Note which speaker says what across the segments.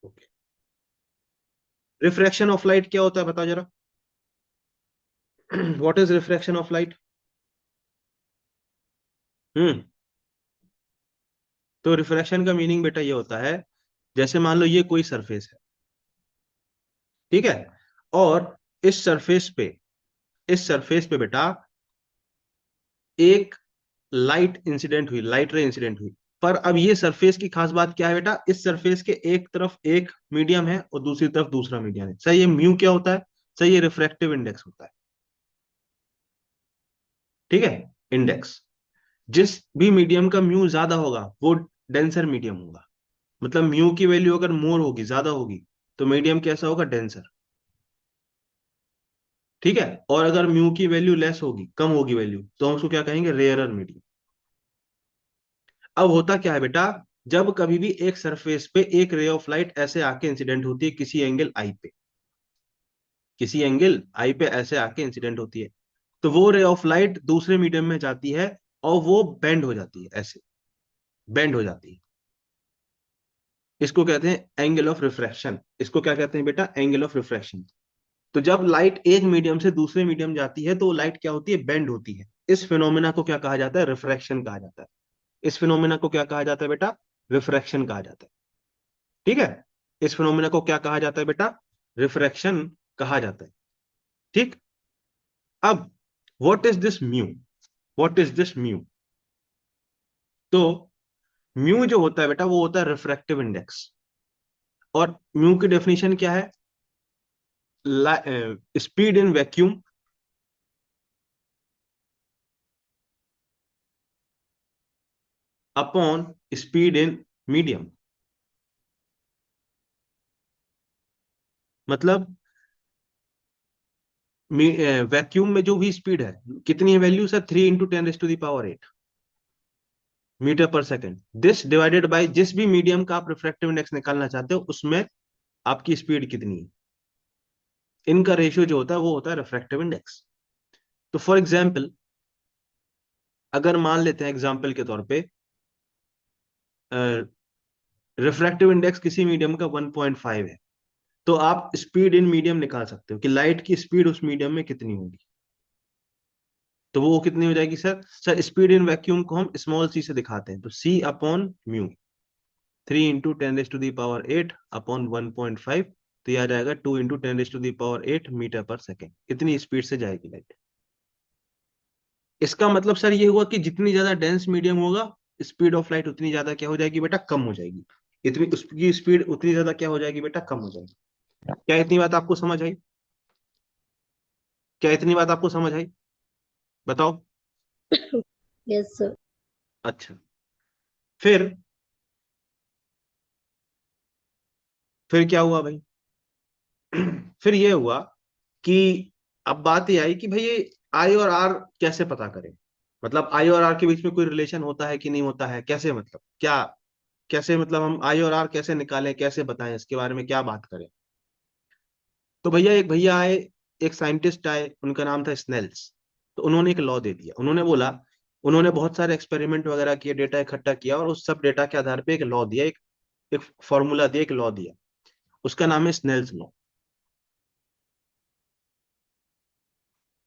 Speaker 1: Okay, refraction of light क्या होता है बताओ जरा। What is refraction of light? Hmm तो रिफ्रैक्शन का मीनिंग बेटा ये होता है, जैसे मान लो ये कोई सरफेस है, ठीक है, और इस सरफेस पे, इस सरफेस पे बेटा एक लाइट इंसिडेंट हुई, लाइट रे इंसिडेंट हुई। पर अब ये सरफेस की खास बात क्या है बेटा, इस सरफेस के एक तरफ एक मीडियम है और दूसरी तरफ दूसरा मीडियम है। सही, ये म्यू क्या होता है? सही, ये रिफ्रैक्टिव इंडेक्स होता है। ठीक है, इंडेक्स। जिस भी मीडियम का म्यू ज्यादा होगा वो डेंसर मीडियम होगा। मतलब म्यू की वैल्यू अगर मोर होगी, ज्यादा होगी, तो मीडियम कैसा होगा? डेंसर। ठीक है, और अगर म्यू की वैल्यू लेस होगी, कम होगी वैल्यू, तो हम उसको क्या कहेंगे? Rarer medium. अब होता क्या है बेटा, जब कभी भी एक सरफेस पे एक रे ऑफ लाइट ऐसे आके इंसिडेंट होती है किसी एंगल आई पे, किसी एंगल आई पे ऐसे आके इंसिडेंट होती है, तो वो रे ऑफ लाइट दूसरे मीडियम में जाती है और वो बेंड हो जाती है, ऐसे बेंड हो जाती है। इसको कहते हैं एंगल ऑफ रिफ्रैक्शन। इसको क्या कहते हैं बेटा? Angle of refraction. तो जब लाइट एक मीडियम से दूसरे मीडियम जाती है तो वो लाइट क्या होती है? बेंड होती है। इस फिनोमेना को क्या कहा जाता है? रिफ्रैक्शन कहा जाता है। इस फिनोमेना को क्या कहा जाता है बेटा? रिफ्रैक्शन कहा जाता है। ठीक है, इस फिनोमेना को क्या कहा जाता है बेटा? रिफ्रैक्शन कहा जाता है। ठीक। अब what is this mu? What is this mu? तो म्यू जो होता है बेटा वो होता है रिफ्रैक्टिव इंडेक्स। और म्यू की डेफिनेशन क्या है? Speed in vacuum upon speed in medium. मतलब वैक्यूम में जो भी स्पीड है, कितनी है वैल्यू सर? 3 × 10⁻⁸ मीटर पर सेकेंड। दिस डिवाइडेड बाय जिस भी मीडियम का आप रिफ्रैक्टिव इंडेक्स निकालना चाहते हो उसमें आपकी स्पीड कितनी है, इनका रेशियो जो होता है वो होता है रिफ्रैक्टिव इंडेक्स। तो फॉर एग्जाम्पल, अगर मान लेते हैं एग्जाम्पल के तौर पे रिफ्रैक्टिव इंडेक्स किसी मीडियम का 1.5 है, तो आप स्पीड इन मीडियम निकाल सकते हो कि लाइट की स्पीड उस मीडियम में कितनी होगी। तो वो कितनी हो जाएगी sir? Sir speed in vacuum को हम स्मॉल सी से दिखाते हैं, तो सी अपॉन म्यू, 3 × 10⁸ अपॉन 1.5, तो यह आ जाएगा 2 × 10⁸ मीटर पर सेकेंड। इतनी स्पीड से जाएगी लाइट। इसका मतलब सर ये हुआ कि जितनी ज्यादा डेंस मीडियम होगा, स्पीड ऑफ लाइट उतनी ज्यादा क्या हो जाएगी बेटा? कम हो जाएगी। इतनी उसकी स्पीड उतनी ज्यादा क्या हो जाएगी बेटा? कम हो जाएगी। क्या इतनी बात आपको समझ आई? क्या इतनी बात आपको समझ आई? बताओ।
Speaker 2: Yes sir.
Speaker 1: अच्छा, फिर फिर क्या हुआ भाई? फिर ये हुआ कि अब बात ये आई कि भाई ये आई और आर कैसे पता करें। मतलब आई और आर के बीच में कोई रिलेशन होता है कि नहीं होता है, कैसे, मतलब क्या, कैसे, मतलब हम आई और आर कैसे निकालें, कैसे बताएं, इसके बारे में क्या बात करें। तो भैया एक भैया आए, एक साइंटिस्ट आए, उनका नाम था स्नेल्स। तो उन्होंने एक लॉ दे दिया। उन्होंने बोला, उन्होंने बहुत सारे एक्सपेरिमेंट वगैरह किए, डेटा इकट्ठा किया और उस सब डेटा के आधार पे एक लॉ दिया, एक फॉर्मूला दिया, एक लॉ दिया। उसका नाम है स्नेल्स लॉ।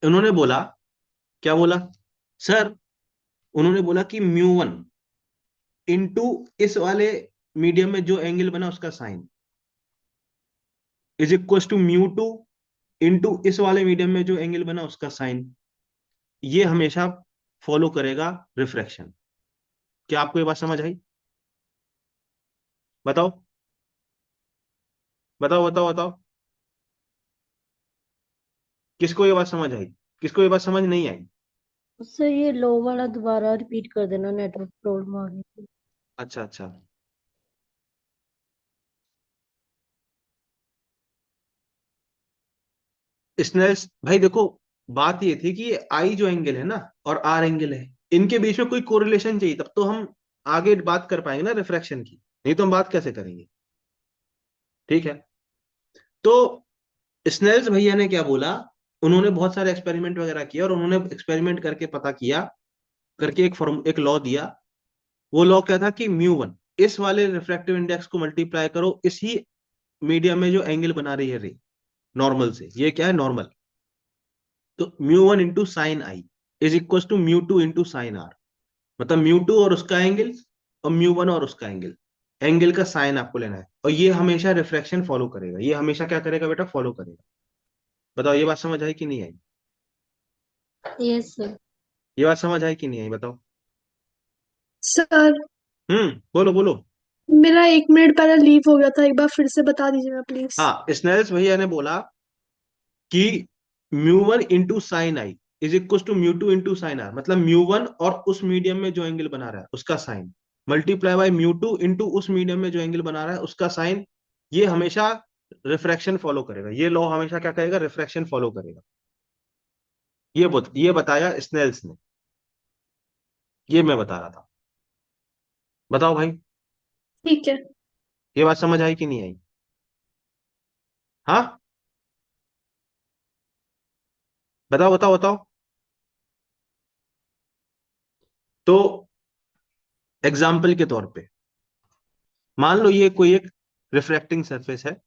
Speaker 1: उन्होंने बोला, क्या बोला सर? उन्होंने बोला कि म्यू 1 इंटू इस वाले मीडियम में जो एंगल बना उसका sine is equal to mu 2 into इस वाले मीडियम में जो एंगल बना उसका साइन। ये हमेशा फॉलो करेगा रिफ्रैक्शन। क्या आपको ये बात समझ आई? बताओ, बताओ, बताओ, बताओ। किसको ये बात समझ आई? किसको ये बात समझ नहीं आई?
Speaker 2: सर ये लो वाला दोबारा रिपीट कर देना, नेटवर्क प्रॉब्लम आ गई थी।
Speaker 1: अच्छा, अच्छा। इसने भाई देखो, बात ये थी कि आई जो एंगल है ना और आर एंगल है, इनके बीच में कोई कोरिलेशन चाहिए, तब तो हम आगे बात कर पाएंगे ना रिफ्रैक्शन की, नहीं तो हम बात कैसे करेंगे। ठीक है, तो स्नेल्स भैया ने क्या बोला, उन्होंने बहुत सारे एक्सपेरिमेंट वगैरह किया और उन्होंने एक्सपेरिमेंट करके पता किया, करके एक लॉ दिया। वो लॉ क्या था कि म्यू 1 इस वाले रिफ्रैक्टिव इंडेक्स को मल्टीप्लाई करो इसी मीडियम में जो एंगल बना रही है रे, नॉर्मल से, ये क्या है नॉर्मल, तो mu 1 into sine I is equal to mu 2 into sine r. मतलब म्यू 2 और उसका एंगल, और म्यू 1 और उसका एंगल, एंगल का साइन आपको लेना है, और ये हमेशा रिफ्रैक्शन फॉलो करेगा, ये हमेशा क्या करेगा बेटा, फॉलो करेगा। बताओ ये बात समझ आई कि नहीं आई?
Speaker 2: Yes sir.
Speaker 1: ये बात समझ आई कि नहीं आई बताओ?
Speaker 3: सर
Speaker 1: बोलो बोलो।
Speaker 3: मेरा 1 मिनट पहले लीव हो गया था, एक बार फिर से बता दीजिएगा प्लीज।
Speaker 1: हाँ, स्नेल्स भैया ने बोला कि mu 1 into sine I is equal to mu 2 into sine r, मतलब म्यू 1 और उस मीडियम में जो एंगल बना रहा है उसका sine, multiply by mu 2 into उस मीडियम में जो एंगल बना रहा है उसका साइन। ये हमेशा रिफ्रैक्शन फॉलो करेगा, ये लॉ हमेशा क्या करेगा, रिफ्रैक्शन फॉलो करेगा। ये बताया स्नेल्स ने, ये मैं बता रहा था। बताओ भाई,
Speaker 3: ठीक है।
Speaker 1: ये बात समझ आई कि नहीं आई? हाँ, बताओ बताओ बताओ। तो एग्जाम्पल के तौर पे मान लो ये कोई एक रिफ्रैक्टिंग सरफेस है,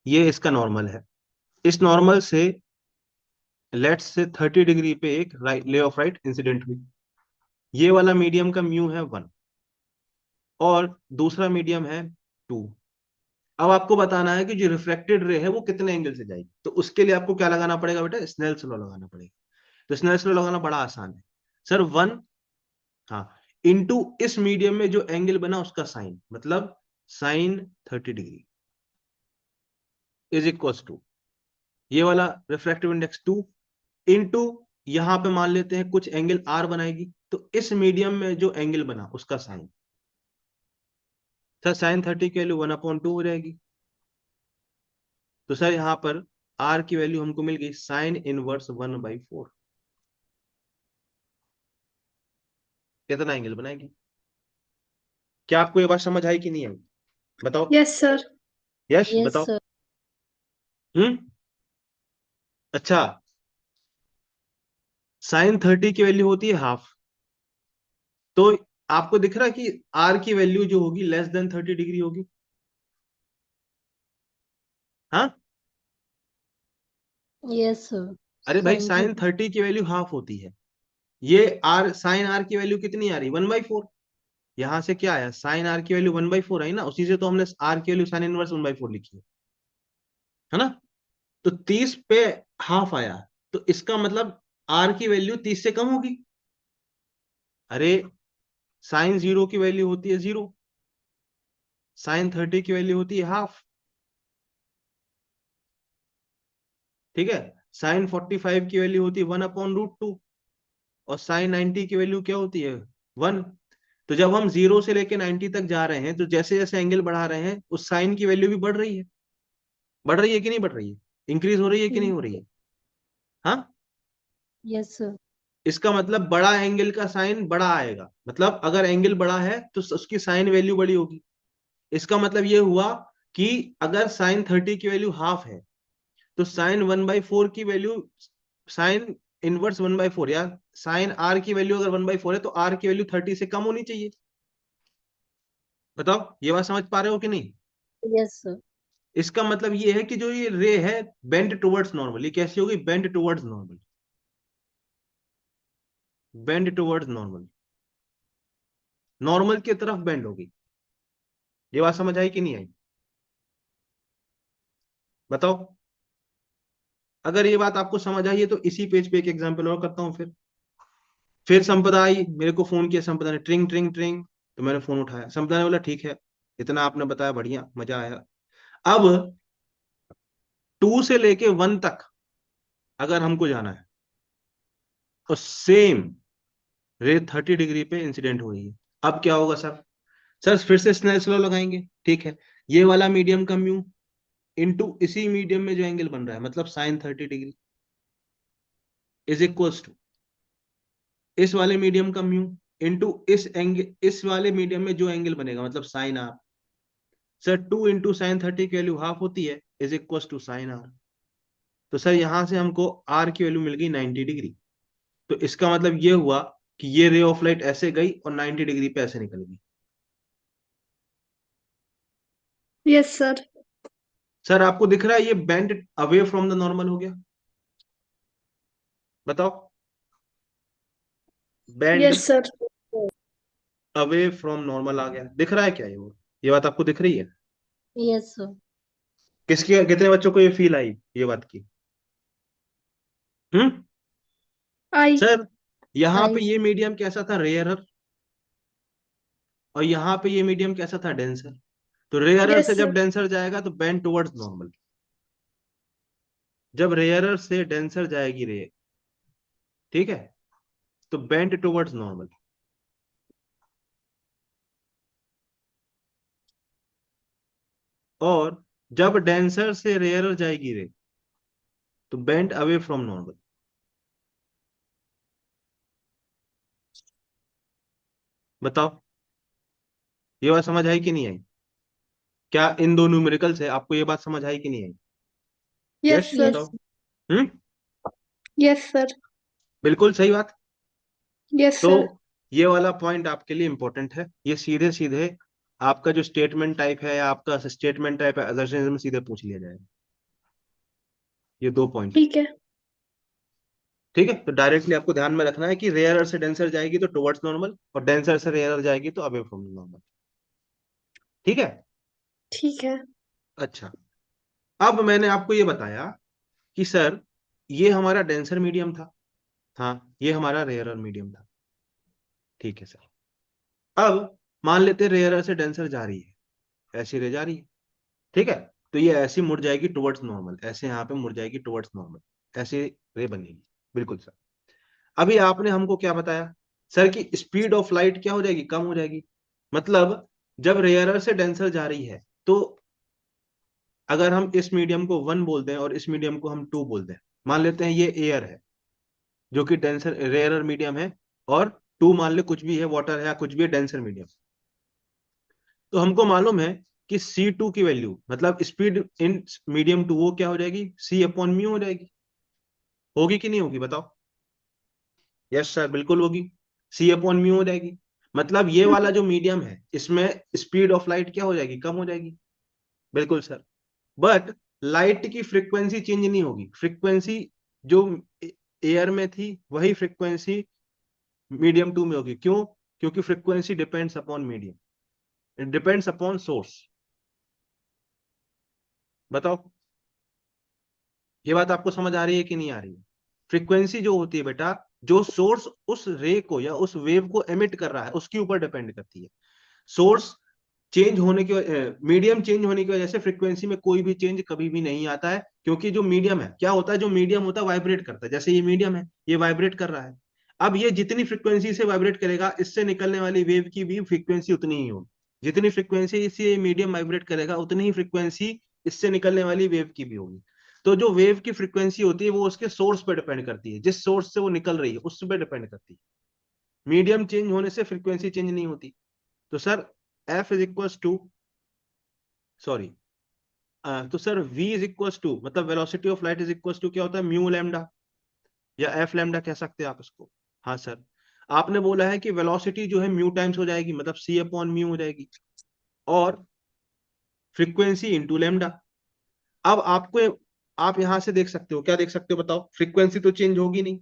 Speaker 1: ये इसका नॉर्मल है, इस नॉर्मल से लेट्स से 30 डिग्री पे एक right lay off right incident हुई। ये वाला मीडियम का म्यू है 1 और दूसरा मीडियम है 2। अब आपको बताना है कि जो रिफ्लेक्टेड रे है वो कितने एंगल से जाएगी, तो उसके लिए आपको क्या लगाना पड़ेगा बेटा, स्नेल्स लॉ लगाना पड़ेगा। तो स्नेल्स लॉ लगाना बड़ा आसान है सर, 1, हाँ, इंटू इस मीडियम में जो एंगल बना उसका साइन, मतलब sine 30 degree is equal to ये वाला रिफ्रैक्टिव इंडेक्स 2 इंटू, यहां पे मान लेते हैं कुछ एंगल आर बनाएगी, तो इस मीडियम में जो एंगल बना उसका साइन, सर साइन 30 की वैल्यू 1/2 हो जाएगी। तो सर यहां पर आर की वैल्यू हमको मिल गई साइन इनवर्स 1/4। कितना एंगल बनाएगी? क्या आपको ये बात समझ आई कि नहीं आई बताओ?
Speaker 3: Yes sir.
Speaker 1: यस
Speaker 2: यस
Speaker 1: बताओ।
Speaker 2: सर।
Speaker 1: हम्म। अच्छा, साइन 30 की वैल्यू होती है हाफ, तो आपको दिख रहा है कि आर की वैल्यू जो होगी लेस देन 30 डिग्री होगी। हाँ,
Speaker 2: यस सर।
Speaker 1: अरे भाई
Speaker 2: साइन
Speaker 1: साइन
Speaker 2: 30।
Speaker 1: 30 की वैल्यू हाफ होती है, ये आर साइन आर की वैल्यू कितनी आ रही, 1/4। यहां से क्या आया, साइन आर की वैल्यू 1/4 आई ना, उसी से तो हमने आर की वैल्यू साइन इनवर्स 1/4 लिखी है ना। तो 30 पे हाफ आया, तो इसका मतलब आर की वैल्यू 30 से कम होगी। अरे साइन 0 की वैल्यू होती है 0, साइन 30 की वैल्यू होती है हाफ, ठीक है। साइन 45 की वैल्यू होती है 1/√2, और साइन 90 की वैल्यू क्या होती है, 1। तो जब हम 0 से लेके 90 तक जा रहे हैं, तो जैसे जैसे एंगल बढ़ा रहे हैं उस साइन की वैल्यू भी बढ़ रही है, बढ़ रही है कि नहीं बढ़ रही है, इंक्रीज हो रही है कि नहीं हो रही है? हाँ,
Speaker 2: यस सर।
Speaker 1: इसका मतलब बड़ा एंगल का साइन बड़ा आएगा, मतलब अगर एंगल बड़ा है तो उसकी साइन वैल्यू बड़ी होगी। इसका मतलब ये हुआ कि अगर साइन 30 की वैल्यू हाफ है, तो साइन 1/4 की वैल्यू, साइन इनवर्स 1/4, या साइन आर की वैल्यू अगर 1/4 है तो आर की वैल्यू 30 से कम होनी चाहिए। बताओ ये बात समझ पा रहे हो कि नहीं?
Speaker 2: Yes sir.
Speaker 1: इसका मतलब ये है कि जो ये रे है बेंड टुवर्ड्स नॉर्मल, ये कैसी होगी, bend towards normal, bend towards normal, normal की तरफ बेंड होगी। ये बात समझ आई कि नहीं आई बताओ? अगर ये बात आपको समझ आई है तो इसी पेज पे एक एग्जांपल और करता हूं। फिर संपदा आई, मेरे को फोन किया संपदा ने, ट्रिंग ट्रिंग ट्रिंग, तो मैंने फोन उठाया, संपदा ने बोला ठीक है, इतना आपने बताया बढ़िया, मजा आया। अब 2 से लेके 1 तक अगर हमको जाना है, और सेम रे 30 डिग्री पे इंसिडेंट हो रही है, अब क्या होगा सर? सर फिर से स्नेल्स लॉ लगाएंगे, ठीक है। ये वाला मीडियम का म्यू इंटू इसी मीडियम में जो एंगल बन रहा है, मतलब sine 30 degree is equals to इस वाले मीडियम का म्यू इंटू इस एंगल, इस वाले मीडियम में जो एंगल बनेगा, मतलब sine r. Sir 2 into sine 30 की वैल्यू हाफ होती है, is equal to sine are. तो सर यहां से हमको आर की वैल्यू मिल गई 90 डिग्री। तो इसका मतलब ये हुआ कि ये रे ऑफ लाइट ऐसे गई और 90 डिग्री पे ऐसे निकल गई।
Speaker 3: Yes sir.
Speaker 1: सर आपको दिख रहा है ये bend away from the normal हो गया, बताओ। Bend
Speaker 3: yes sir.
Speaker 1: Away from normal आ गया, दिख रहा है क्या ये बात आपको दिख रही है?
Speaker 2: Yes sir.
Speaker 1: किसकी, कितने बच्चों को ये फील आई ये बात की? हम्म।
Speaker 3: आई।
Speaker 1: सर यहाँ पे
Speaker 2: आई
Speaker 1: ये मीडियम कैसा था, रेयरर, और यहाँ पे ये मीडियम कैसा था, डेंसर। तो रेयरर
Speaker 3: यस
Speaker 1: से जब
Speaker 3: सर।
Speaker 1: डेंसर जाएगा तो बेंड टुवर्ड्स नॉर्मल, जब रेयरर से डेंसर जाएगी रे, ठीक है, तो बेंड टुवर्ड्स नॉर्मल। और जब डेंसर से रेयरर जाएगी रे, तो बेंड अवे फ्रॉम नॉर्मल। बताओ ये बात समझ आई कि नहीं आई? क्या इन दो न्यूमेरिकल से आपको ये बात समझ आई कि नहीं आई?
Speaker 3: Yes
Speaker 1: yes
Speaker 3: sir.
Speaker 2: यस।
Speaker 1: बताओ। हम्म।
Speaker 3: Yes sir.
Speaker 1: बिल्कुल सही बात।
Speaker 3: यस
Speaker 1: तो
Speaker 3: सर।
Speaker 1: ये वाला पॉइंट आपके लिए इंपॉर्टेंट है, ये सीधे सीधे आपका जो स्टेटमेंट टाइप है या आपका स्टेटमेंट टाइप है असर्शन में सीधे पूछ लिया जाएगा, ये दो पॉइंट।
Speaker 3: ठीक है।
Speaker 1: ठीक है, तो डायरेक्टली आपको ध्यान में रखना है कि रेयरर से डेंसर जाएगी तो टुवर्ड्स नॉर्मल, और डेंसर से रेयरर जाएगी तो अवे फ्रॉम नॉर्मल। ठीक है।
Speaker 3: ठीक है।
Speaker 1: अच्छा, अब मैंने आपको ये बताया कि सर ये हमारा डेंसर मीडियम था, हाँ ये हमारा रेयरर मीडियम था। ठीक है सर, अब मान लेते हैं रेयरर से डेंसर जा रही है, ऐसी रे जा रही है, ठीक है, तो ये ऐसी मुड़ जाएगी टुवर्ड्स नॉर्मल, ऐसे यहाँ पे मुड़ जाएगी टुवर्ड्स नॉर्मल, ऐसे रे बनेगी। बिल्कुल सर। अभी आपने हमको क्या बताया सर कि स्पीड ऑफ लाइट क्या हो जाएगी, कम हो जाएगी। मतलब जब रेयरर से डेंसर जा रही है तो अगर हम इस मीडियम को 1 बोलते हैं और इस मीडियम को हम 2 बोलते हैं, मान लेते हैं ये एयर है जो कि डेंसर रेयरर मीडियम है, और 2 मान ले कुछ भी है, वाटर है या कुछ भी है, डेंसर मीडियम। तो हमको मालूम है कि C2 की वैल्यू मतलब स्पीड इन मीडियम टू वो क्या हो जाएगी, C अपॉन म्यू हो जाएगी। होगी कि नहीं होगी बताओ? यस सर बिल्कुल होगी, C अपॉन म्यू हो जाएगी। मतलब ये वाला जो मीडियम है इसमें स्पीड ऑफ लाइट क्या हो जाएगी, कम हो जाएगी। बिल्कुल सर। बट लाइट की फ्रीक्वेंसी चेंज नहीं होगी, फ्रीक्वेंसी जो एयर में थी वही फ्रीक्वेंसी मीडियम टू में होगी। क्यों? क्योंकि frequency depends upon medium, it depends upon source. बताओ ये बात आपको समझ आ रही है कि नहीं आ रही है? फ्रीक्वेंसी जो होती है बेटा, जो सोर्स उस रे को या उस वेव को एमिट कर रहा है उसके ऊपर डिपेंड करती है। सोर्स चेंज होने की मीडियम चेंज होने की वजह से फ्रीक्वेंसी में कोई भी चेंज कभी भी नहीं आता है, क्योंकि जो मीडियम है क्या होता है, जो मीडियम होता है वाइब्रेट करता है, जैसे ये मीडियम है ये वाइब्रेट कर रहा है। अब ये जितनी फ्रीक्वेंसी से वाइब्रेट करेगा इससे निकलने वाली वेव की भी फ्रीक्वेंसी उतनी ही होगी, जितनी फ्रीक्वेंसी से मीडियम वाइब्रेट करेगा उतनी ही फ्रीक्वेंसी इससे निकलने वाली वेव की भी होगी। तो जो वेव की फ्रीक्वेंसी होती है वो उसके सोर्स पर डिपेंड करती है, जिस सोर्स से वो निकल रही है उस पर डिपेंड करती है। मीडियम चेंज होने से फ्रीक्वेंसी चेंज नहीं होती। तो sir f is equal to, sorry, तो sir v is equal to मतलब velocity of light is equal to क्या होता है, म्यू लैम्डा या एफ लैम्डा कह सकते हैं आप इसको। हाँ सर, आपने बोला है कि वेलोसिटी जो है म्यू टाइम्स हो जाएगी, मतलब c अपॉन म्यू हो जाएगी, और फ्रीक्वेंसी इंटू लैम्डा। अब आपको, आप यहां से देख सकते हो, क्या देख सकते हो बताओ, फ्रीक्वेंसी तो चेंज होगी नहीं।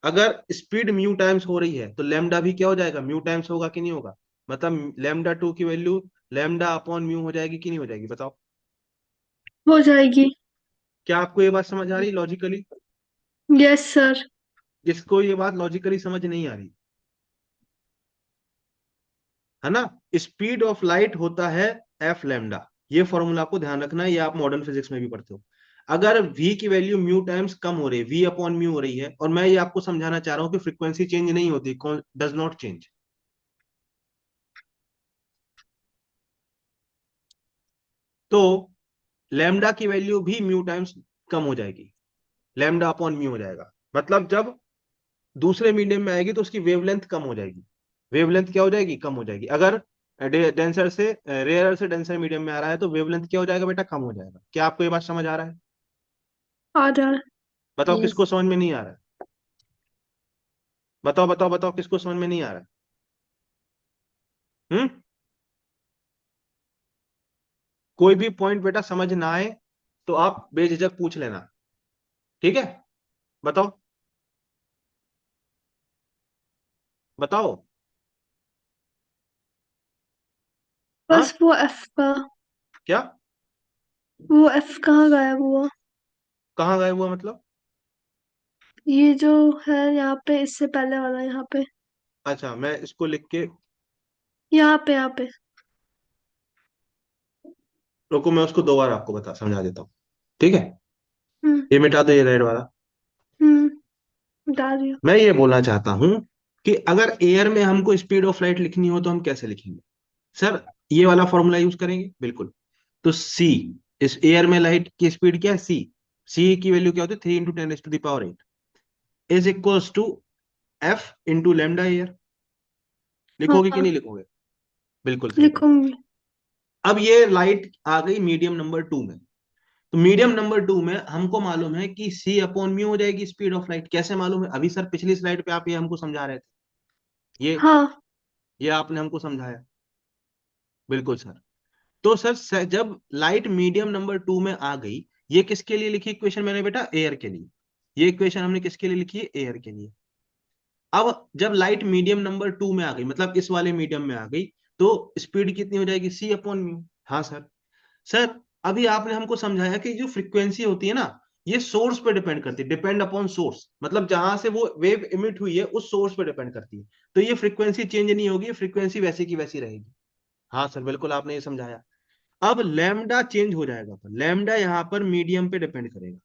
Speaker 1: अगर स्पीड म्यू टाइम्स हो रही है तो लैम्डा भी क्या हो जाएगा, म्यू टाइम्स होगा कि नहीं होगा। मतलब लैम्डा टू की वैल्यू लैम्डा अपॉन म्यू हो जाएगी कि नहीं हो जाएगी बताओ?
Speaker 3: हो जाएगी।
Speaker 1: क्या आपको ये बात समझ आ रही लॉजिकली?
Speaker 3: Yes sir.
Speaker 1: जिसको ये बात लॉजिकली समझ नहीं आ रही है ना, स्पीड ऑफ लाइट होता है एफ लैम्डा। ये फॉर्मूला आपको ध्यान रखना है, ये आप मॉडर्न फिजिक्स में भी पढ़ते हो। अगर v की वैल्यू म्यू टाइम्स कम हो रही है, v अपॉन म्यू हो रही है, और मैं ये आपको समझाना चाह रहा हूं कि फ्रीक्वेंसी चेंज नहीं होती, डज नॉट चेंज। तो लैम्डा की वैल्यू भी म्यू टाइम्स कम हो जाएगी, लैम्डा अपॉन म्यू हो जाएगा। मतलब जब दूसरे मीडियम में आएगी तो उसकी वेवलेंथ कम हो जाएगी, वेवलेंथ क्या हो जाएगी, कम हो जाएगी। अगर डेंसर से रेयर से डेंसर मीडियम में आ रहा है तो वेवलेंथ क्या हो जाएगा बेटा, कम हो जाएगा। क्या आपको ये बात समझ आ रहा है?
Speaker 3: आ रहा है।
Speaker 1: बताओ
Speaker 2: यस।
Speaker 1: किसको समझ में नहीं आ रहा है? बताओ बताओ बताओ किसको समझ में नहीं आ रहा है? हम्म। कोई भी पॉइंट बेटा समझ ना आए तो आप बेझिझक पूछ लेना, ठीक है? बताओ, बताओ।
Speaker 3: बस
Speaker 1: हाँ,
Speaker 3: वो एफ का,
Speaker 1: क्या?
Speaker 3: वो एफ कहाँ गायब हुआ?
Speaker 1: कहाँ गायब हुआ मतलब?
Speaker 3: ये जो है यहाँ पे, इससे पहले वाला यहाँ पे,
Speaker 1: अच्छा, मैं इसको लिख के,
Speaker 3: यहाँ पे, यहाँ पे।
Speaker 1: रुको मैं उसको दो बार आपको बता समझा देता हूँ, ठीक है?
Speaker 3: हम्म।
Speaker 1: ये मिटा दो, ये रेड वाला।
Speaker 3: डाल दिया।
Speaker 1: मैं ये बोलना चाहता हूं कि अगर एयर में हमको स्पीड ऑफ लाइट लिखनी हो तो हम कैसे लिखेंगे? सर, ये वाला फॉर्मूला यूज करेंगे, बिल्कुल। तो सी, इस एयर में लाइट की स्पीड क्या है? सी। सी की वैल्यू क्या होती है? 3 × 10⁻⁸ is equals to f into lambda air. लिखोगे कि
Speaker 3: हाँ,
Speaker 1: नहीं लिखोगे? बिल्कुल सही बात।
Speaker 3: लिखूंगी।
Speaker 1: अब ये लाइट आ गई मीडियम नंबर 2 में। तो मीडियम नंबर 2 में हमको मालूम है कि सी अपॉन म्यू हो जाएगी स्पीड ऑफ लाइट। कैसे मालूम है? अभी सर पिछली स्लाइड पे आप ये हमको समझा रहे थे, ये
Speaker 3: हाँ,
Speaker 1: ये आपने हमको समझाया, बिल्कुल सर। तो सर जब लाइट मीडियम नंबर 2 में आ गई, ये किसके लिए लिखी इक्वेशन मैंने बेटा? एयर के लिए। ये इक्वेशन हमने किसके लिए लिखी है? एयर के लिए। अब जब लाइट मीडियम नंबर 2 में आ गई, मतलब इस वाले मीडियम में आ गई, तो स्पीड कितनी हो जाएगी? सी अपॉन म्यू। हाँ सर। सर, अभी आपने हमको समझाया कि जो फ्रीक्वेंसी होती है ना, ये सोर्स पे डिपेंड करती है, डिपेंड अपॉन सोर्स, मतलब जहां से वो वेव इमिट हुई है उस सोर्स पे डिपेंड करती है। तो ये फ्रीक्वेंसी चेंज नहीं होगी, फ्रीक्वेंसी वैसी की वैसी रहेगी। हाँ सर, बिल्कुल आपने ये समझाया। अब लैम्डा चेंज हो जाएगा, पर लैम्डा यहां पर मीडियम पे डिपेंड करेगा।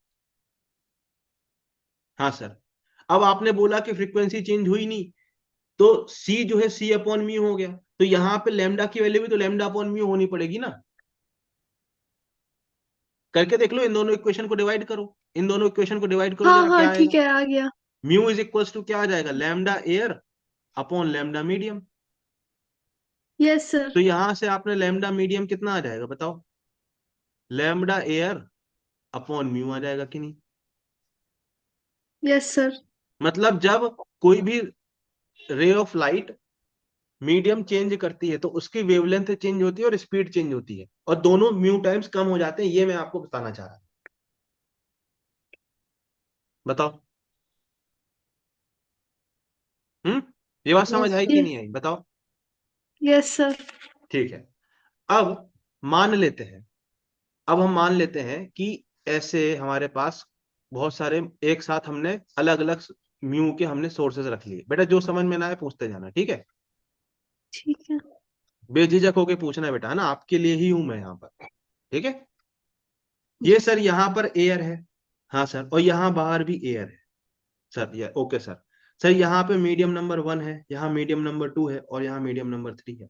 Speaker 1: हाँ सर। अब आपने बोला कि फ्रीक्वेंसी चेंज हुई नहीं, तो सी जो है सी अपॉन म्यू हो गया, तो यहां पे लैम्डा की वैल्यू भी तो लैम्डा अपॉन म्यू होनी पड़ेगी ना। करके देख लो, इन दोनों इक्वेशन को डिवाइड करो, इन दोनों इक्वेशन को डिवाइड करो
Speaker 3: हाँ,
Speaker 1: जरा,
Speaker 3: हाँ,
Speaker 1: क्या आएगा?
Speaker 3: ठीक है, आ गया।
Speaker 1: म्यू इज इक्वल्स टू क्या आ जाएगा? Lambda air upon lambda medium.
Speaker 3: Yes sir.
Speaker 1: तो यहां से आपने लैम्डा मीडियम कितना आ जाएगा बताओ? लैम्डा एयर अपॉन म्यू आ जाएगा कि नहीं?
Speaker 3: Yes sir.
Speaker 1: मतलब जब कोई भी ray of light medium change करती है तो उसकी वेवलेंथ चेंज होती है और स्पीड चेंज होती है, और दोनों म्यू टाइम्स कम हो जाते हैं, ये मैं आपको बताना चाह रहा हूं। बताओ। हम्म, ये बात समझ
Speaker 2: यस
Speaker 1: आई कि नहीं आई? बताओ।
Speaker 3: Yes sir.
Speaker 1: ठीक है। अब मान लेते हैं, अब हम मान लेते हैं कि ऐसे हमारे पास बहुत सारे एक साथ हमने अलग अलग म्यू के हमने सोर्सेज रख लिए। बेटा जो समझ में ना आए पूछते जाना, ठीक है?
Speaker 3: ठीक है।
Speaker 1: बेझिझक होके पूछना है बेटा, है ना? आपके लिए ही हूं मैं यहाँ पर, ठीक है? ये सर यहाँ पर एयर है, हाँ सर, और यहाँ बाहर भी एयर है सर, ये ओके सर। सर यहाँ पे मीडियम नंबर 1 है, यहाँ मीडियम नंबर 2 है, और यहाँ मीडियम नंबर 3 है।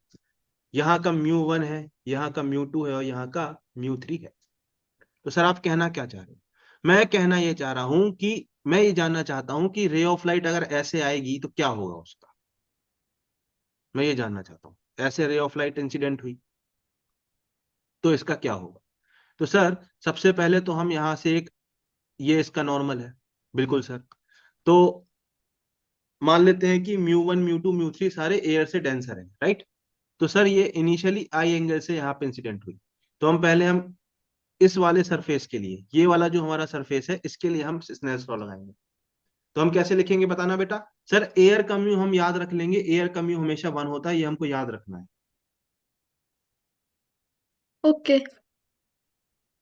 Speaker 1: यहाँ का म्यू 1 है, यहाँ का म्यू 2 है, और यहाँ का म्यू 3 है। तो सर आप कहना क्या चाह रहे हो? मैं कहना ये चाह रहा हूं कि मैं ये जानना चाहता हूं कि रे ऑफ लाइट अगर ऐसे आएगी तो क्या होगा उसका। मैं ये जानना चाहता हूँ, ऐसे रे ऑफ लाइट इंसिडेंट हुई तो इसका क्या होगा? तो सर सबसे पहले तो हम यहाँ से एक, ये इसका नॉर्मल है, बिल्कुल सर। तो मान लेते हैं कि म्यू 1 म्यू 2 म्यू 3 सारे एयर से डेंसर हैं, राइट? तो सर ये इनिशियली आई एंगल से यहाँ पे इंसिडेंट हुई। तो हम इस वाले सरफेस के लिए, ये वाला जो हमारा सरफेस है, इसके लिए हम स्नेल्स लॉ लगाएंगे। तो हम कैसे लिखेंगे बताना बेटा? सर एयर का म्यू हम याद रख लेंगे, एयर का म्यू हमेशा 1 होता है, ये हमको याद रखना है,
Speaker 3: ओके।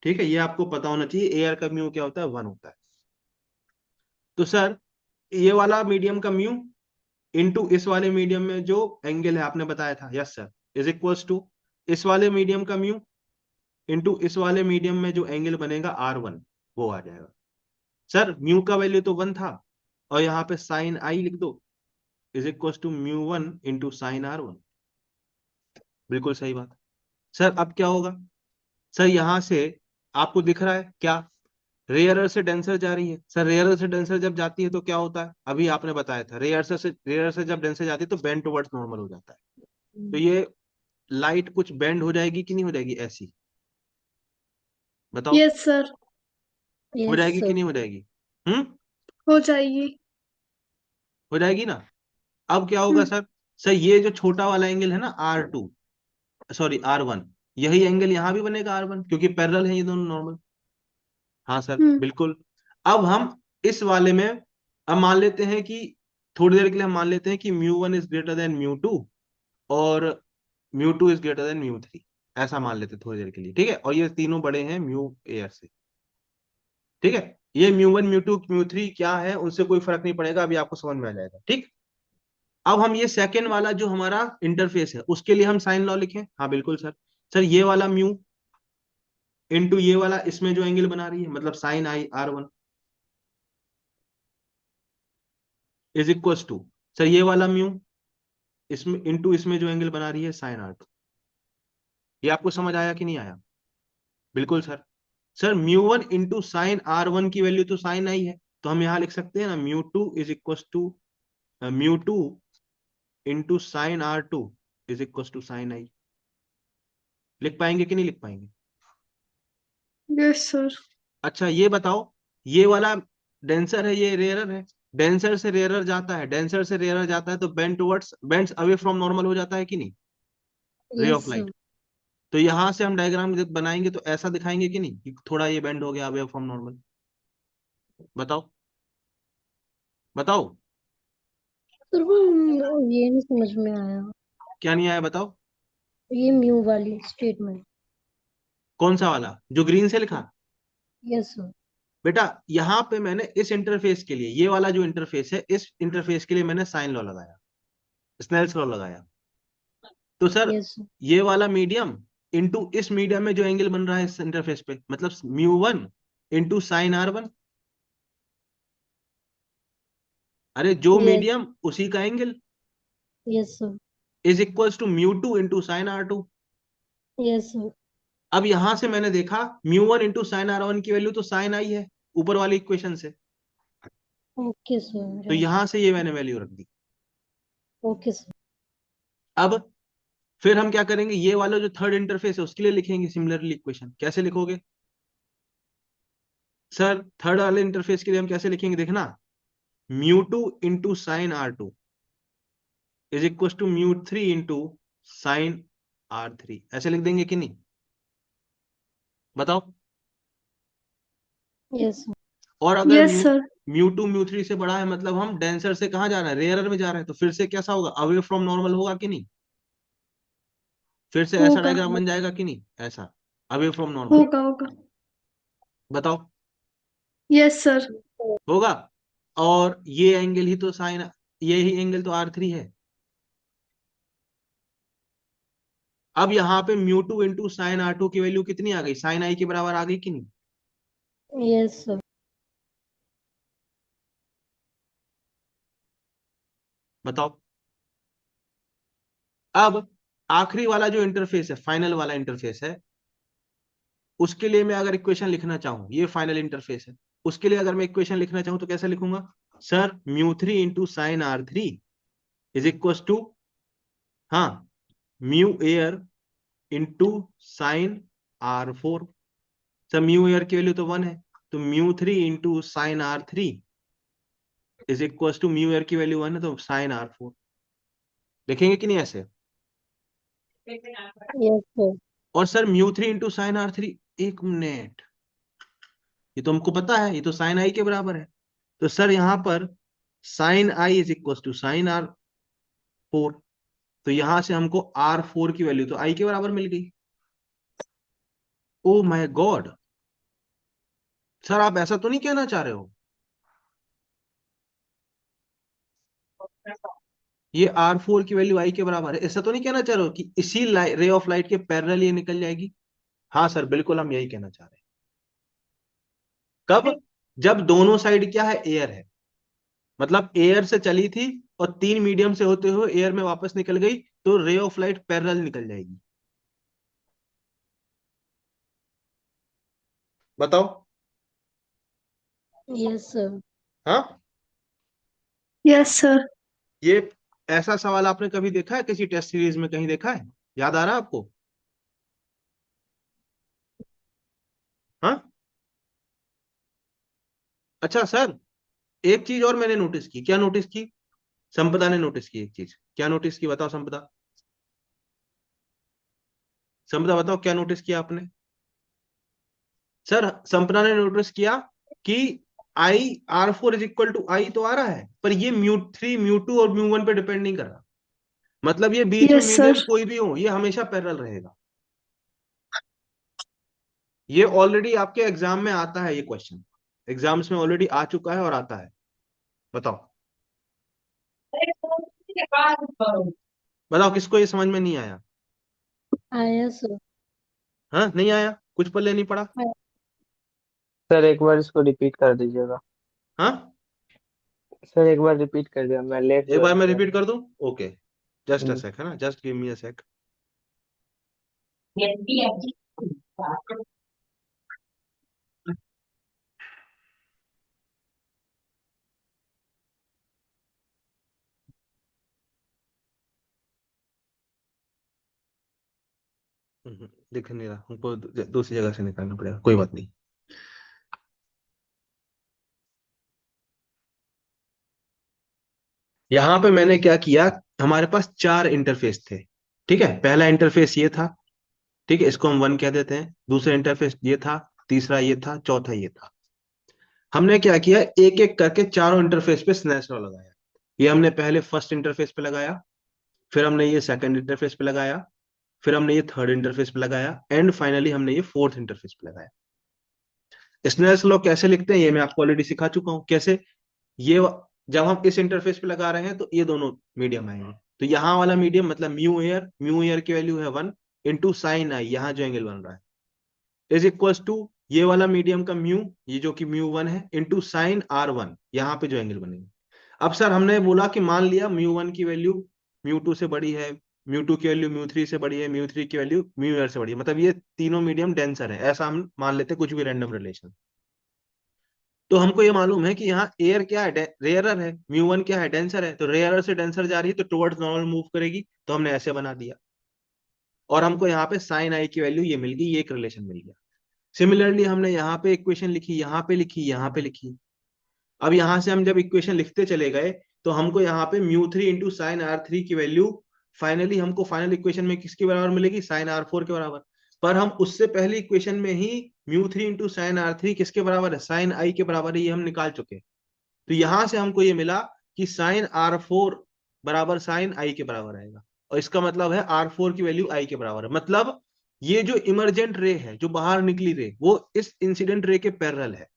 Speaker 1: ठीक है? ये आपको पता होना चाहिए, एयर का म्यू क्या होता है? 1 होता है। तो सर ये वाला मीडियम का म्यू इनटू इस वाले मीडियम में जो एंगल है आपने बताया था, yes sir, is equals to इस वाले मीडियम का म्यू इनटू इस वाले मीडियम में जो एंगल बनेगा R1, वो आ जाएगा। सर म्यू का वैल्यू तो 1 था, और यहाँ पे साइन आई लिख दो, is equals to mu 1 into sine R1। बिल्कुल सही बात। सर अब क्या होगा? सर यहां से आपको दिख रहा है क्या? रेयरर से डेंसर जा रही है। सर रेयरर से डेंसर जब जाती है तो क्या होता है? अभी आपने बताया था, रेयरर से जब डेंसर जाती है तो बेंड टुवर्ड्स नॉर्मल हो जाता है। तो ये लाइट कुछ बेंड हो जाएगी कि नहीं हो जाएगी ऐसी? बताओ।
Speaker 3: Yes sir.
Speaker 1: हो
Speaker 2: यस
Speaker 1: जाएगी कि
Speaker 2: सर।
Speaker 1: नहीं हो जाएगी? हम्म,
Speaker 3: हो जाएगी।
Speaker 1: हो जाएगी ना? अब क्या होगा
Speaker 3: हम्म।
Speaker 1: सर? सर ये जो छोटा वाला एंगल है ना R2, सॉरी R1, यही एंगल यहां भी बनेगा R1, क्योंकि पैरेलल है ये दोनों नॉर्मल। हाँ सर
Speaker 3: हम्म
Speaker 1: बिल्कुल। अब हम इस वाले में अब मान लेते हैं कि थोड़ी देर के लिए हम मान लेते हैं कि mu 1 is greater than mu 2 और mu 2 is greater than mu 3। ऐसा मान लेते हैं थोड़ी देर के लिए, ठीक है। और ये तीनों बड़े हैं म्यू एयर से, ठीक है। ये म्यू 1 म्यू 2 म्यू 3 क्या है उनसे कोई फर्क नहीं पड़ेगा, अभी आपको समझ में आ जाएगा, ठीक। अब हम ये सेकेंड वाला जो हमारा इंटरफेस है उसके लिए हम साइन लॉ लिखें। हाँ बिल्कुल सर। सर ये वाला म्यू इनटू ये वाला इसमें जो एंगल बना रही है मतलब sine i R1 is equal to, sir ये वाला म्यू इसमें इनटू इसमें जो एंगल बना रही है साइन R2। ये आपको समझ आया कि नहीं आया? बिल्कुल sir. Sir mu 1 into sine R1 की वैल्यू तो साइन आई है, तो हम यहां लिख सकते हैं ना mu 2 is equal to mu 2 into sine R2 is equal to sine आई। लिख पाएंगे कि नहीं लिख पाएंगे?
Speaker 3: Yes sir.
Speaker 1: अच्छा ये बताओ, ये वाला डेंसर है ये रेयरर है, डेंसर से रेयरर जाता है, डेंसर से रेयरर जाता है तो बेंड्स अवे फ्रॉम नॉर्मल हो जाता है कि नहीं, रे
Speaker 2: यस
Speaker 1: ऑफ
Speaker 2: सर।
Speaker 1: लाइट। तो यहां से हम डायग्राम जब बनाएंगे तो ऐसा दिखाएंगे कि नहीं कि थोड़ा ये बेंड हो गया अवे फ्रॉम नॉर्मल? बताओ बताओ।
Speaker 2: सर वो ये नहीं समझ में आया,
Speaker 1: क्या नहीं आया बताओ।
Speaker 2: ये म्यू वाली स्टेटमेंट।
Speaker 1: कौन सा वाला जो ग्रीन से लिखा?
Speaker 2: Yes sir.
Speaker 1: बेटा यहाँ पे मैंने इस इंटरफेस के लिए, ये वाला जो इंटरफेस है इस इंटरफेस के लिए मैंने साइन लॉ लगाया, स्नेल्स लॉ लगाया। तो सर
Speaker 2: यस सर।
Speaker 1: ये वाला मीडियम इंटू इस मीडियम में जो एंगल बन रहा है इस इंटरफेस पे मतलब म्यू 1 इंटू साइन R1, अरे जो
Speaker 2: यस।
Speaker 1: मीडियम उसी का angle
Speaker 2: yes sir.
Speaker 1: Is equals to mu 2 into sine R2।
Speaker 2: Yes sir.
Speaker 1: अब यहां से मैंने देखा म्यू 1 इंटू साइन R1 की वैल्यू तो साइन आई है ऊपर वाली इक्वेशन से,
Speaker 2: ओके सर।
Speaker 1: तो
Speaker 2: यस।
Speaker 1: यहां से ये मैंने वैल्यू रख दी।
Speaker 2: Okay sir.
Speaker 1: अब फिर हम क्या करेंगे, ये वाला जो थर्ड इंटरफेस है उसके लिए लिखेंगे सिमिलरली इक्वेशन। कैसे लिखोगे सर? थर्ड वाले इंटरफेस के लिए हम कैसे लिखेंगे देखना, mu 2 into sine R2 is equal to mu 3 into sine R3। ऐसे लिख देंगे कि नहीं? बताओ।
Speaker 2: Yes sir.
Speaker 1: और अगर
Speaker 3: यस सर।
Speaker 1: म्यू 2 म्यू 3 से बड़ा है मतलब हम डेंसर से कहाँ जा रहे हैं, रेयरर में जा रहे हैं, तो फिर से कैसा होगा, अवे फ्रॉम नॉर्मल होगा कि नहीं? फिर से ऐसा
Speaker 3: होगा
Speaker 1: डायग्राम बन जाएगा कि नहीं, ऐसा अवे फ्रॉम नॉर्मल।
Speaker 3: होगा होगा।
Speaker 1: बताओ।
Speaker 3: Yes sir.
Speaker 1: होगा। और ये एंगल ही तो साइन, ये ही एंगल तो R3 है। अब यहाँ पे म्यू 2 इंटू साइन R2 की वैल्यू कितनी आ गई, साइन आई के बराबर आ गई कि नहीं?
Speaker 2: Yes sir.
Speaker 1: बताओ। अब आखिरी वाला जो इंटरफेस है, फाइनल वाला इंटरफेस है, उसके लिए मैं अगर इक्वेशन लिखना चाहूं, ये फाइनल इंटरफेस है, उसके लिए अगर मैं इक्वेशन लिखना चाहूं तो कैसे लिखूंगा? Sir mu 3 into sine R3 is equal to, हाँ, mu air into sine R4। Sir mu air की वैल्यू तो 1 है, तो mu 3 into sine R3 is equal to, mu air की वैल्यू 1 है तो साइन R4। देखेंगे कि नहीं ऐसे?
Speaker 2: Yes sir.
Speaker 1: और sir mu 3 into sine R3, एक मिनट, ये तो हमको पता है, ये तो साइन आई के बराबर है। तो सर यहाँ पर sine I is equal to sine R4, तो यहां से हमको R4 की वैल्यू तो आई के बराबर मिल गई। ओ माय गॉड, सर आप ऐसा तो नहीं कहना चाह रहे हो ये R4 की वैल्यू आई के बराबर है, ऐसा तो नहीं कहना चाह रहे हो कि इसी रे ऑफ लाइट के पैरेलल ये निकल जाएगी? हाँ सर बिल्कुल हम यही कहना चाह रहे हैं। कब? जब दोनों साइड क्या है, एयर है, मतलब एयर से चली थी और 3 मीडियम से होते हुए एयर में वापस निकल गई, तो रे ऑफ लाइट पैरेलल निकल जाएगी। बताओ।
Speaker 2: Yes sir.
Speaker 1: हाँ,
Speaker 3: यस सर।
Speaker 1: ये ऐसा सवाल आपने कभी देखा है किसी टेस्ट सीरीज में, कहीं देखा है? याद आ रहा है आपको? हाँ। अच्छा सर, एक चीज और मैंने नोटिस की। क्या नोटिस की? संपदा ने नोटिस की एक चीज। क्या नोटिस की बताओ संपदा? संपदा बताओ क्या नोटिस किया आपने? सर संपना ने नोटिस किया कि I R4 = I तो आ रहा है, पर ये μ3 μ2 और μ1 पे डिपेंड नहीं कर रहा। मतलब ये बीच में
Speaker 3: यस
Speaker 1: मीडियम
Speaker 3: सर।
Speaker 1: कोई भी हो, ये हमेशा पैरेलल रहेगा। ये ऑलरेडी आपके एग्जाम में आता है, ये क्वेश्चन एग्जाम्स में ऑलरेडी आ चुका है और आता है। बताओ, बताओ किसको ये समझ में नहीं आया?
Speaker 2: आया सर।
Speaker 1: हाँ, नहीं आया, कुछ पल्ले नहीं पड़ा।
Speaker 4: सर एक बार इसको रिपीट कर दीजिएगा।
Speaker 1: हाँ,
Speaker 4: सर एक बार रिपीट कर दिया, मैं लेट
Speaker 1: एक बार
Speaker 4: ज्वाइन
Speaker 1: मैं
Speaker 4: किया
Speaker 1: रिपीट
Speaker 4: था।
Speaker 1: कर दूं? ओके, जस्ट अ
Speaker 4: हम्म,
Speaker 1: सेक, है ना, जस्ट गिव मी अ सेक। दिख नहीं रहा हमको, दूसरी जगह से निकालना पड़ेगा, कोई बात नहीं। यहां पे मैंने क्या किया, हमारे पास 4 इंटरफेस थे। ठीक है, पहला इंटरफेस ये था। ठीक है, इसको हम 1 कह देते हैं। दूसरा इंटरफेस ये था, तीसरा ये था, चौथा ये था। हमने क्या किया, एक एक करके चारों इंटरफेस पे स्नैच लॉ लगाया। ये हमने पहले फर्स्ट इंटरफेस पे लगाया, फिर हमने ये सेकंड इंटरफेस पे लगाया, फिर हमने ये थर्ड इंटरफेस पे लगाया, एंड फाइनली हमने ये फोर्थ इंटरफेस पे लगाया। स्नेल्स लॉ कैसे लिखते हैं ये मैं आपको ऑलरेडी सिखा चुका हूं। कैसे, ये जब हम इस इंटरफेस पे लगा रहे हैं तो ये दोनों मीडियम आएंगे। तो यहाँ वाला मीडियम मतलब म्यू एयर की वैल्यू है 1 इंटू साइन आई, यहाँ जो एंगल बन रहा है, इज इक्वल्स टू ये वाला मीडियम का म्यू, ये जो कि μ1 है, इंटू साइन R1, यहाँ पे जो एंगल बनेंगे। अब सर हमने बोला कि मान लिया μ1 की वैल्यू μ2 से बड़ी है, μ2 की वैल्यू μ3 से बड़ी है, μ3 की वैल्यू μr से बड़ी है, मतलब ये तीनों मीडियम डेंसर है, ऐसा हम मान लेते हैं, कुछ भी रैंडम रिलेशन। तो हमको ये मालूम है कि यहाँ एयर क्या है, रेयरर है, μ1 क्या है, डेंसर है, तो रेयरर से डेंसर जा रही है तो टुवर्ड्स नॉर्मल मूव करेगी, तो हमने ऐसे बना दिया। और हमको यहाँ पे साइन आई की वैल्यू ये मिल गई, ये एक रिलेशन मिल गया। सिमिलरली हमने यहाँ पे इक्वेशन लिखी, यहाँ पे लिखी, यहाँ पे लिखी। अब यहाँ से हम जब इक्वेशन लिखते चले गए तो हमको यहाँ पे μ3 इंटू साइन R3 की वैल्यू फाइनली हमको फाइनल इक्वेशन में किसके बराबर मिलेगी, साइन R4 के बराबर। पर हम उससे पहले इक्वेशन में ही μ3 इंटू साइन R3 किसके बराबर है, साइन आई के बराबर है, ये हम निकाल चुके हैं। तो यहां से हमको ये मिला कि साइन R4 बराबर साइन आई के बराबर आएगा, और इसका मतलब है R4 की वैल्यू आई के बराबर है। मतलब ये जो इमरजेंट रे है, जो बाहर निकली रे, वो इस इंसिडेंट रे के पैरेलल है।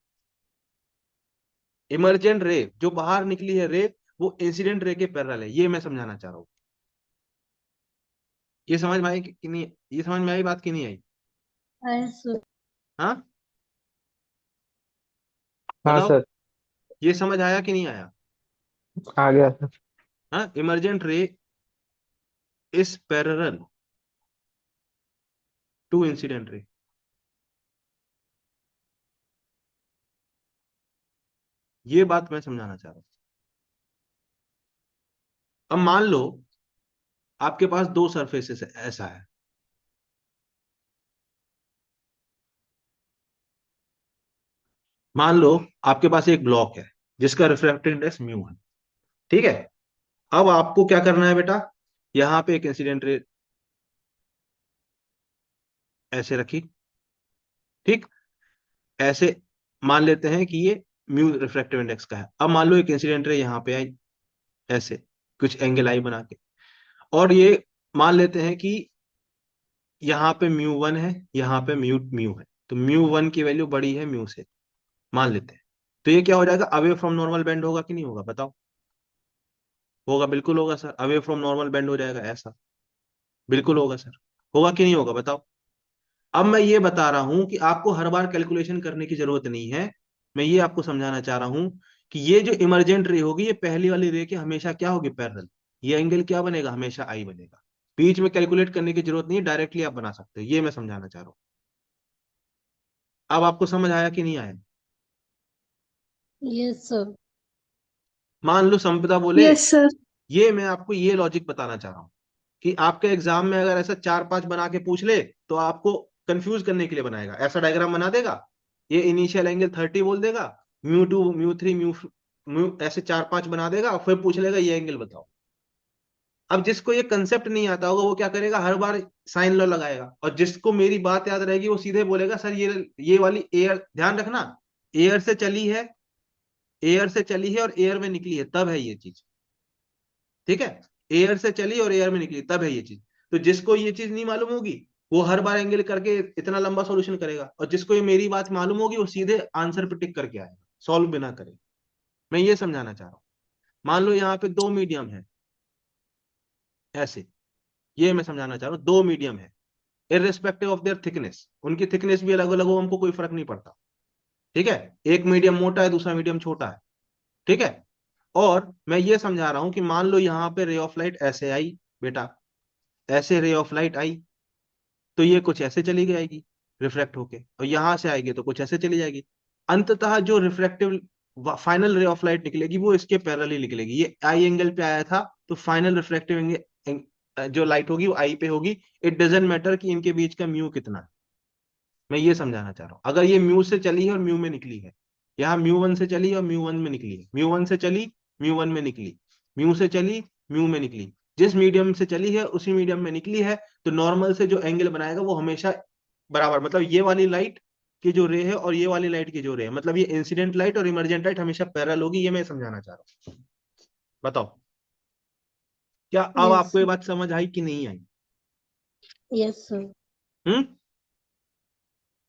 Speaker 1: इमरजेंट रे जो बाहर निकली है रे, वो इंसिडेंट रे के पैरेलल है, ये मैं समझाना चाह रहा हूं। ये समझ में आई कि नहीं, ये समझ में आई बात कि नहीं आई?
Speaker 2: आया सर।
Speaker 1: हाँ,
Speaker 4: हाँ
Speaker 1: बताओ,
Speaker 4: सर।
Speaker 1: ये समझ आया कि नहीं आया?
Speaker 4: आ गया सर।
Speaker 1: हाँ, emergent ray is parallel to incident ray, ये बात मैं समझाना चाह रहा हूं। अब मान लो आपके पास दो सरफेसेस ऐसा है, मान लो आपके पास एक ब्लॉक है जिसका रिफ्रैक्टिव इंडेक्स μ1। ठीक है, अब आपको क्या करना है बेटा, यहां पे एक इंसिडेंट रे ऐसे रखी। ठीक, ऐसे मान लेते हैं कि ये म्यू रिफ्रैक्टिव इंडेक्स का है। अब मान लो एक इंसिडेंट रे यहाँ पे आई, ऐसे कुछ एंगल आई बना के, और ये मान लेते हैं कि यहाँ पे μ1 है, यहाँ पे म्यू म्यू है, तो μ1 की वैल्यू बड़ी है म्यू से, मान लेते हैं। तो ये क्या हो जाएगा, अवे फ्रॉम नॉर्मल बेंड होगा कि नहीं होगा, बताओ? होगा, बिल्कुल होगा sir, away from normal bend हो जाएगा ऐसा, बिल्कुल होगा सर। होगा कि नहीं होगा, बताओ? अब मैं ये बता रहा हूं कि आपको हर बार कैलकुलेशन करने की जरूरत नहीं है। मैं ये आपको समझाना चाह रहा हूं कि ये जो इमरजेंट रे होगी, ये पहली वाली रे के हमेशा क्या होगी, पैरेलल। ये एंगल क्या बनेगा, हमेशा आई बनेगा। बीच में कैलकुलेट करने की जरूरत नहीं, डायरेक्टली आप बना सकते हो, ये मैं समझाना चाह रहा हूं। अब आपको समझ आया कि नहीं आया?
Speaker 2: Yes sir.
Speaker 1: मान लो संपदा बोले,
Speaker 3: यस सर।
Speaker 1: ये मैं आपको ये लॉजिक बताना चाह रहा हूं कि आपके एग्जाम में अगर ऐसा 4-5 बना के पूछ ले तो आपको कंफ्यूज करने के लिए बनाएगा, ऐसा डायग्राम बना देगा, ये इनिशियल एंगल 30 बोल देगा, μ2 μ3 म्यू म्यू ऐसे 4-5 बना देगा, और फिर पूछ लेगा ये एंगल बताओ। अब जिसको ये कंसेप्ट नहीं आता होगा वो क्या करेगा, हर बार साइन लॉ लगाएगा, और जिसको मेरी बात याद रहेगी वो सीधे बोलेगा सर ये वाली एयर, ध्यान रखना, एयर से चली है, एयर से चली है और एयर में निकली है, तब है ये चीज। ठीक है, एयर से चली और एयर में निकली तब है ये चीज। तो जिसको ये चीज नहीं मालूम होगी वो हर बार एंगल करके इतना लंबा सॉल्यूशन करेगा, और जिसको ये मेरी बात मालूम होगी वो सीधे आंसर पे टिक करके आएगा, सॉल्व बिना करे। मैं ये समझाना चाह रहा हूं। मान लो यहाँ पे दो मीडियम है, ऐसे, ये मैं समझाना चाह रहा हूँ, दो मीडियम है, इररिस्पेक्टिव ऑफ देयर थिकनेस, उनकी थिकनेस भी अलग अलग हो, हमको कोई फर्क नहीं पड़ता। ठीक है, एक मीडियम मोटा है, दूसरा मीडियम छोटा है। ठीक है, और मैं ये समझा रहा हूं कि मान लो यहाँ पे रे ऑफ लाइट ऐसे आई बेटा, ऐसे रे ऑफ लाइट आई, तो ये कुछ ऐसे चली जाएगी रिफ्लेक्ट होके, और यहां से आएगी तो कुछ ऐसे चली जाएगी। अंततः जो reflective final ray of light निकलेगी वो इसके पैरेलल निकलेगी, ये आई एंगल पे आया था, तो फाइनल रिफ्लेक्टिव जो लाइट होगी वो आई पे होगी। इट डजेंट मैटर कि इनके बीच का म्यू कितना है। मैं ये समझाना चाह रहा हूं, अगर ये म्यू से चली है और म्यू में निकली है, यहाँ म्यू वन से चली और म्यू वन में निकली है, म्यू वन से चली, म्यू वन में निकली, म्यू से चली, म्यू में निकली, जिस मीडियम से चली है उसी मीडियम में निकली है, तो नॉर्मल से जो एंगल बनाएगा वो हमेशा बराबर, मतलब ये वाली लाइट की जो रे है और ये वाली लाइट की जो रे है, मतलब ये इंसिडेंट लाइट और इमरजेंट लाइट हमेशा पैरेलल होगी, ये मैं समझाना चाह रहा हूँ। बताओ, क्या अब
Speaker 2: यस
Speaker 1: आपको ये
Speaker 2: सर।
Speaker 1: बात समझ आई कि नहीं आई?
Speaker 2: Yes sir.
Speaker 1: हम्म,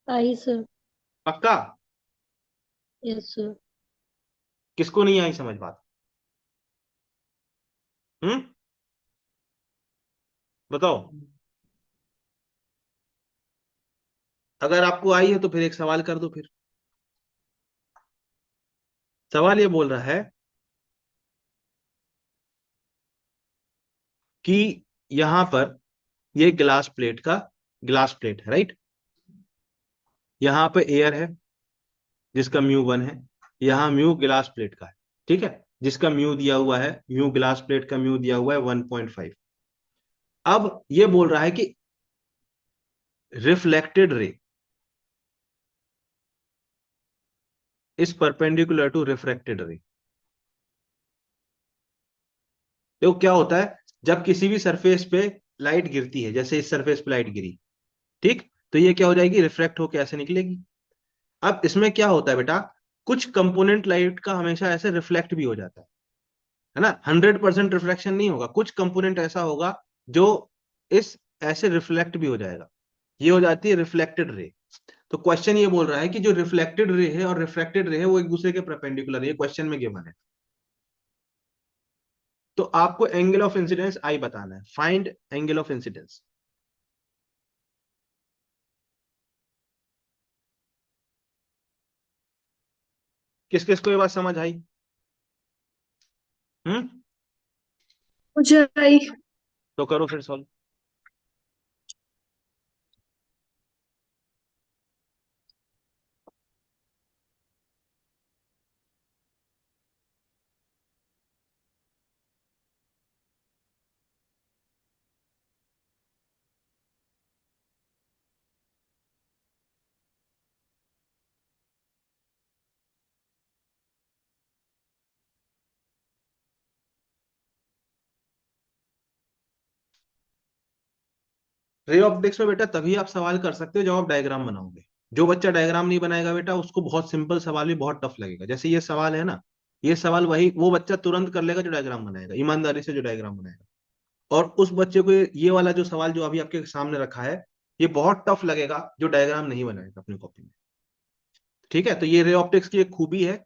Speaker 2: आई सर।
Speaker 1: पक्का?
Speaker 2: Yes sir.
Speaker 1: किसको नहीं आई समझ बात? हम्म, बताओ। अगर आपको आई है तो फिर एक सवाल कर दो फिर। सवाल ये बोल रहा है कि यहां पर ये ग्लास प्लेट है, राइट? यहां पे एयर है जिसका म्यू वन है, यहां म्यू ग्लास प्लेट का है। ठीक है, जिसका म्यू दिया हुआ है, म्यू ग्लास प्लेट का म्यू दिया हुआ है 1.5। अब ये बोल रहा है कि reflected ray is perpendicular to refracted रे। देखो क्या होता है, जब किसी भी सरफेस पे लाइट गिरती है, जैसे इस सरफेस पे लाइट गिरी, ठीक, तो ये क्या हो जाएगी, रिफ्लेक्ट होकर ऐसे निकलेगी। अब इसमें क्या होता है बेटा, कुछ कंपोनेंट लाइट का हमेशा ऐसे रिफ्लेक्ट भी हो जाता है ना, 100% रिफ्लेक्शन नहीं होगा, कुछ कंपोनेंट ऐसा होगा जो इस ऐसे रिफ्लेक्ट भी हो जाएगा, ये हो जाती है रिफ्लेक्टेड रे। तो क्वेश्चन ये बोल रहा है कि जो रिफ्लेक्टेड रे है और रिफ्रैक्टेड रे है वो एक दूसरे के परपेंडिकुलर है, ये क्वेश्चन में गिवन है। तो आपको एंगल ऑफ इंसिडेंस आई बताना है, फाइंड एंगल ऑफ इंसिडेंस। किस किस को ये बात समझ आई? हम्म,
Speaker 3: मुझे आई।
Speaker 1: तो करो फिर सॉल्व। रे ऑप्टिक्स में बेटा तभी आप सवाल कर सकते हो जब आप डायग्राम बनाओगे। जो बच्चा डायग्राम नहीं बनाएगा बेटा उसको बहुत सिंपल सवाल भी बहुत टफ लगेगा, जैसे ये सवाल है ना, ये सवाल वही वो बच्चा तुरंत कर लेगा जो डायग्राम बनाएगा, ईमानदारी से जो डायग्राम बनाएगा। और उस बच्चे को ये वाला जो सवाल जो अभी आपके सामने रखा है ये बहुत टफ लगेगा जो डायग्राम नहीं बनाएगा अपनी कॉपी में। ठीक है, तो ये रे ऑप्टिक्स की एक खूबी है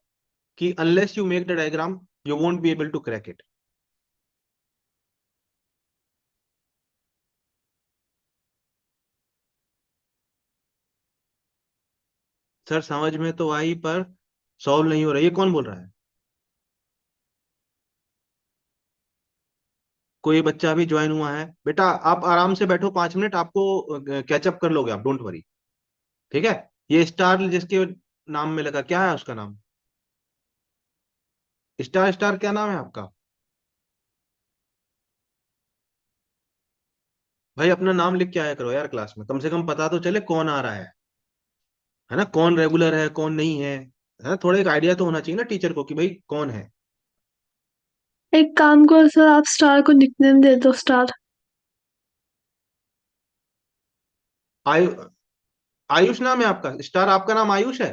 Speaker 1: कि unless you make the diagram you won't be able to crack it. Sir समझ में तो आई पर सॉल्व नहीं हो रहा, ये कौन बोल रहा है? कोई बच्चा अभी ज्वाइन हुआ है बेटा, आप आराम से बैठो 5 मिनट, आपको कैचअप कर लोगे आप, डोंट वरी। ठीक है, ये स्टार जिसके नाम में लगा, क्या है उसका नाम? स्टार स्टार क्या नाम है आपका? भाई अपना नाम लिख के आया करो यार क्लास में, कम से कम पता तो चले कौन आ रहा है ना, कौन रेगुलर है कौन नहीं है ना, थोड़ा एक आइडिया तो होना चाहिए ना टीचर को कि भाई कौन है।
Speaker 3: एक काम करो सर, आप स्टार को निकनेम दे दो, स्टार।
Speaker 1: आयु आयुष नाम है आपका? स्टार आपका नाम आयुष है?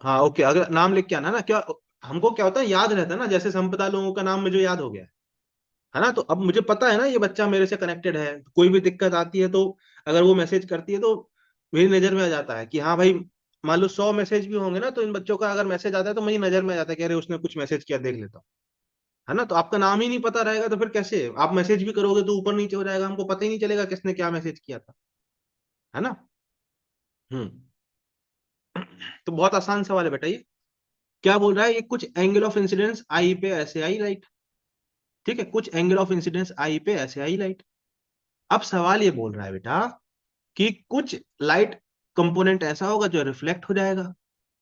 Speaker 1: हाँ ओके, अगर नाम लिख के आना ना, क्या हमको क्या होता है, याद रहता है ना, जैसे संपदा लोगों का नाम मुझे याद हो गया है ना, तो अब मुझे पता है ना ये बच्चा मेरे से कनेक्टेड है, कोई भी दिक्कत आती है तो अगर वो मैसेज करती है तो मेरी नजर में आ जाता है कि हाँ भाई, मान लो 100 मैसेज भी होंगे ना, तो इन बच्चों का अगर मैसेज आता है तो मेरी नजर में आ जाता है कि अरे उसने कुछ मैसेज किया, देख लेता हूँ, है ना। तो आपका नाम ही नहीं पता रहेगा तो फिर कैसे आप मैसेज भी करोगे तो ऊपर नीचे हो जाएगा, हमको पता ही नहीं चलेगा किसने क्या मैसेज किया था, है ना। हम्म। तो बहुत आसान सवाल है बेटा ये। क्या बोल रहा है ये, कुछ एंगल ऑफ इंसिडेंस आई पे ऐसे आई लाइट। ठीक है, कुछ एंगल ऑफ इंसिडेंस आई पे ऐसे आई लाइट। अब सवाल ये बोल रहा है बेटा कि कुछ लाइट कंपोनेंट ऐसा होगा जो रिफ्लेक्ट हो जाएगा।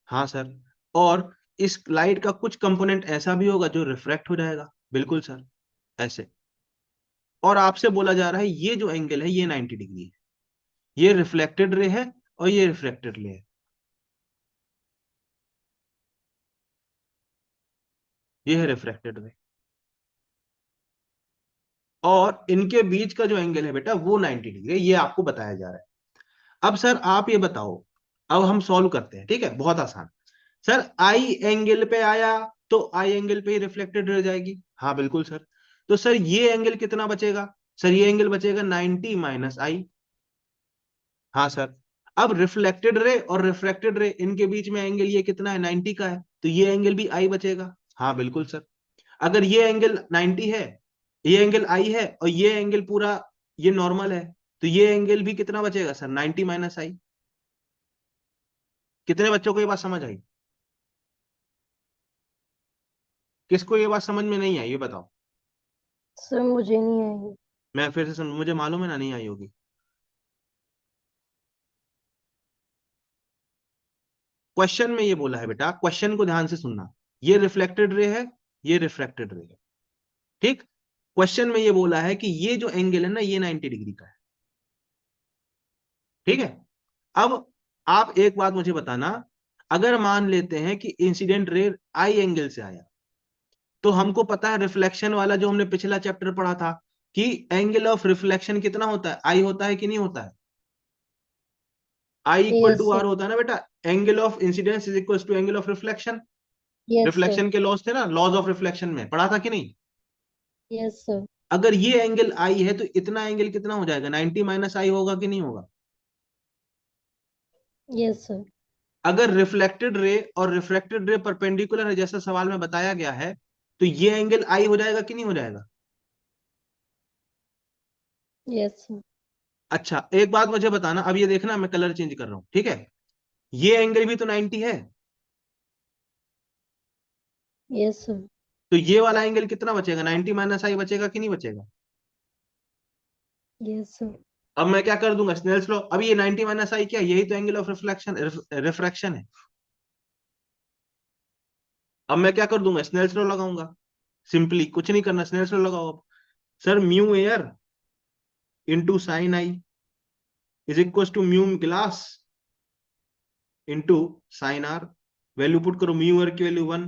Speaker 1: हाँ सर। और इस लाइट का कुछ कंपोनेंट ऐसा भी होगा जो रिफ्रैक्ट हो जाएगा। बिल्कुल सर, ऐसे। और आपसे बोला जा रहा है ये जो एंगल है ये 90 डिग्री है, ये रिफ्लेक्टेड रे है और ये रिफ्रैक्टेड रे है, ये है रिफ्रैक्टेड रे। और इनके बीच का जो एंगल है बेटा वो 90 डिग्री है, ये आपको बताया जा रहा है। अब सर आप ये बताओ, अब हम सॉल्व करते हैं, ठीक है, बहुत आसान। सर आई एंगल पे आया तो आई एंगल पे ही रिफ्लेक्टेड रह जाएगी। हाँ बिल्कुल सर। तो सर ये एंगल कितना बचेगा? सर ये एंगल बचेगा 90 माइनस आई। हाँ सर। अब रिफ्लेक्टेड रे और रिफ्रैक्टेड रे इनके बीच में एंगल ये कितना है, 90 का है, तो ये एंगल भी आई बचेगा। हाँ बिल्कुल सर। अगर ये एंगल 90 है, ये एंगल आई है और ये एंगल पूरा ये नॉर्मल है, तो ये एंगल भी कितना बचेगा सर, 90 माइनस आई। कितने बच्चों को ये बात समझ आई? किसको ये बात समझ में नहीं आई ये बताओ।
Speaker 2: सर मुझे नहीं आई।
Speaker 1: मैं फिर से मुझे मालूम है ना नहीं आई होगी। क्वेश्चन में ये बोला है बेटा, क्वेश्चन को ध्यान से सुनना। ये रिफ्लेक्टेड रे है, ये रिफ्रैक्टेड रे है, ठीक। क्वेश्चन में ये बोला है कि ये जो एंगल है ना ये 90 डिग्री का है, ठीक है। अब आप एक बात मुझे बताना, अगर मान लेते हैं कि इंसिडेंट रे आई एंगल से आया, तो हमको पता है रिफ्लेक्शन वाला जो हमने पिछला चैप्टर पढ़ा था कि एंगल ऑफ रिफ्लेक्शन कितना होता है, आई होता है कि नहीं होता है? I equal
Speaker 2: yes
Speaker 1: to
Speaker 2: sir.
Speaker 1: R होता है ना बेटा। Angle of incidence is equal to angle of reflection.
Speaker 2: Yes sir.
Speaker 1: Reflection के लॉज थे ना, लॉज ऑफ रिफ्लेक्शन में पढ़ा था कि नहीं?
Speaker 2: Yes sir.
Speaker 1: अगर ये एंगल आई है तो इतना एंगल कितना हो जाएगा, 90 माइनस आई होगा कि नहीं होगा?
Speaker 2: Yes sir.
Speaker 1: अगर रिफ्लेक्टेड रे और रिफ्रैक्टेड रे परपेंडिकुलर है जैसा सवाल में बताया गया है, तो ये एंगल आई हो जाएगा कि नहीं हो जाएगा?
Speaker 2: Yes sir.
Speaker 1: अच्छा एक बात मुझे बताना, अब ये देखना मैं कलर चेंज कर रहा हूं, ठीक है। ये एंगल भी तो 90 है,
Speaker 2: यस सर।
Speaker 1: तो ये वाला एंगल कितना बचेगा, 90 माइनस आई बचेगा कि नहीं बचेगा?
Speaker 2: Yes sir.
Speaker 1: अब मैं क्या कर दूंगा, स्नेल्स लॉ। अब ये 90 माइनस आई क्या है? यही तो एंगल ऑफ रिफ्लेक्शन रिफ्रैक्शन है। अब मैं क्या कर दूंगा, स्नेल्स लॉ लगाऊंगा। सिंपली कुछ नहीं करना, स्नेल्स लॉ लगाओ अब। Sir mu air into sine I is equal to mu glass into sine r. Value put करो, म्यू एयर की वैल्यू 1,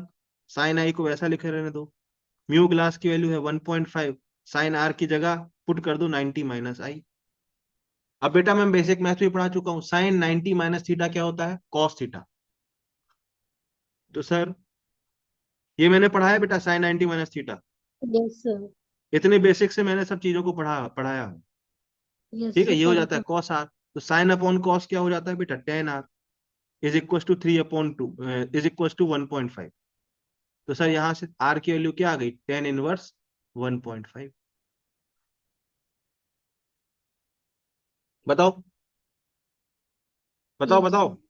Speaker 1: साइन आई को वैसा लिखे रहने दो। म्यू ग्लास की वैल्यू है 1.5, साइन आर की जगह पुट कर दो 90 माइनस आई। अब बेटा मैं बेसिक मैथ भी पढ़ा चुका हूँ, साइन 90 माइनस थीटा क्या होता है, कॉस थीटा। तो सर ये मैंने पढ़ा है बेटा, sine 90 minus theta.
Speaker 2: Yes sir.
Speaker 1: इतने बेसिक से मैंने सब चीजों को पढ़ाया है।
Speaker 2: यस
Speaker 1: ठीक है,
Speaker 2: सर
Speaker 1: ये हो
Speaker 2: पढ़ा
Speaker 1: जाता है
Speaker 2: था।
Speaker 1: Cos r. तो साइन अपॉन कॉस क्या हो जाता है बेटा, tan r is equal to 3/2 is equal to 1.5। तो सर यहां से आर की वैल्यू क्या आ गई, टेन इनवर्स 1.5। बताओ बताओ
Speaker 2: यस
Speaker 1: बताओ।
Speaker 2: सर।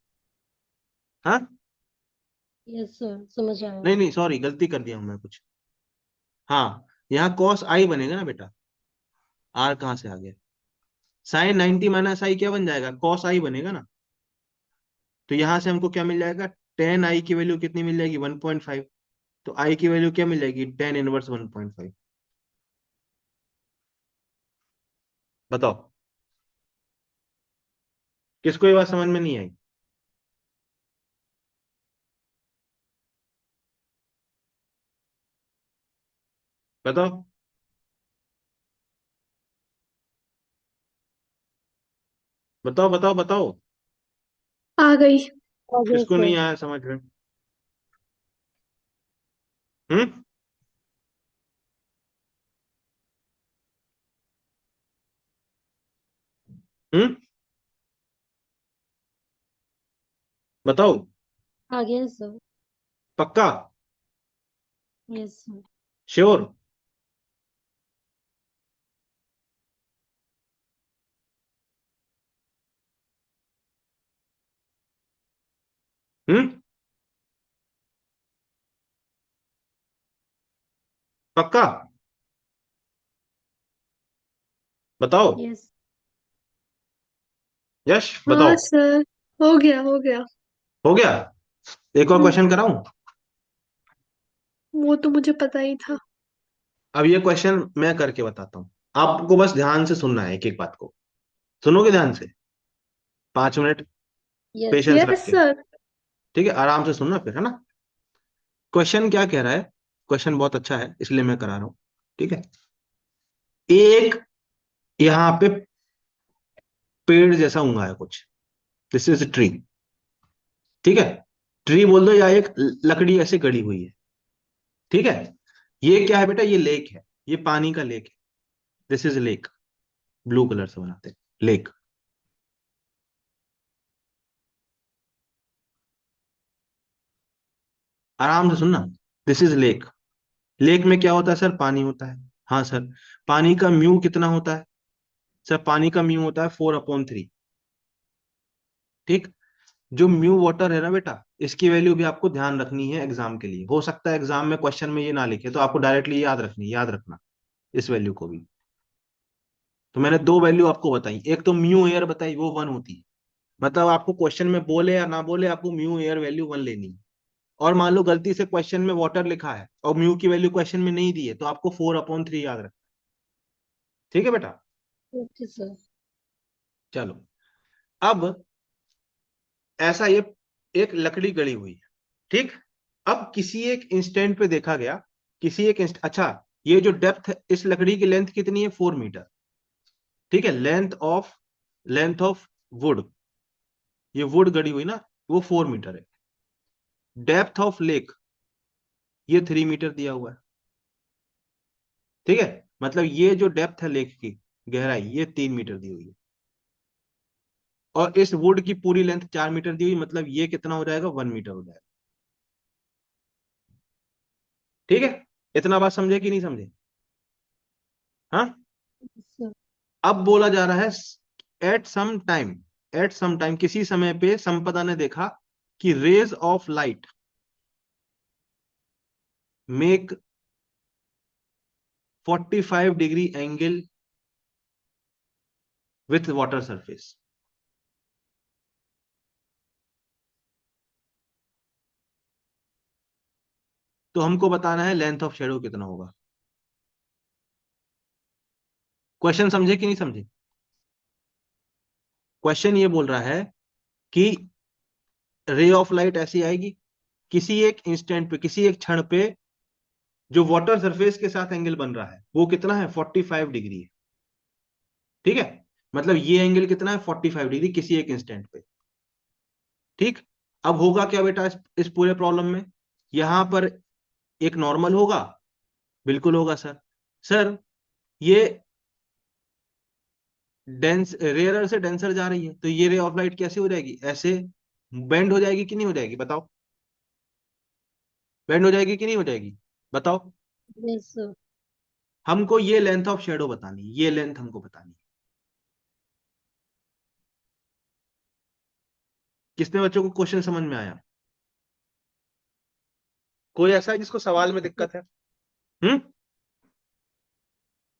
Speaker 1: हाँ,
Speaker 2: यस सर समझ आया।
Speaker 1: नहीं नहीं सॉरी, गलती कर दिया हूं मैं कुछ। हाँ, यहाँ कॉस आई बनेगा ना बेटा, आर कहाँ से आ गया? साइन 90 माइनस आई क्या बन जाएगा, कॉस आई बनेगा ना। तो यहां से हमको क्या मिल जाएगा, टेन आई की वैल्यू कितनी मिल जाएगी, 1.5। तो आई की वैल्यू क्या मिल जाएगी, टेन इनवर्स 1.5। बताओ। किसको ये बात समझ में नहीं आई? बताओ बताओ बताओ बताओ।
Speaker 3: आ गई।
Speaker 2: आगे
Speaker 1: किसको
Speaker 2: सर।
Speaker 1: नहीं आया समझ में? हम्म। हम्म। बताओ।
Speaker 2: आगे सर।
Speaker 1: पक्का?
Speaker 2: Yes sir.
Speaker 1: श्योर? हम्म। पक्का? बताओ।
Speaker 2: यस।
Speaker 1: यश
Speaker 3: हाँ
Speaker 1: बताओ।
Speaker 3: सर, हो गया हो गया।
Speaker 1: हो गया? एक और
Speaker 3: हम्म,
Speaker 1: क्वेश्चन कराऊं?
Speaker 3: वो तो मुझे पता ही था।
Speaker 1: अब ये क्वेश्चन मैं करके बताता हूं। आपको बस ध्यान से सुनना है एक एक बात को। सुनोगे ध्यान से? 5 मिनट
Speaker 2: यस।
Speaker 1: पेशेंस रख
Speaker 3: यस
Speaker 1: के।
Speaker 3: सर।
Speaker 1: ठीक है, आराम से सुनना फिर, है ना? क्वेश्चन क्या कह रहा है? क्वेश्चन बहुत अच्छा है इसलिए मैं करा रहा हूं। ठीक है। एक यहाँ पे पेड़ जैसा उगा है कुछ। This is tree. ठीक है। ट्री बोल दो या एक लकड़ी ऐसे गड़ी हुई है। ठीक है। ये क्या है बेटा? ये लेक है। ये पानी का लेक है। This is lake. Blue colour से बनाते हैं लेक। आराम से सुनना। This is lake. लेक में क्या होता है सर? पानी होता है। हाँ सर। पानी का म्यू कितना होता है? सर पानी का म्यू होता है 4/3। ठीक। जो म्यू वाटर है ना बेटा, इसकी वैल्यू भी आपको ध्यान रखनी है एग्जाम के लिए। हो सकता है एग्जाम में क्वेश्चन में ये ना लिखे, तो आपको डायरेक्टली याद रखनी, याद रखना इस वैल्यू को भी। तो मैंने दो वैल्यू आपको बताई। एक तो म्यू एयर बताई, वो 1 होती है। मतलब आपको क्वेश्चन में बोले या ना बोले, आपको म्यू एयर वैल्यू 1 लेनी है। और मान लो गलती से क्वेश्चन में वाटर लिखा है और म्यू की वैल्यू क्वेश्चन में नहीं दी है, तो आपको 4/3 याद रखना। ठीक है बेटा?
Speaker 2: Okay sir.
Speaker 1: चलो। अब ऐसा ये एक लकड़ी गड़ी हुई है। ठीक। अब किसी एक इंस्टेंट पे देखा गया, अच्छा, ये जो डेप्थ है इस लकड़ी की लेंथ कितनी है? 4 मीटर। ठीक है। लेंथ ऑफ वुड, ये वुड गड़ी हुई ना, वो 4 मीटर है। डेप्थ ऑफ लेक, ये 3 मीटर दिया हुआ है। ठीक है। मतलब ये जो डेप्थ है लेक की, गहराई, ये 3 मीटर दी हुई है। और इस वुड की पूरी लेंथ 4 मीटर दी हुई, मतलब ये कितना हो जाएगा? 1 मीटर हो जाएगा। ठीक है। इतना बात समझे कि नहीं समझे? हाँ।
Speaker 2: सर।
Speaker 1: अब बोला जा रहा है एट सम टाइम किसी समय पे संपदा ने देखा कि rays of light make 45 degree angle with water surface. तो हमको बताना है लेंथ ऑफ शेडो कितना होगा। क्वेश्चन समझे कि नहीं समझे? क्वेश्चन ये बोल रहा है कि रे ऑफ लाइट ऐसी आएगी किसी एक इंस्टेंट पे, किसी एक क्षण पे, जो वाटर सरफेस के साथ एंगल बन रहा है वो कितना है? 45 डिग्री है। ठीक है। मतलब ये एंगल कितना है? 45 डिग्री किसी एक इंस्टेंट पे। ठीक। अब होगा क्या बेटा इस पूरे प्रॉब्लम में? यहां पर एक नॉर्मल होगा। बिल्कुल होगा सर। सर ये डेंस रेयरर से डेंसर जा रही है, तो ये रे ऑफ लाइट कैसे हो जाएगी? ऐसे बेंड हो जाएगी कि नहीं हो जाएगी? बताओ। बेंड हो जाएगी कि नहीं हो जाएगी? बताओ।
Speaker 2: Yes sir.
Speaker 1: हमको ये लेंथ ऑफ शेडो बतानी है, ये लेंथ हमको बतानी है। कितने बच्चों को क्वेश्चन समझ में आया? कोई ऐसा है जिसको सवाल में दिक्कत है? हम्म।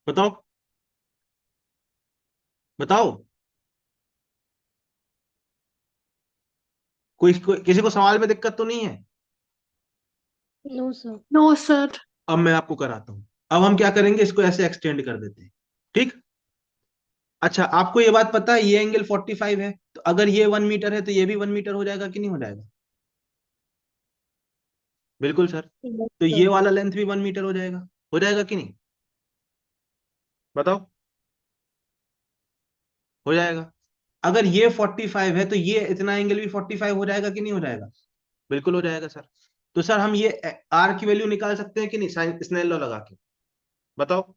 Speaker 1: बताओ। बताओ। किसी को सवाल में दिक्कत तो नहीं है?
Speaker 2: No sir.
Speaker 3: No sir.
Speaker 1: अब मैं आपको कराता हूं। अब हम क्या करेंगे, इसको ऐसे एक्सटेंड कर देते हैं। ठीक। अच्छा, आपको ये बात पता है ये एंगल 45 है, तो तो अगर ये 1 मीटर है तो ये भी 1 मीटर हो जाएगा कि नहीं हो जाएगा? बिल्कुल सर।
Speaker 2: यस
Speaker 1: तो ये
Speaker 2: सर।
Speaker 1: वाला लेंथ भी 1 मीटर हो जाएगा कि नहीं? बताओ। हो जाएगा। अगर ये 45 है तो ये इतना एंगल भी 45 हो जाएगा कि नहीं हो जाएगा? बिल्कुल हो जाएगा सर। तो सर हम ये आर की वैल्यू निकाल सकते हैं कि नहीं, साइन स्नेल लॉ लगा के? बताओ।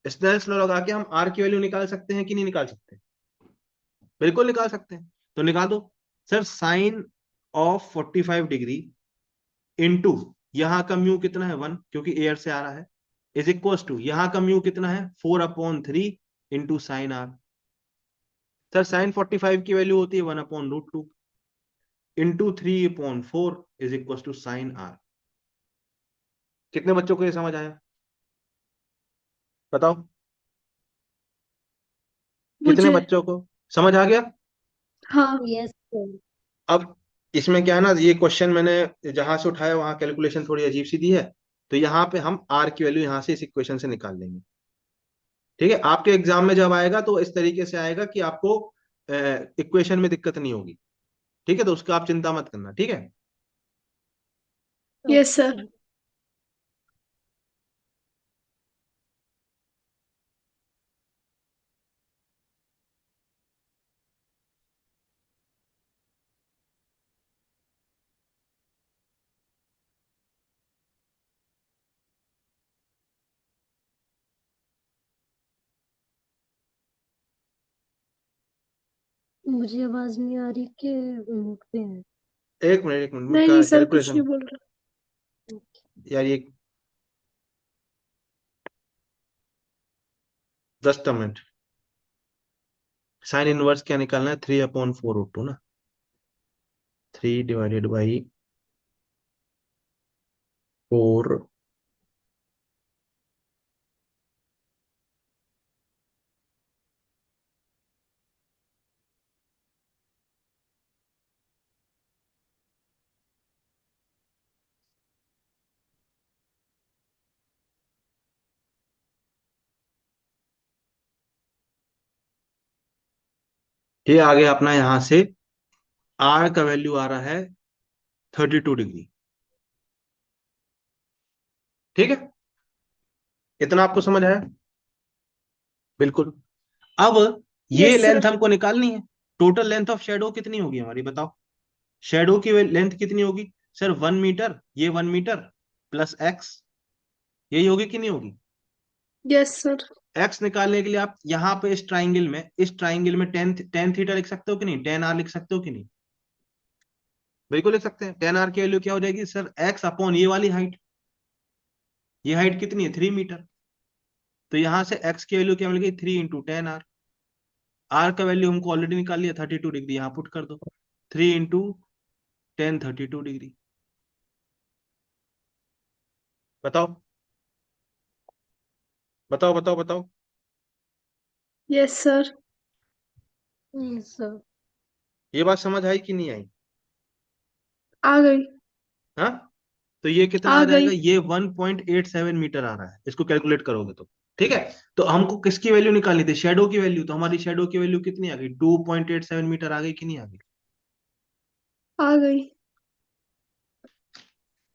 Speaker 1: स्नेल्स लॉ लगा के हम आर की वैल्यू निकाल सकते हैं कि नहीं निकाल सकते? बिल्कुल निकाल सकते हैं। तो निकाल दो। Sir sine of 45 degree into यहाँ का म्यू कितना है 1, क्योंकि एयर से आ रहा है, इज इक्वल टू यहाँ का म्यू कितना है 4/3 into sine r. Sir sine 45 की वैल्यू होती है 1/√2 into 3/4 is equal to sine r. कितने बच्चों को ये समझ आया? बताओ। कितने
Speaker 3: मुझे।
Speaker 1: बच्चों को समझ आ गया?
Speaker 3: हाँ।
Speaker 2: Yes sir.
Speaker 1: अब इसमें क्या है ना, ये क्वेश्चन मैंने जहां से उठाया वहां कैलकुलेशन थोड़ी अजीब सी दी है, तो यहाँ पे हम आर की वैल्यू यहाँ से इस इक्वेशन से निकाल लेंगे। ठीक है, आपके एग्जाम में जब आएगा तो इस तरीके से आएगा कि आपको इक्वेशन में दिक्कत नहीं होगी। ठीक है, तो उसका आप चिंता मत करना, ठीक है।
Speaker 3: Yes
Speaker 2: okay
Speaker 3: sir.
Speaker 2: सर। मुझे आवाज नहीं आ रही कि म्यूट पे है।
Speaker 1: एक मिनट मैं
Speaker 3: नहीं सर, कुछ
Speaker 1: कैलकुलेशन।
Speaker 3: नहीं बोल रहा।
Speaker 1: यार ये 10 मिनट। साइन इनवर्स क्या निकालना है, 3/4√2 ना। 3/4। ये आ गया अपना यहां से, आर का वैल्यू आ रहा है 32 डिग्री। ठीक है, इतना आपको समझ आया? बिल्कुल। अब ये
Speaker 3: यस
Speaker 1: लेंथ
Speaker 3: सर।
Speaker 1: हमको निकालनी है। टोटल लेंथ ऑफ शेडो कितनी होगी हमारी, बताओ। शेडो की लेंथ कितनी होगी? सर 1 मीटर, ये 1 मीटर प्लस एक्स, यही होगी कि नहीं होगी?
Speaker 3: Yes sir.
Speaker 1: एक्स निकालने के लिए आप यहाँ पे इस ट्राइंगल में टेन थीटा लिख सकते हो कि नहीं, 10 आर लिख सकते हो कि नहीं? बिल्कुल लिख सकते हैं। 10 आर की वैल्यू क्या हो जाएगी सर, एक्स अपॉन ये वाली हाइट। ये हाइट कितनी है, 3 मीटर। तो यहां से एक्स की वैल्यू क्या मिल गई, 3 × 10 आर। आर का वैल्यू हमको ऑलरेडी निकाल लिया 32 डिग्री, यहाँ पुट कर दो। 3 × 10 32 डिग्री। बताओ बताओ बताओ बताओ।
Speaker 3: Yes sir.
Speaker 2: Yes sir.
Speaker 1: ये बात समझ आई कि नहीं आई?
Speaker 3: आ गई।
Speaker 1: हाँ। तो ये कितना
Speaker 3: आ
Speaker 1: आ
Speaker 3: गई।
Speaker 1: जाएगा, ये 1.87 मीटर आ रहा है, इसको कैलकुलेट करोगे तो। ठीक है। तो हमको किसकी वैल्यू निकालनी थी, शेडो की वैल्यू। तो हमारी शेडो की वैल्यू कितनी आ गई, 2.87 मीटर आ गई कि नहीं आ गई?
Speaker 3: आ गई।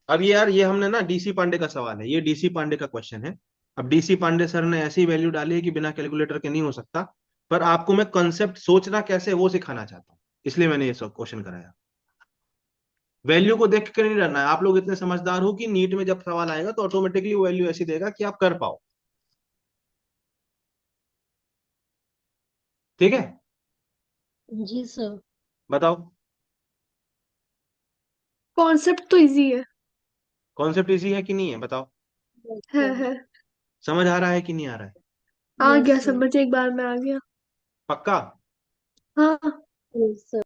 Speaker 1: अब ये यार, ये हमने ना डीसी पांडे का सवाल है, ये डीसी पांडे का क्वेश्चन है। अब डीसी पांडे सर ने ऐसी वैल्यू डाली है कि बिना कैलकुलेटर के नहीं हो सकता। पर आपको मैं कंसेप्ट सोचना कैसे है वो सिखाना चाहता हूँ, इसलिए मैंने ये सब क्वेश्चन कराया। वैल्यू को देख कर नहीं डरना है, आप लोग इतने समझदार हो कि नीट में जब सवाल आएगा तो ऑटोमेटिकली वो वैल्यू ऐसी देगा कि आप कर पाओ। ठीक है।
Speaker 2: जी सर।
Speaker 1: बताओ।
Speaker 3: कॉन्सेप्ट तो इजी है।
Speaker 1: कॉन्सेप्ट इजी है कि नहीं है, बताओ।
Speaker 2: Yes sir.
Speaker 3: है।
Speaker 1: समझ आ रहा है कि नहीं आ रहा है?
Speaker 3: आ
Speaker 2: यस
Speaker 3: गया
Speaker 2: सर।
Speaker 3: समझ, एक बार में आ गया।
Speaker 1: पक्का?
Speaker 3: हाँ।
Speaker 2: Yes sir.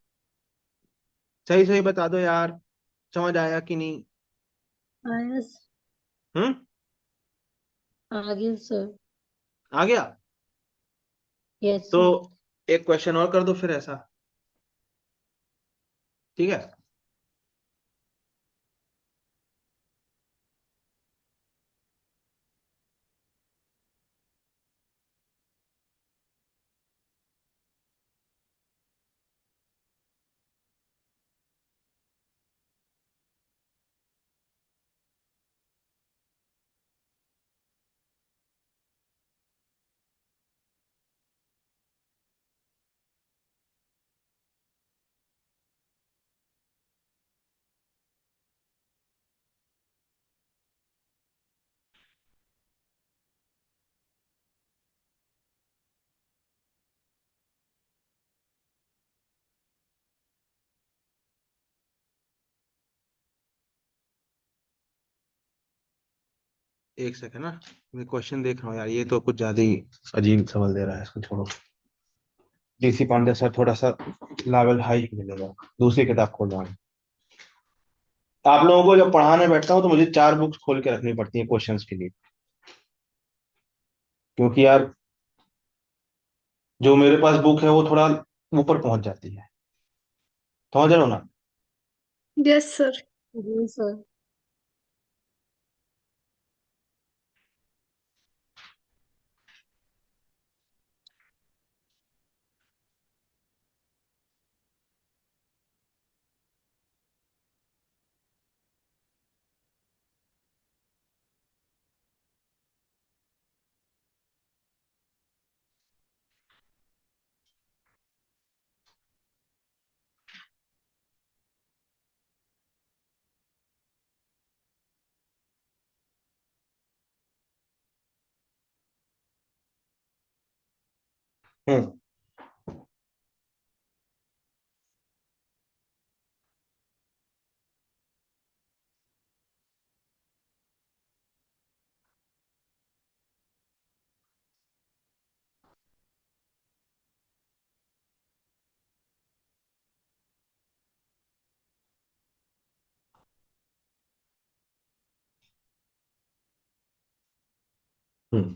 Speaker 1: सही सही बता दो यार, समझ आया कि नहीं?
Speaker 2: आया
Speaker 1: हम्म।
Speaker 2: आगे सर।
Speaker 1: आ गया।
Speaker 2: यस
Speaker 1: तो
Speaker 2: सर।
Speaker 1: एक क्वेश्चन और कर दो फिर ऐसा। ठीक है। एक सेकंड ना, मैं क्वेश्चन देख रहा हूँ यार, ये तो कुछ ज्यादा ही अजीब सवाल दे रहा है, इसको छोड़ो। डीसी पांडे सर थोड़ा सा लेवल हाई मिलेगा। दूसरी किताब खोल रहा हूँ। आप लोगों को जब पढ़ाने बैठता हूँ तो मुझे 4 बुक्स खोल के रखनी पड़ती है क्वेश्चंस के लिए, क्योंकि यार जो मेरे पास बुक है वो थोड़ा ऊपर पहुंच जाती है। समझ रहे हो ना?
Speaker 3: Yes sir.
Speaker 2: जी सर।
Speaker 1: हम्म। हम्म।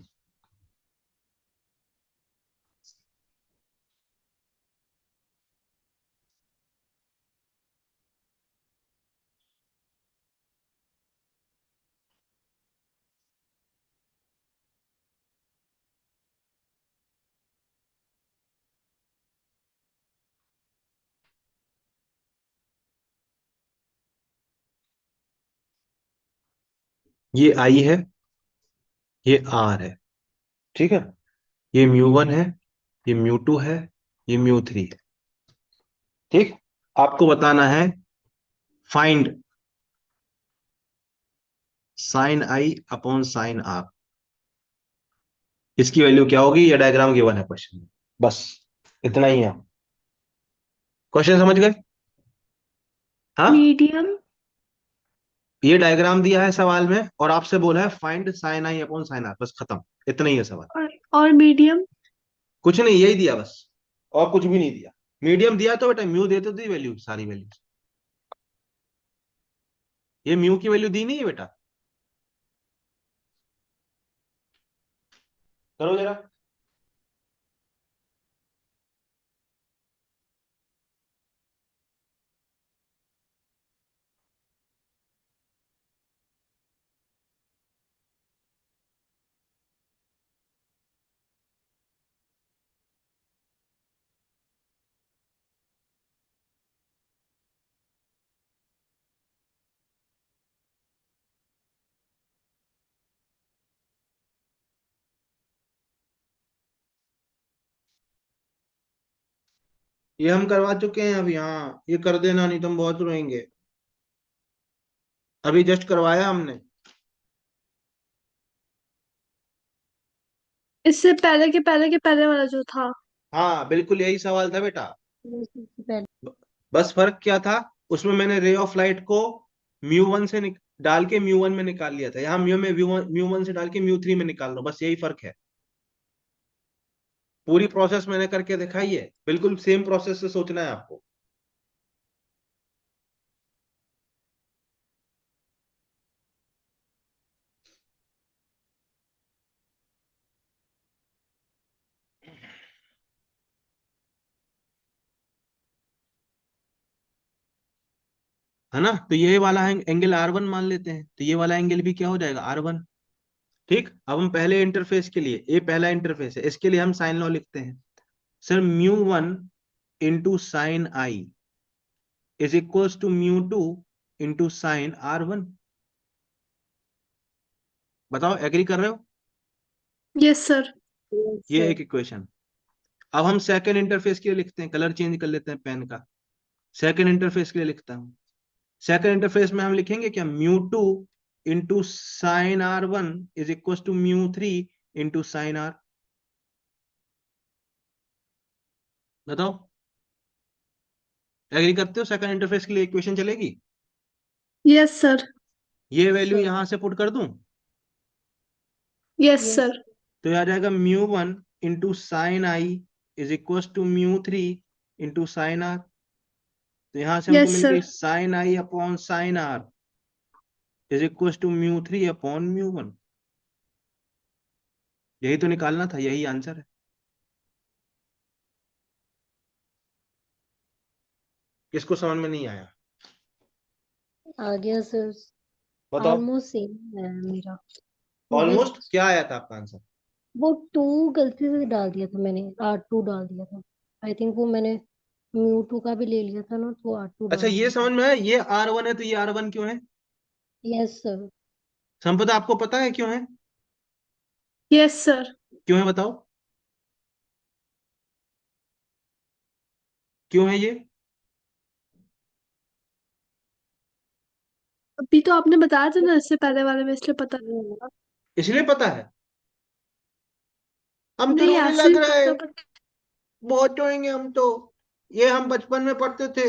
Speaker 1: ये आई है, ये आर है, ठीक है। ये म्यू 1 है, ये म्यू 2 है, ये म्यू 3 है। ठीक। आपको बताना है फाइंड साइन आई अपॉन साइन आर। इसकी वैल्यू क्या होगी, ये डायग्राम गिवन है क्वेश्चन में। बस इतना ही है। क्वेश्चन समझ गए? हाँ।
Speaker 3: मीडियम।
Speaker 1: ये डायग्राम दिया है सवाल में और आपसे बोला है फाइंड साइन आई अपॉन साइन आर, बस खत्म। इतना ही है सवाल।
Speaker 3: और मीडियम।
Speaker 1: कुछ नहीं, यही दिया बस, और कुछ भी नहीं दिया। मीडियम दिया तो बेटा म्यू देते, तो दी वैल्यू, सारी वैल्यू। ये म्यू की वैल्यू दी नहीं है बेटा। करो जरा। ये हम करवा चुके हैं अभी, हाँ ये कर देना, नहीं तो हम बहुत रोएंगे। अभी जस्ट करवाया हमने।
Speaker 3: इससे पहले के पहले वाला जो था।
Speaker 1: हाँ बिल्कुल यही सवाल था बेटा।
Speaker 2: ये सबसे पहले।
Speaker 1: बस फर्क क्या था, उसमें मैंने रे ऑफ लाइट को म्यू 1 से डाल के म्यू 1 में निकाल लिया था, यहाँ म्यू 1 से डाल के म्यू 3 में निकाल लो, बस यही फर्क है। पूरी प्रोसेस मैंने करके दिखाई है, बिल्कुल सेम प्रोसेस से सोचना है आपको। है ना? तो ये वाला एंगल R1 मान लेते हैं, तो ये वाला एंगल भी क्या हो जाएगा, R1। ठीक। अब हम पहले इंटरफेस के लिए, ये पहला इंटरफेस है, इसके लिए हम साइन लॉ लिखते हैं। Sir mu 1 into sine I is equals to mu 2 into sine R1। बताओ, एग्री कर रहे हो?
Speaker 3: Yes sir.
Speaker 2: यस
Speaker 1: ये
Speaker 2: सर।
Speaker 1: एक इक्वेशन। अब हम सेकंड इंटरफेस के लिए लिखते हैं, कलर चेंज कर लेते हैं पेन का। सेकंड इंटरफेस के लिए लिखता हूं। सेकंड इंटरफेस में हम लिखेंगे क्या, mu 2 into sine R1 is equal to mu 3 into sine R. बताओ, एग्री करते हो? सेकंड इंटरफेस के लिए इक्वेशन चलेगी?
Speaker 3: Yes sir.
Speaker 1: ये वैल्यू
Speaker 2: सर।
Speaker 1: यहां से पुट कर दूं?
Speaker 3: Yes
Speaker 2: yes
Speaker 3: sir.
Speaker 1: तो ये आ जाएगा μ1 into sine I is equal to μ3 into sine are. तो यहां से हमको
Speaker 3: यस
Speaker 1: मिल गई
Speaker 3: sir.
Speaker 1: Sine I upon sine R is equal to μ3 upon μ1। यही तो निकालना था, यही आंसर है। किसको समझ में नहीं आया?
Speaker 2: आ गया सर।
Speaker 1: बताओ।
Speaker 2: ऑलमोस्ट सेम है मेरा।
Speaker 1: ऑलमोस्ट
Speaker 2: जस्ट
Speaker 1: क्या आया था आपका आंसर?
Speaker 2: वो टू गलती से डाल दिया था मैंने, R2 डाल दिया था। आई थिंक वो मैंने म्यू 2 का भी ले लिया था ना, तो R2
Speaker 1: अच्छा,
Speaker 2: डाल
Speaker 1: ये
Speaker 2: दिया था।
Speaker 1: समझ में आया, ये R1 है तो ये R1 क्यों है?
Speaker 2: Yes sir.
Speaker 1: संपदा आपको पता है क्यों है?
Speaker 3: Yes sir.
Speaker 1: क्यों है बताओ, क्यों है ये?
Speaker 3: अभी तो आपने बताया था ना, इससे पहले वाले में, इसलिए पता है।
Speaker 1: इसलिए पता है? हम तो
Speaker 3: नहीं,
Speaker 1: रोने
Speaker 3: ऐसे
Speaker 1: लग
Speaker 3: ही
Speaker 1: रहे हैं,
Speaker 3: पता पता।
Speaker 1: बहुत रोएंगे हम तो। ये हम बचपन में पढ़ते थे,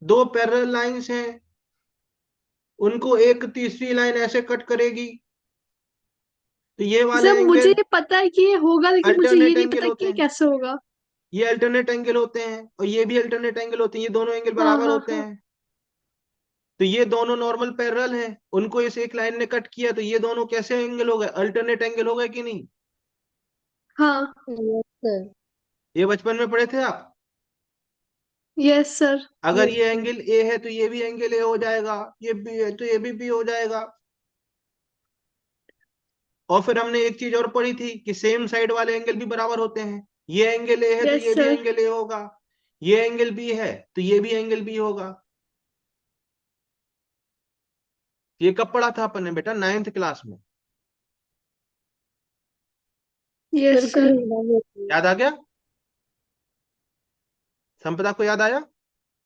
Speaker 1: दो पैरेलल लाइंस हैं, उनको एक तीसरी लाइन ऐसे कट करेगी, तो ये वाले
Speaker 3: सर मुझे
Speaker 1: एंगल
Speaker 3: ये पता है कि ये होगा, लेकिन मुझे ये
Speaker 1: अल्टरनेट
Speaker 3: नहीं
Speaker 1: एंगल
Speaker 3: पता कि
Speaker 1: होते
Speaker 3: ये
Speaker 1: हैं।
Speaker 3: कैसे होगा।
Speaker 1: ये अल्टरनेट एंगल होते हैं और ये भी अल्टरनेट एंगल होते हैं, ये दोनों एंगल
Speaker 3: हाँ
Speaker 1: बराबर
Speaker 3: हाँ
Speaker 1: होते
Speaker 3: हाँ।
Speaker 1: हैं। तो ये दोनों नॉर्मल पैरेलल हैं, उनको इस एक लाइन ने कट किया, तो ये दोनों कैसे एंगल हो गए? अल्टरनेट एंगल हो गए कि नहीं?
Speaker 3: हाँ।
Speaker 2: Yes sir.
Speaker 1: ये बचपन में पढ़े थे आप।
Speaker 3: Yes sir.
Speaker 1: अगर
Speaker 2: यस
Speaker 1: ये
Speaker 2: सर।
Speaker 1: एंगल ए है तो ये भी एंगल ए हो जाएगा, ये बी है तो ये भी बी हो जाएगा। और फिर हमने एक चीज और पढ़ी थी कि सेम साइड वाले एंगल भी बराबर होते हैं। ये एंगल ए है तो
Speaker 3: यस
Speaker 1: ये भी
Speaker 3: सर।
Speaker 1: एंगल ए होगा, ये एंगल बी है तो ये भी एंगल बी होगा। ये कब पढ़ा था अपन ने बेटा? 9th क्लास में।
Speaker 3: Yes
Speaker 2: sir
Speaker 3: sir.
Speaker 2: कहीं ना होती।
Speaker 1: याद आ गया? संपदा को याद आया?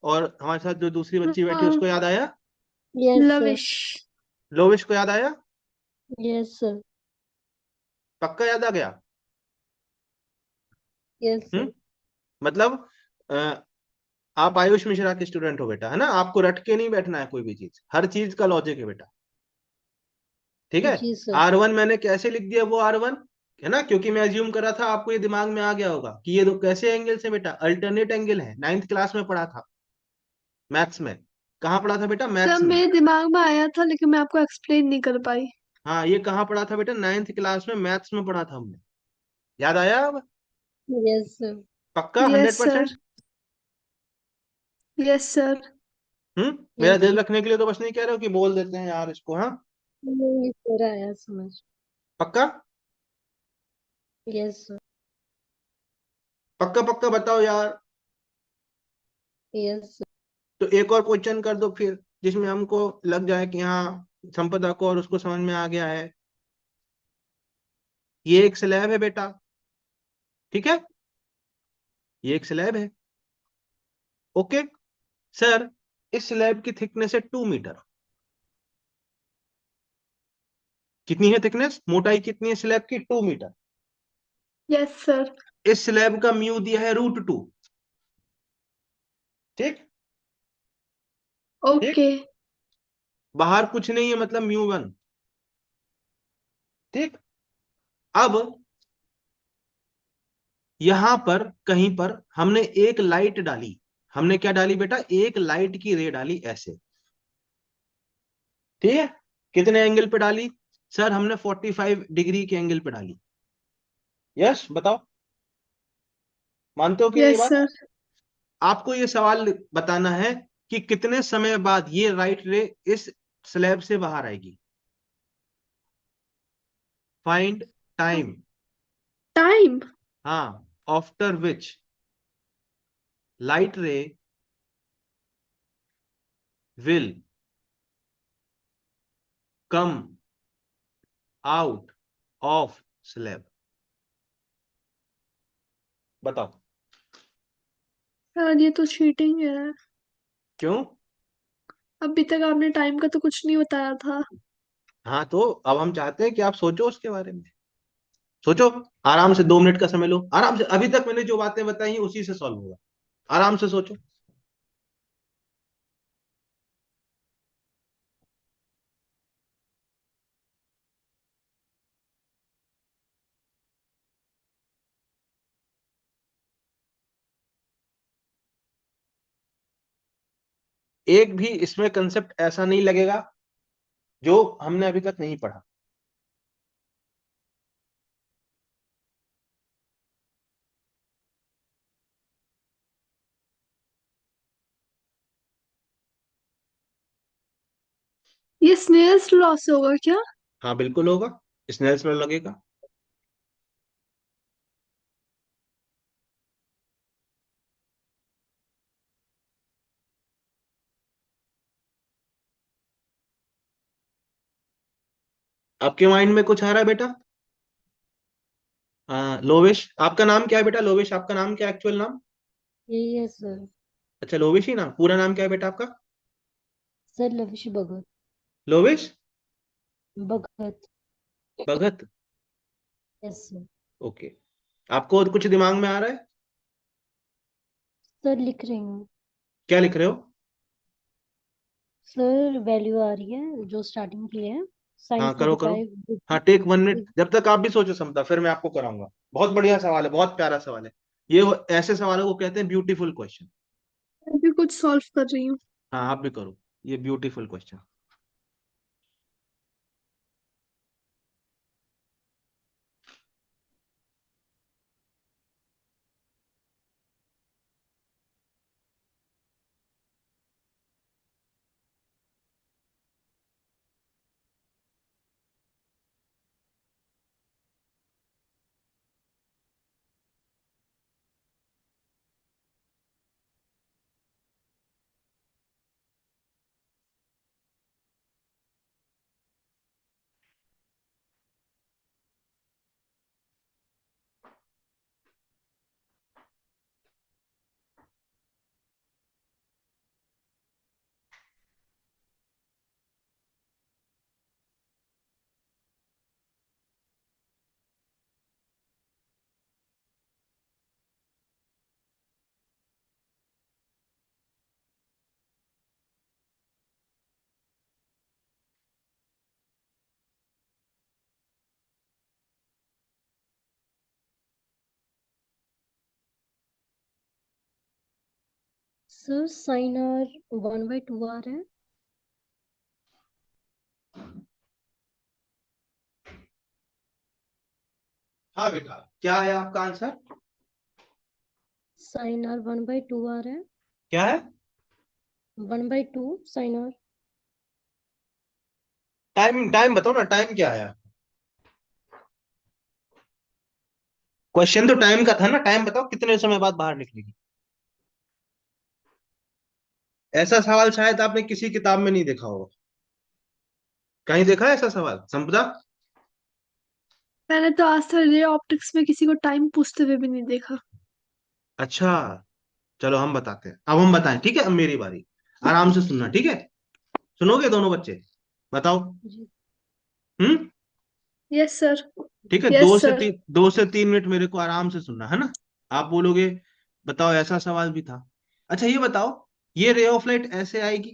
Speaker 1: और हमारे साथ जो दूसरी बच्ची बैठी
Speaker 3: हाँ।
Speaker 1: उसको याद आया?
Speaker 2: Yes sir.
Speaker 3: लविश।
Speaker 1: लोविश को याद आया?
Speaker 2: Yes sir.
Speaker 1: पक्का याद आ गया?
Speaker 2: Yes sir.
Speaker 1: मतलब अ, आप आयुष मिश्रा के स्टूडेंट हो बेटा, है ना? आपको रट के नहीं बैठना है, कोई भी चीज, हर चीज का लॉजिक है बेटा। ठीक है।
Speaker 2: जी सर।
Speaker 1: R1 मैंने कैसे लिख दिया, वो R1 है ना, क्योंकि मैं अज्यूम करा था आपको ये दिमाग में आ गया होगा कि ये दो कैसे एंगल से बेटा, अल्टरनेट एंगल है। 9th क्लास में पढ़ा था, मैथ्स में। कहाँ पढ़ा था बेटा?
Speaker 3: सर
Speaker 1: मैथ्स में।
Speaker 3: मेरे दिमाग में आया था, लेकिन मैं आपको एक्सप्लेन नहीं कर पाई।
Speaker 1: हाँ, ये कहाँ पढ़ा था बेटा? 9th क्लास में मैथ्स में पढ़ा था हमने। याद आया अब?
Speaker 2: Yes sir.
Speaker 1: पक्का
Speaker 3: यस सर।
Speaker 1: 100%?
Speaker 3: Yes sir.
Speaker 1: मेरा
Speaker 2: यस
Speaker 1: दिल
Speaker 2: सर।
Speaker 1: रखने के लिए तो बस नहीं कह रहे हो कि बोल देते हैं यार इसको, हाँ?
Speaker 2: नहीं सर, आया समझ।
Speaker 1: पक्का?
Speaker 2: Yes sir.
Speaker 1: पक्का पक्का बताओ यार।
Speaker 2: Yes sir.
Speaker 1: तो एक और क्वेश्चन कर दो फिर, जिसमें हमको लग जाए कि हाँ संपदा को और उसको समझ में आ गया है। ये एक स्लैब है बेटा, ठीक है? ये एक स्लैब है, ओके। सर, इस स्लैब की थिकनेस है 2 मीटर। कितनी है थिकनेस, मोटाई कितनी है स्लैब की? 2 मीटर।
Speaker 3: Yes sir.
Speaker 1: इस स्लैब का म्यू दिया है √2। ठीक। ठीक।
Speaker 3: ओके।
Speaker 1: बाहर कुछ नहीं है, मतलब μ1। ठीक। अब यहां पर कहीं पर हमने एक लाइट डाली। हमने क्या डाली बेटा? एक लाइट की रे डाली ऐसे। ठीक है। कितने एंगल पे डाली? सर हमने 45 डिग्री के एंगल पे डाली। यस, बताओ, मानते हो कि नहीं ये
Speaker 3: यस
Speaker 1: बात?
Speaker 3: सर।
Speaker 1: आपको ये सवाल बताना है कि कितने समय बाद ये राइट रे इस स्लैब से बाहर आएगी। Find time.
Speaker 3: टाइम।
Speaker 1: हाँ, आफ्टर विच लाइट रे will come out of slab. बताओ।
Speaker 3: यार ये तो चीटिंग है।
Speaker 1: क्यों?
Speaker 3: अभी तक आपने टाइम का तो कुछ नहीं बताया था।
Speaker 1: हाँ, तो अब हम चाहते हैं कि आप सोचो उसके बारे में। सोचो, आराम से 2 मिनट का समय लो, आराम से। अभी तक मैंने जो बातें बताई हैं उसी से सॉल्व होगा। आराम से सोचो। एक भी इसमें कंसेप्ट ऐसा नहीं लगेगा जो हमने अभी तक नहीं पढ़ा।
Speaker 3: ये स्नेल्स लॉ से होगा क्या?
Speaker 1: हाँ बिल्कुल होगा, स्नेल्स लॉ लगेगा। आपके माइंड में कुछ आ रहा है बेटा? लोवेश, आपका नाम क्या है बेटा? लोवेश आपका नाम क्या है, एक्चुअल नाम?
Speaker 2: यही है सर।
Speaker 1: अच्छा लोवेश ही नाम, पूरा नाम क्या है बेटा आपका?
Speaker 2: Sir Lavish Bhagat.
Speaker 1: Lovesh
Speaker 2: Bhagat.
Speaker 1: Bhagat.
Speaker 2: Yes sir.
Speaker 1: Okay. आपको और कुछ दिमाग में आ रहा है?
Speaker 2: सर लिख रही हूँ।
Speaker 1: क्या लिख रहे हो?
Speaker 2: सर वैल्यू आ रही है जो स्टार्टिंग की है। साइन
Speaker 1: हाँ करो
Speaker 2: फोर्टी
Speaker 1: करो।
Speaker 2: फाइव
Speaker 1: हाँ टेक 1 मिनट, जब तक आप भी सोचो समझा, फिर मैं आपको कराऊंगा। बहुत बढ़िया सवाल है, बहुत प्यारा सवाल है। ये ऐसे सवालों को कहते हैं ब्यूटीफुल क्वेश्चन।
Speaker 3: मैं भी कुछ सॉल्व कर रही हूँ।
Speaker 1: हाँ आप भी करो, ये beautiful question.
Speaker 2: Sir sine r 1/2 आ रहा है।
Speaker 1: हाँ बेटा, क्या है आपका आंसर?
Speaker 2: साइन आर 1/2 आ रहा है।
Speaker 1: क्या है?
Speaker 2: 1/2 साइन आर।
Speaker 1: टाइम टाइम बताओ ना, टाइम क्या है? क्वेश्चन तो टाइम का था ना, टाइम बताओ कितने समय बाद बाहर निकलेगी। ऐसा सवाल शायद आपने किसी किताब में नहीं देखा होगा। कहीं देखा है ऐसा सवाल संपदा?
Speaker 3: मैंने तो आज तक रे ऑप्टिक्स में किसी को टाइम पूछते हुए भी नहीं देखा।
Speaker 1: अच्छा, चलो हम बताते हैं, अब हम बताएं, ठीक है? अब मेरी बारी, आराम से सुनना, ठीक है? सुनोगे दोनों बच्चे? बताओ।
Speaker 2: जी।
Speaker 1: हम्म।
Speaker 3: Yes sir.
Speaker 1: ठीक है,
Speaker 3: यस सर।
Speaker 1: 2 से 3 मिनट मेरे को आराम से सुनना है ना। आप बोलोगे बताओ ऐसा सवाल भी था। अच्छा ये बताओ, ये रे ऑफ लाइट ऐसे आएगी?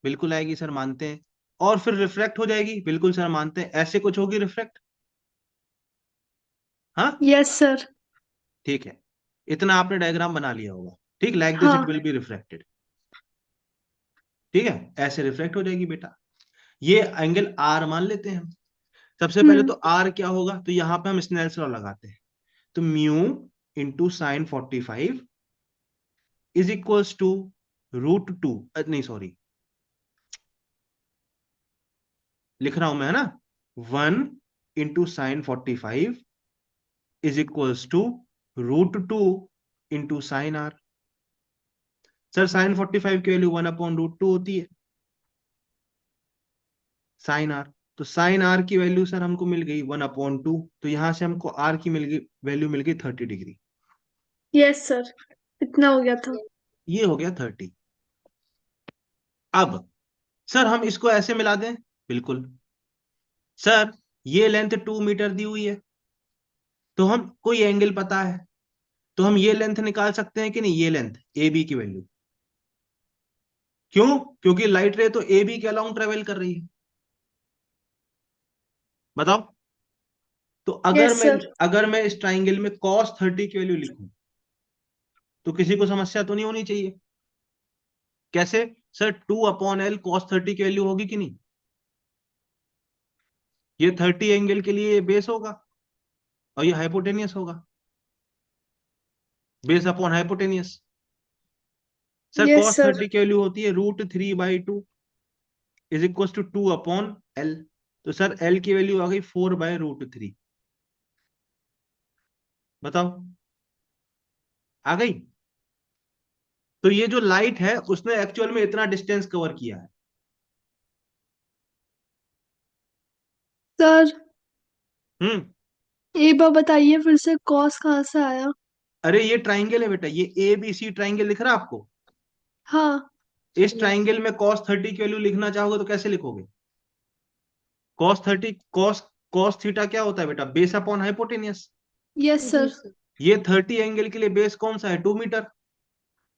Speaker 1: बिल्कुल आएगी सर, मानते हैं। और फिर रिफ्रैक्ट हो जाएगी? बिल्कुल सर मानते हैं। ऐसे कुछ होगी रिफ्रैक्ट? हाँ
Speaker 3: यस सर।
Speaker 1: ठीक है, इतना आपने डायग्राम बना लिया होगा। ठीक, लाइक दिस इट
Speaker 3: हाँ।
Speaker 1: Will be refracted. ठीक है, ऐसे रिफ्लेक्ट हो जाएगी बेटा। ये एंगल आर मान लेते हैं हम। सबसे पहले तो
Speaker 3: हम्म।
Speaker 1: आर क्या होगा, तो यहां पे हम स्नेल्स लॉ लगाते हैं। तो mu into sine 45 is equals to √2, नहीं सॉरी, लिख रहा हूं मैं, है ना। 1 into sine 45 is equals to √2 into sine r. Sir sine 45 की वैल्यू 1/√2 होती है, साइन आर। तो साइन आर की वैल्यू सर हमको मिल गई 1/2, तो यहां से हमको आर की मिल गई, वैल्यू मिल गई 30 डिग्री।
Speaker 3: Yes sir. इतना हो गया था।
Speaker 1: ये हो गया 30। अब सर हम इसको ऐसे मिला दें? बिल्कुल सर, ये लेंथ 2 मीटर दी हुई है, तो हम कोई एंगल पता है, तो हम ये लेंथ निकाल सकते हैं कि नहीं, ये लेंथ ए बी की वैल्यू। क्यों? क्योंकि लाइट रे तो ए बी के अलाउंग ट्रेवल कर रही है। बताओ। तो
Speaker 3: यस सर।
Speaker 1: अगर मैं इस ट्राइंगल में cos 30 की वैल्यू लिखूं, तो किसी को समस्या तो नहीं होनी चाहिए। कैसे? सर 2/L cos 30 की वैल्यू होगी कि नहीं? ये 30 एंगल के लिए बेस होगा और ये हाइपोटेनियस होगा, base upon hypotenuse. Sir
Speaker 3: yes
Speaker 1: cos
Speaker 3: sir.
Speaker 1: 30 की वैल्यू होती है √3/2 इज इक्वल टू 2/L। तो सर L की वैल्यू आ गई 4/√3। बताओ, आ गई? तो ये जो लाइट है उसने एक्चुअल में इतना डिस्टेंस कवर किया है।
Speaker 3: सर
Speaker 1: हम्म।
Speaker 3: एक बार बताइए फिर से, कॉस कहाँ से आया?
Speaker 1: अरे ये ट्राइंगल है बेटा, ये ABC ट्राइंगल दिख रहा है आपको?
Speaker 3: हाँ।
Speaker 1: इस
Speaker 2: यस
Speaker 1: ट्राइंगल में cos 30 की वैल्यू लिखना चाहोगे तो कैसे लिखोगे? cos थीटा क्या होता है बेटा? Base upon hypotenuse.
Speaker 3: यस
Speaker 2: जी
Speaker 3: सर।
Speaker 2: सर।
Speaker 1: ये 30 एंगल के लिए बेस कौन सा है? 2 मीटर।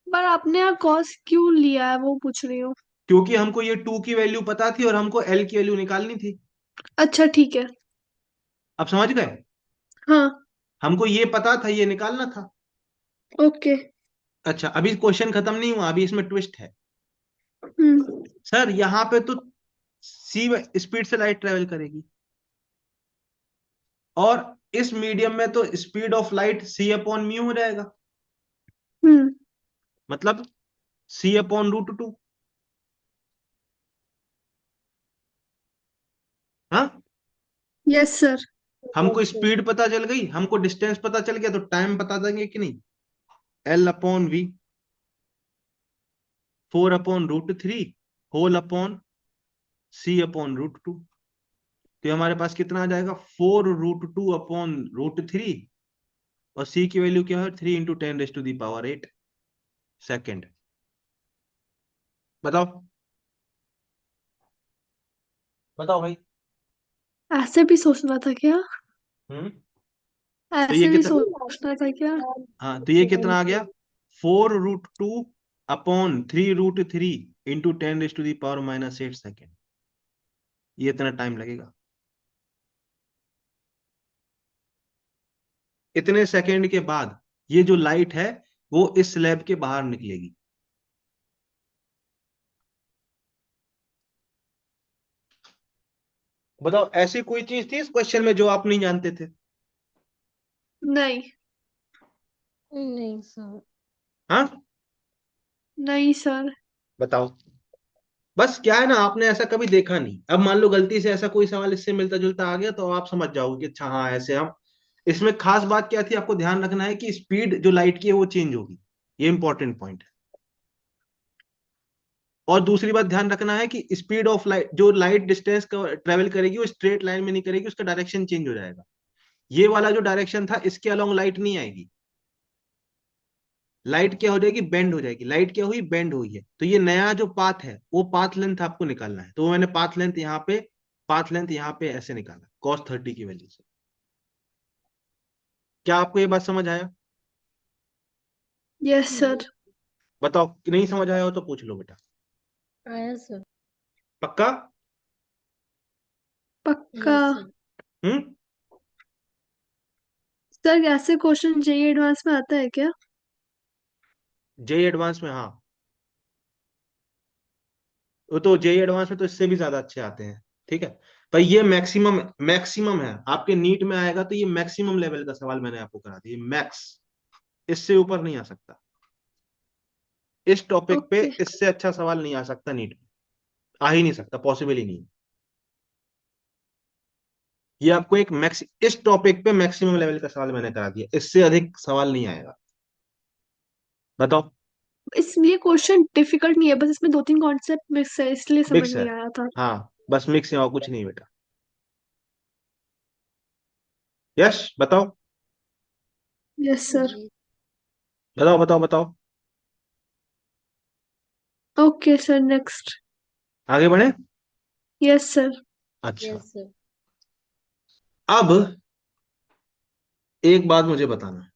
Speaker 3: पर आपने यहाँ कॉस क्यों लिया है वो पूछ रही हूँ।
Speaker 1: क्योंकि हमको ये 2 की वैल्यू पता थी और हमको L की वैल्यू निकालनी थी।
Speaker 3: अच्छा ठीक है।
Speaker 1: अब समझ गए?
Speaker 3: हाँ।
Speaker 1: हमको ये पता था, ये निकालना था।
Speaker 3: ओके।
Speaker 1: अच्छा, अभी क्वेश्चन खत्म नहीं हुआ, अभी इसमें ट्विस्ट है।
Speaker 3: हम्म।
Speaker 1: सर यहाँ पे तो सी स्पीड से लाइट ट्रेवल करेगी और इस मीडियम में तो स्पीड ऑफ लाइट C/μ हो जाएगा,
Speaker 3: हम्म।
Speaker 1: मतलब C/√2। हाँ,
Speaker 3: यस सर।
Speaker 1: हमको
Speaker 2: यस सर।
Speaker 1: स्पीड पता चल गई, हमको डिस्टेंस पता चल गया, तो टाइम बता देंगे कि नहीं? L/V 4/√3 होल/C/√2। तो ये हमारे पास कितना आ जाएगा? 4√2/√3 और C की वैल्यू क्या है? 3 × 10⁸ सेकेंड। बताओ, बताओ भाई।
Speaker 3: ऐसे भी सोचना था क्या?
Speaker 1: हम्म। तो ये
Speaker 3: ऐसे भी
Speaker 1: कितना,
Speaker 3: सोचना था क्या?
Speaker 1: हाँ तो ये कितना आ गया? 4√2/3√3 × 10⁻⁻8 सेकेंड। ये इतना टाइम लगेगा। इतने सेकेंड के बाद ये जो लाइट है वो इस स्लैब के बाहर निकलेगी। बताओ, ऐसी कोई चीज थी इस क्वेश्चन में जो आप नहीं जानते थे?
Speaker 3: नहीं।
Speaker 2: नहीं सर।
Speaker 1: हाँ,
Speaker 3: नहीं सर।
Speaker 1: बताओ। बस क्या है ना, आपने ऐसा कभी देखा नहीं। अब मान लो गलती से ऐसा कोई सवाल इससे मिलता जुलता आ गया तो आप समझ जाओगे कि अच्छा हाँ ऐसे हम। इसमें खास बात क्या थी, आपको ध्यान रखना है कि स्पीड जो लाइट की है वो चेंज होगी। ये इंपॉर्टेंट पॉइंट है। और दूसरी बात ध्यान रखना है कि स्पीड ऑफ लाइट, जो लाइट डिस्टेंस ट्रेवल करेगी वो स्ट्रेट लाइन में नहीं करेगी, उसका डायरेक्शन चेंज हो जाएगा। ये वाला जो डायरेक्शन था इसके अलोंग लाइट नहीं आएगी। लाइट क्या हो जाएगी? बेंड हो जाएगी। लाइट क्या हुई? बेंड हुई है। तो ये नया जो पाथ है वो पाथ लेंथ आपको निकालना है, तो मैंने पाथ लेंथ यहाँ पे ऐसे निकाला cos 30 की वजह से। क्या आपको ये बात समझ आया?
Speaker 3: Yes sir.
Speaker 1: बताओ कि नहीं समझ आया हो तो पूछ लो बेटा।
Speaker 2: आया सर।
Speaker 1: पक्का?
Speaker 3: पक्का।
Speaker 2: Yes sir.
Speaker 1: हम्म।
Speaker 3: सर ऐसे क्वेश्चन जेईई एडवांस में आता है क्या?
Speaker 1: जेई एडवांस में हाँ, वो तो जेई एडवांस में तो इससे भी ज्यादा अच्छे आते हैं। ठीक है, पर ये मैक्सिमम मैक्सिमम है। आपके नीट में आएगा तो ये मैक्सिमम लेवल का सवाल मैंने आपको करा दिया, मैक्स। इससे ऊपर नहीं आ सकता। इस टॉपिक पे
Speaker 3: ओके।
Speaker 1: इससे अच्छा सवाल नहीं आ सकता नीट में। आ ही नहीं सकता, पॉसिबल ही नहीं है। ये आपको एक मैक्स, इस टॉपिक पे मैक्सिमम लेवल का सवाल मैंने करा दिया, इससे अधिक सवाल नहीं आएगा। बताओ।
Speaker 3: इसलिए क्वेश्चन डिफिकल्ट नहीं है, बस इसमें दो तीन कॉन्सेप्ट मिक्स है, इसलिए समझ
Speaker 1: मिक्स है,
Speaker 3: नहीं आया था।
Speaker 1: हाँ बस मिक्स है और कुछ नहीं बेटा। यस, बताओ।
Speaker 3: Yes sir.
Speaker 2: जी।
Speaker 1: बताओ बताओ बताओ।
Speaker 3: Okay sir, next.
Speaker 1: आगे बढ़े।
Speaker 3: Yes sir.
Speaker 1: अच्छा,
Speaker 2: यस सर।
Speaker 1: अब एक बात मुझे बताना।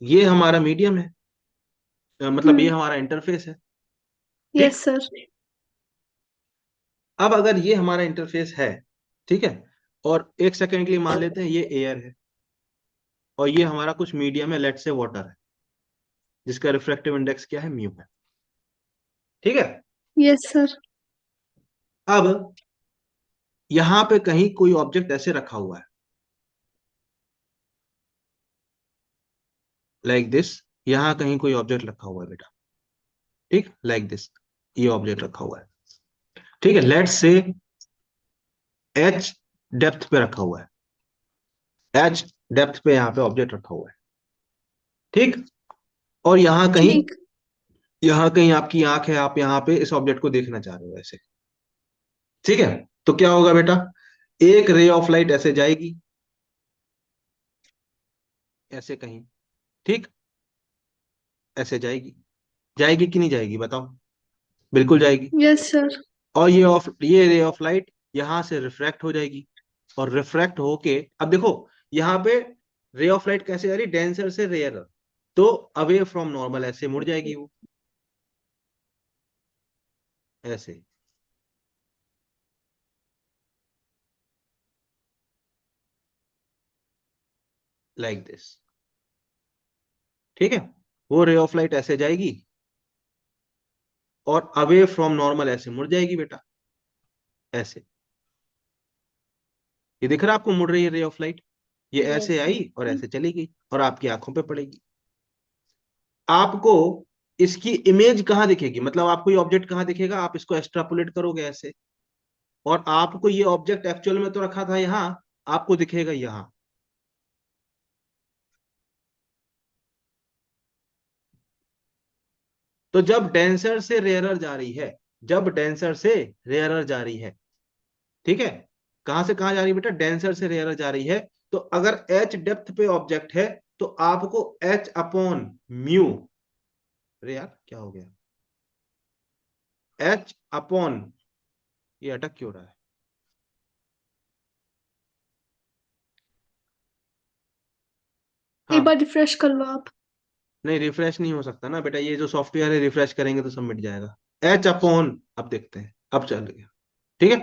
Speaker 1: ये हमारा मीडियम है, मतलब ये
Speaker 3: हम्म।
Speaker 1: हमारा इंटरफेस है। ठीक।
Speaker 3: Yes sir.
Speaker 1: अब अगर ये हमारा इंटरफेस है, ठीक है, और एक सेकंड के लिए मान लेते हैं ये एयर है और ये हमारा कुछ मीडियम है, लेट से वाटर है, जिसका रिफ्रैक्टिव इंडेक्स क्या है? म्यू है। ठीक है।
Speaker 3: Yes sir.
Speaker 1: अब यहां पे कहीं कोई ऑब्जेक्ट ऐसे रखा हुआ है, लाइक दिस। यहां कहीं कोई ऑब्जेक्ट रखा हुआ है बेटा, ठीक, लाइक दिस। ये ऑब्जेक्ट रखा हुआ है, ठीक है। लेट्स से एच डेप्थ पे रखा हुआ है, एच डेप्थ पे यहां पे ऑब्जेक्ट रखा हुआ है, ठीक। और
Speaker 3: ठीक।
Speaker 1: यहां कहीं आपकी आंख है, आप यहां पे इस ऑब्जेक्ट को देखना चाह रहे हो ऐसे, ठीक है। तो क्या होगा बेटा, एक रे ऑफ लाइट ऐसे जाएगी, ऐसे कहीं, ठीक, ऐसे जाएगी। जाएगी कि नहीं जाएगी बताओ? बिल्कुल जाएगी।
Speaker 3: Yes sir.
Speaker 1: और ये रे ऑफ लाइट यहां से रिफ्रैक्ट हो जाएगी, और रिफ्रैक्ट होके, अब देखो यहां पे रे ऑफ लाइट कैसे जा रही, डेंसर से रेयर, तो अवे फ्रॉम नॉर्मल ऐसे मुड़ जाएगी वो, ऐसे। लाइक दिस, ठीक है। वो रे ऑफ लाइट ऐसे जाएगी और अवे फ्रॉम नॉर्मल ऐसे मुड़ जाएगी बेटा, ऐसे। ये दिख रहा है आपको, मुड़ रही है रे ऑफ लाइट, ये
Speaker 2: यस
Speaker 1: ऐसे
Speaker 2: सर।
Speaker 1: आई और ऐसे चली गई और आपकी आंखों पे पड़ेगी। आपको इसकी इमेज कहाँ दिखेगी, मतलब आपको ये ऑब्जेक्ट कहाँ दिखेगा, आप इसको एक्सट्रापोलेट करोगे ऐसे, और आपको ये ऑब्जेक्ट एक्चुअल में तो रखा था यहां, आपको दिखेगा यहां। तो जब डेंसर से रेयरर जा रही है, जब डेंसर से रेयरर जा रही है, ठीक है, कहां से कहां जा रही है बेटा, डेंसर से रेयरर जा रही है, तो अगर एच डेप्थ पे ऑब्जेक्ट है तो आपको एच अपॉन म्यू, अरे यार क्या हो गया, एच अपॉन, ये अटक क्यों रहा है,
Speaker 3: एक
Speaker 1: हाँ।
Speaker 3: बार रिफ्रेश कर लो आप।
Speaker 1: नहीं रिफ्रेश नहीं हो सकता ना बेटा, ये जो सॉफ्टवेयर है रिफ्रेश करेंगे तो सब मिट जाएगा। एच अपॉन, अब देखते हैं, अब चल गया, ठीक है।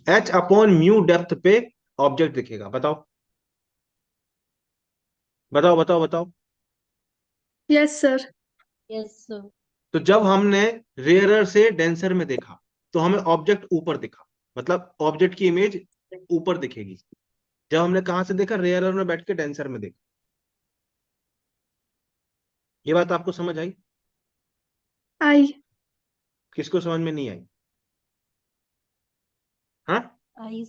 Speaker 1: एच अपॉन म्यू डेप्थ पे ऑब्जेक्ट दिखेगा, बताओ बताओ बताओ बताओ।
Speaker 3: Yes sir.
Speaker 2: Yes sir.
Speaker 1: तो जब हमने रेयरर से डेंसर में देखा तो हमें ऑब्जेक्ट ऊपर दिखा, मतलब ऑब्जेक्ट की इमेज ऊपर दिखेगी। जब हमने कहां से देखा, रेयरर में बैठ के डेंसर में देखा। ये बात आपको समझ आई?
Speaker 3: आई।
Speaker 1: किसको समझ में नहीं आई? हाँ।
Speaker 2: आई।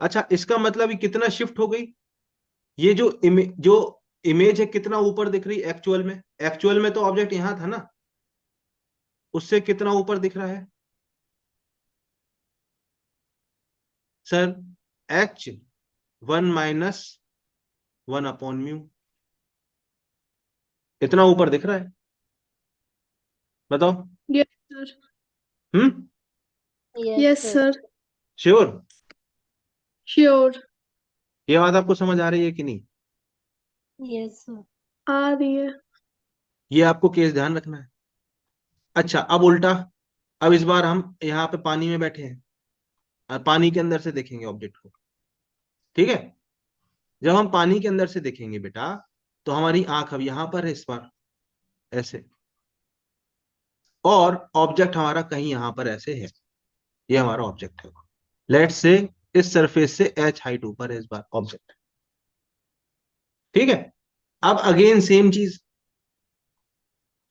Speaker 1: अच्छा, इसका मतलब ये कितना शिफ्ट हो गई, ये जो इमेज है कितना ऊपर दिख रही, एक्चुअल में, एक्चुअल में तो ऑब्जेक्ट यहां था ना, उससे कितना ऊपर दिख रहा है sir? H one minus one upon mu, इतना ऊपर दिख रहा है, बताओ।
Speaker 3: Yes sir.
Speaker 1: हम्म।
Speaker 2: Yes
Speaker 3: yes
Speaker 2: sir.
Speaker 3: Sir.
Speaker 1: Sure?
Speaker 3: Sure.
Speaker 1: ये बात आपको समझ आ रही है कि नहीं?
Speaker 2: Yes sir.
Speaker 3: आ रही है।
Speaker 1: ये आपको केस ध्यान रखना है। अच्छा अब उल्टा, अब इस बार हम यहाँ पे पानी में बैठे हैं और पानी के अंदर से देखेंगे ऑब्जेक्ट को, ठीक है। जब हम पानी के अंदर से देखेंगे बेटा, तो हमारी आंख अब यहां पर है इस बार, ऐसे, और ऑब्जेक्ट हमारा कहीं यहां पर ऐसे है, ये हमारा ऑब्जेक्ट है। लेट्स से इस सरफेस से एच हाइट ऊपर है इस बार ऑब्जेक्ट, ठीक है। अब अगेन सेम चीज,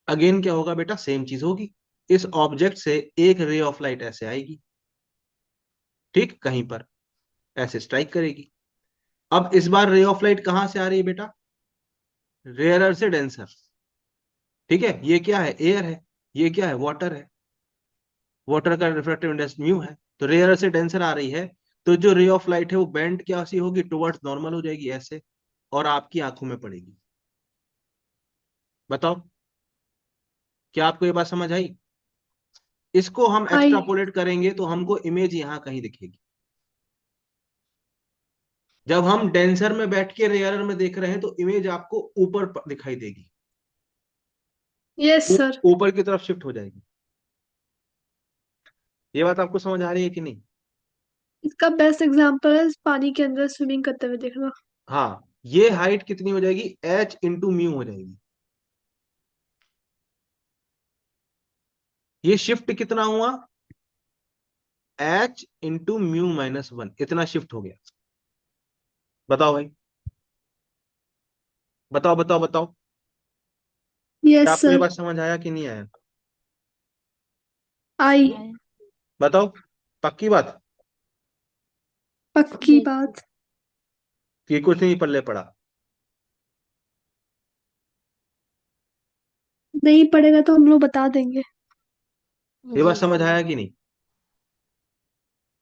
Speaker 1: अगेन क्या होगा बेटा, सेम चीज होगी। इस ऑब्जेक्ट से एक रे ऑफ लाइट ऐसे आएगी, ठीक, कहीं पर ऐसे स्ट्राइक करेगी। अब इस बार रे ऑफ लाइट कहां से आ रही है बेटा, रेयरर से डेंसर, ठीक है। ये क्या है, एयर है, ये क्या है, वाटर है, वाटर का रिफ्रैक्टिव इंडेक्स म्यू है, तो रेयरर से डेंसर आ रही है। तो जो रे ऑफ लाइट है वो बेंड क्या सी होगी, टुवर्ड्स नॉर्मल हो जाएगी ऐसे, और आपकी आंखों में पड़ेगी। बताओ, क्या आपको ये बात समझ आई? इसको हम
Speaker 3: आई।
Speaker 1: एक्सट्रापोलेट करेंगे तो हमको इमेज यहां कहीं दिखेगी। जब हम डेंसर में बैठ के रेयरर में देख रहे हैं तो इमेज आपको ऊपर दिखाई देगी,
Speaker 3: यस सर।
Speaker 1: ऊपर की तरफ शिफ्ट हो जाएगी। ये बात आपको समझ आ रही है कि नहीं?
Speaker 3: इसका बेस्ट एग्जांपल है पानी के अंदर स्विमिंग करते हुए देखना।
Speaker 1: हाँ, ये हाइट कितनी हो जाएगी, एच इंटू म्यू हो जाएगी, ये शिफ्ट कितना हुआ, h × μ - 1, इतना शिफ्ट हो गया। बताओ भाई, बताओ बताओ बताओ, क्या
Speaker 3: यस
Speaker 1: आपको ये
Speaker 3: सर।
Speaker 1: बात समझ आया कि नहीं आया?
Speaker 3: आई।
Speaker 2: आया।
Speaker 1: बताओ, पक्की बात
Speaker 3: पक्की
Speaker 2: यस
Speaker 3: बात।
Speaker 1: कि कुछ नहीं पल्ले पड़ा?
Speaker 3: नहीं पड़ेगा तो हम लोग बता देंगे।
Speaker 1: ये बात
Speaker 2: यस
Speaker 1: समझ आया कि नहीं?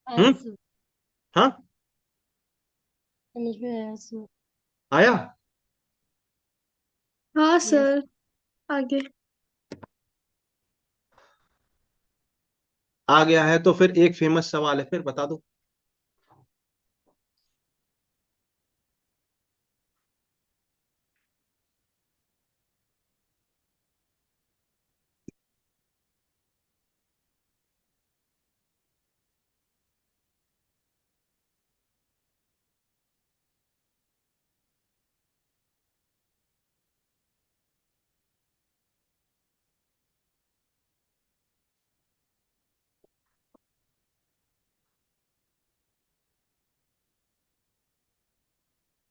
Speaker 2: आया
Speaker 1: हम्म।
Speaker 2: सर।
Speaker 1: हाँ,
Speaker 2: समझ में आया सर।
Speaker 1: आया।
Speaker 3: हाँ
Speaker 2: यस।
Speaker 3: सर। आगे।
Speaker 1: आ गया है तो फिर एक फेमस सवाल है, फिर बता दो।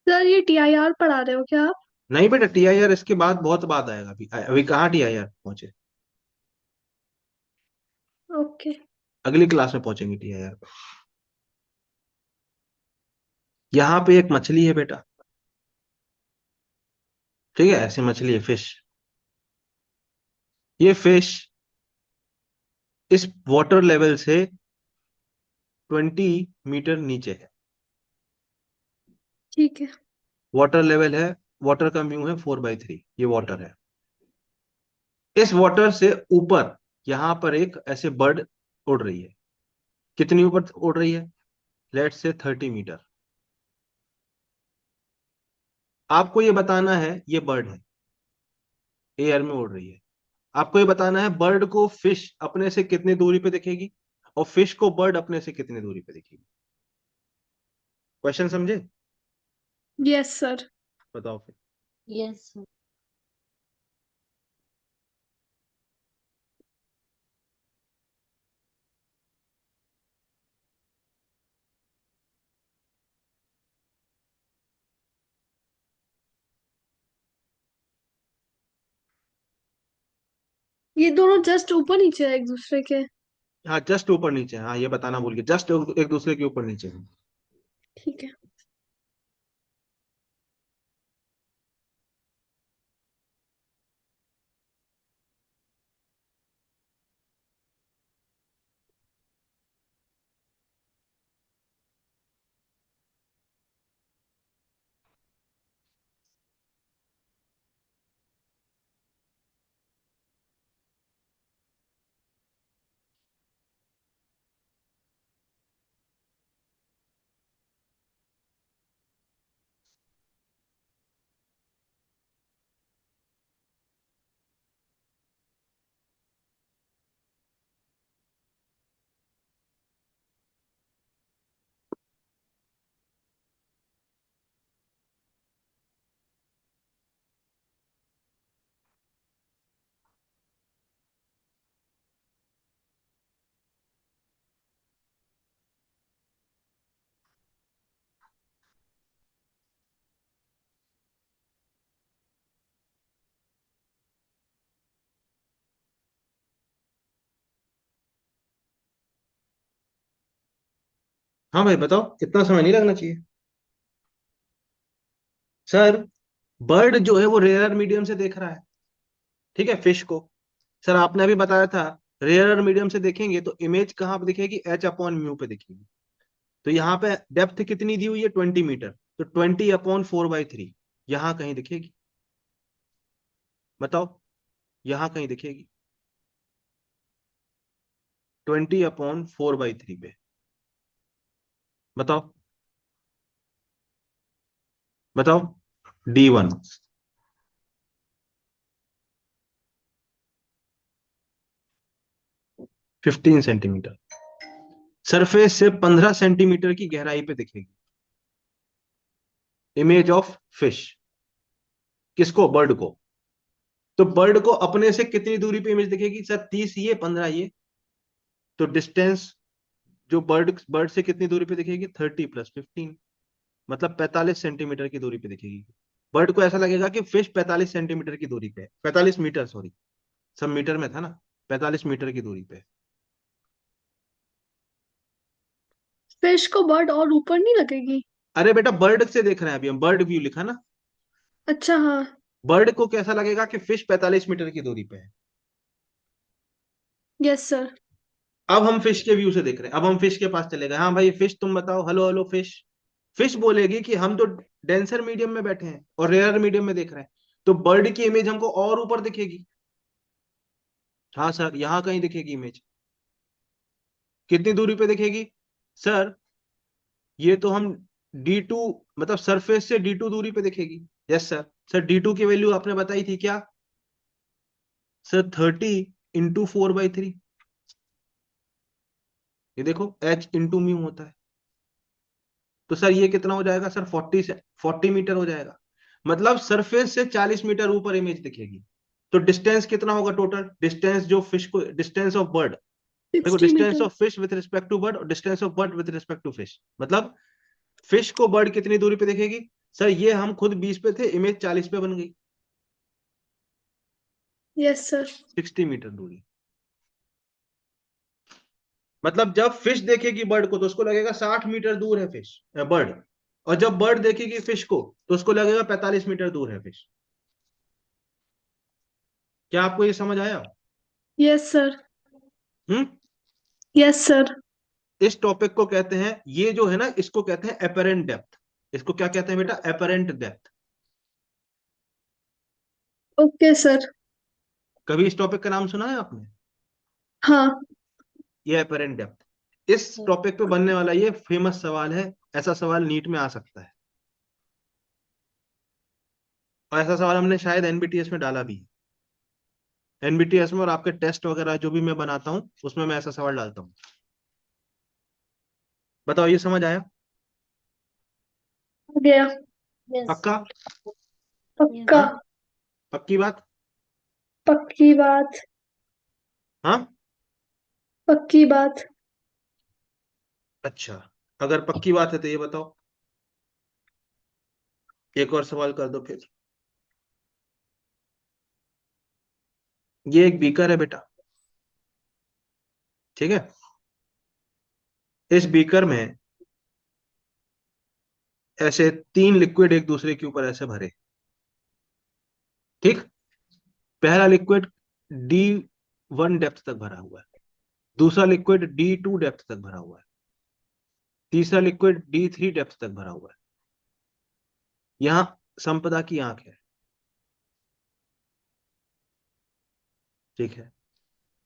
Speaker 3: सर ये TIR पढ़ा रहे हो क्या आप?
Speaker 1: नहीं बेटा, टीआईआर इसके बाद, बहुत बाद आएगा। अभी अभी कहाँ टीआईआर पहुंचे?
Speaker 3: ओके।
Speaker 1: अगली क्लास में पहुंचेंगे टीआईआर। यहाँ पे एक मछली है बेटा, ठीक है, ऐसी मछली है, फिश। ये फिश इस वाटर लेवल से 20 मीटर नीचे है।
Speaker 3: ठीक है।
Speaker 1: वाटर लेवल है, वाटर का म्यू है 4/3, ये वाटर है। इस वाटर से ऊपर यहां पर एक ऐसे बर्ड उड़ रही है। कितनी ऊपर उड़ रही है? लेट से 30 मीटर। आपको ये बताना है, ये बर्ड है, एयर में उड़ रही है। आपको ये बताना है बर्ड को फिश अपने से कितनी दूरी पे दिखेगी, और फिश को बर्ड अपने से कितनी दूरी पे दिखेगी। क्वेश्चन समझे?
Speaker 3: Yes sir.
Speaker 1: बताओ फिर।
Speaker 2: Yes sir.
Speaker 3: ये दोनों जस्ट ऊपर नीचे है एक दूसरे के?
Speaker 1: हाँ, जस्ट ऊपर नीचे, हाँ ये बताना भूल गया, जस्ट एक दूसरे के ऊपर नीचे है।
Speaker 3: ठीक है।
Speaker 1: हाँ भाई बताओ, इतना समय नहीं लगना चाहिए। सर, बर्ड जो है वो रेयर मीडियम से देख रहा है, ठीक है, फिश को। सर आपने अभी बताया था, रेयर मीडियम से देखेंगे तो इमेज कहाँ पे दिखेगी, h/μ पे दिखेगी। तो यहाँ पे डेप्थ कितनी दी हुई है, 20 मीटर, तो 20/4/3 यहाँ कहीं दिखेगी। बताओ, यहाँ कहीं दिखेगी 20/4/3 पे। बताओ, बताओ। D1 15 सेंटीमीटर, सरफेस से 15 सेंटीमीटर की गहराई पे दिखेगी इमेज ऑफ फिश। किसको? बर्ड को। तो बर्ड को अपने से कितनी दूरी पे इमेज दिखेगी सर? 30 ये, 15 ये। तो डिस्टेंस जो बर्ड बर्ड से कितनी दूरी पे दिखेगी? 30 + 15, मतलब 45 सेंटीमीटर की दूरी पे दिखेगी। बर्ड को ऐसा लगेगा कि फिश 45 सेंटीमीटर की दूरी पे है, 45 मीटर, सॉरी, सब मीटर में था ना, 45 मीटर की दूरी पे है।
Speaker 3: फिश को बर्ड और ऊपर नहीं लगेगी?
Speaker 1: अरे बेटा, बर्ड से देख रहे हैं अभी हम, बर्ड व्यू लिखा ना।
Speaker 3: अच्छा हाँ।
Speaker 1: बर्ड को कैसा लगेगा कि फिश 45 मीटर की दूरी पे है।
Speaker 3: Yes sir.
Speaker 1: अब हम फिश के व्यू से देख रहे हैं, अब हम फिश के पास चले गए। हाँ भाई फिश, तुम बताओ, हेलो हेलो फिश। फिश बोलेगी कि हम तो डेंसर मीडियम में बैठे हैं और रेयर मीडियम में देख रहे हैं, तो बर्ड की इमेज हमको और ऊपर दिखेगी। हाँ सर, यहाँ कहीं दिखेगी इमेज। कितनी दूरी पे दिखेगी सर? ये तो हम D2, मतलब सरफेस से D2 दूरी पे दिखेगी। Yes sir. सर D2 की वैल्यू आपने बताई थी क्या सर? 30 × 4/3। ये देखो H × म्यू होता है। तो सर ये कितना हो जाएगा सर? 40 मीटर हो जाएगा। मतलब सरफेस से 40 मीटर ऊपर इमेज दिखेगी। तो डिस्टेंस कितना होगा टोटल? डिस्टेंस जो फिश को, डिस्टेंस ऑफ बर्ड, देखो,
Speaker 3: 60 metre.
Speaker 1: Distance of fish with respect to bird और distance of bird with respect to fish, मतलब फिश को बर्ड कितनी दूरी पे देखेगी सर? ये हम खुद 20 पे थे, इमेज 40 पे बन गई।
Speaker 3: Yes sir.
Speaker 1: 60 मीटर दूरी। मतलब जब फिश देखेगी बर्ड को तो उसको लगेगा 60 मीटर दूर है फिश, बर्ड। और जब बर्ड देखेगी फिश को तो उसको लगेगा 45 मीटर दूर है फिश। क्या आपको ये समझ आया?
Speaker 3: Yes sir.
Speaker 1: हम्म।
Speaker 3: Yes sir.
Speaker 1: इस टॉपिक को कहते हैं, ये जो है ना, इसको कहते हैं एपरेंट डेप्थ। इसको क्या कहते हैं बेटा? Apparent depth.
Speaker 3: Okay sir.
Speaker 1: कभी इस टॉपिक का नाम सुना है आपने?
Speaker 3: हाँ।
Speaker 1: ये एपरेंट डेप्थ। इस टॉपिक पे बनने वाला ये फेमस सवाल है। ऐसा सवाल नीट में आ सकता है, और ऐसा सवाल हमने शायद एनबीटीएस में डाला भी है। एनबीटीएस में और आपके टेस्ट वगैरह जो भी मैं बनाता हूं उसमें मैं ऐसा सवाल डालता हूं। बताओ, ये समझ आया?
Speaker 3: हो गया।
Speaker 2: यस।
Speaker 1: पक्का?
Speaker 3: पक्का।
Speaker 1: हाँ, पक्की बात।
Speaker 3: पक्की बात।
Speaker 1: हाँ,
Speaker 3: पक्की बात।
Speaker 1: अच्छा। अगर पक्की बात है तो ये बताओ, एक और सवाल कर दो फिर। ये एक बीकर है बेटा, ठीक है? इस बीकर में ऐसे 3 लिक्विड एक दूसरे के ऊपर ऐसे भरे, ठीक? पहला लिक्विड D1 डेप्थ तक भरा हुआ है, दूसरा लिक्विड D2 डेप्थ तक भरा हुआ है, तीसरा लिक्विड D3 डेप्थ तक भरा हुआ है। यहां संपदा की आंख है, ठीक है?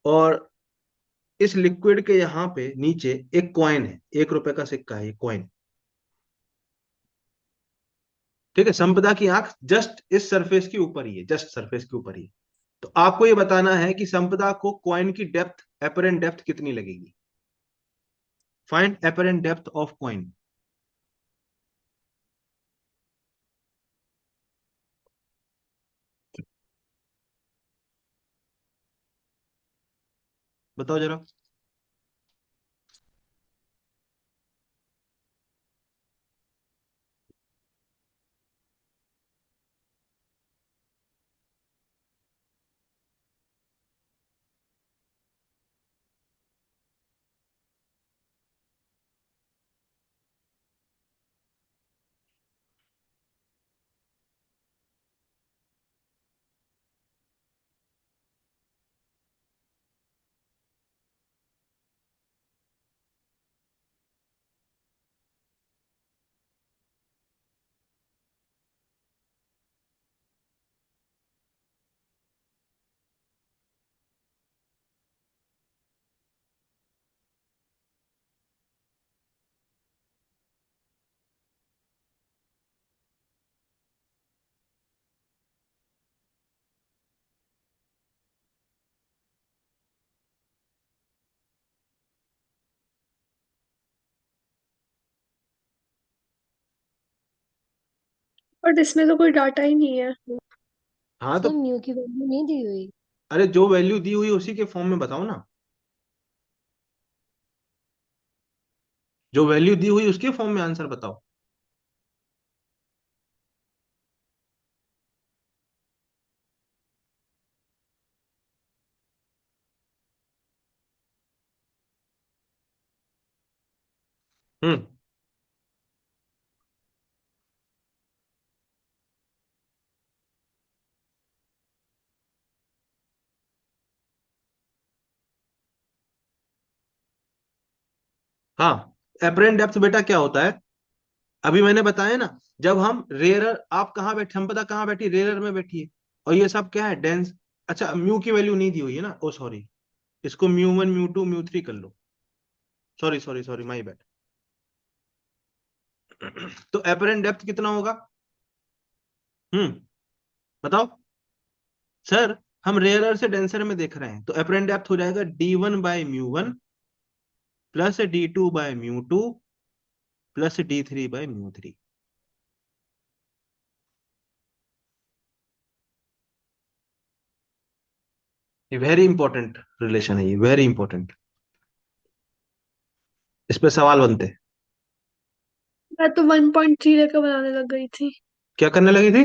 Speaker 1: और इस लिक्विड के यहाँ पे नीचे एक कॉइन है, 1 रुपए का सिक्का है ये कॉइन, ठीक है? संपदा की आंख जस्ट इस सरफेस के ऊपर ही है, जस्ट सरफेस के ऊपर ही है। तो आपको ये बताना है कि संपदा को कॉइन की डेप्थ, एपरेंट डेप्थ कितनी लगेगी। Find apparent depth of coin. बताओ जरा।
Speaker 3: बट इसमें तो कोई डाटा ही नहीं है।
Speaker 1: हाँ तो
Speaker 2: सर म्यू की वैल्यू नहीं दी हुई।
Speaker 1: अरे जो वैल्यू दी हुई उसी के फॉर्म में बताओ ना, जो वैल्यू दी हुई उसके फॉर्म में आंसर बताओ। हम्म। हाँ, एपरेंट डेप्थ बेटा क्या होता है, अभी मैंने बताया ना, जब हम रेयरर, आप कहाँ बैठे, हम पता कहाँ बैठी, रेयरर में बैठी है, और ये सब क्या है, डेंस। अच्छा, म्यू की वैल्यू नहीं दी हुई है ना, ओ सॉरी, इसको म्यू 1 म्यू 2 म्यू 3 कर लो, sorry sorry sorry, my bad. तो एपरेंट डेप्थ कितना होगा? बताओ सर, हम रेयरर से डेंसर में देख रहे हैं, तो एपरेंट डेप्थ हो जाएगा d1/μ1 plus d2/μ2 plus d3/μ3। ये वेरी इंपॉर्टेंट रिलेशन है, ये वेरी इंपॉर्टेंट, इस पे सवाल बनते हैं।
Speaker 3: मैं तो 1.3 लेकर बनाने लग गई थी।
Speaker 1: क्या करने लगी थी?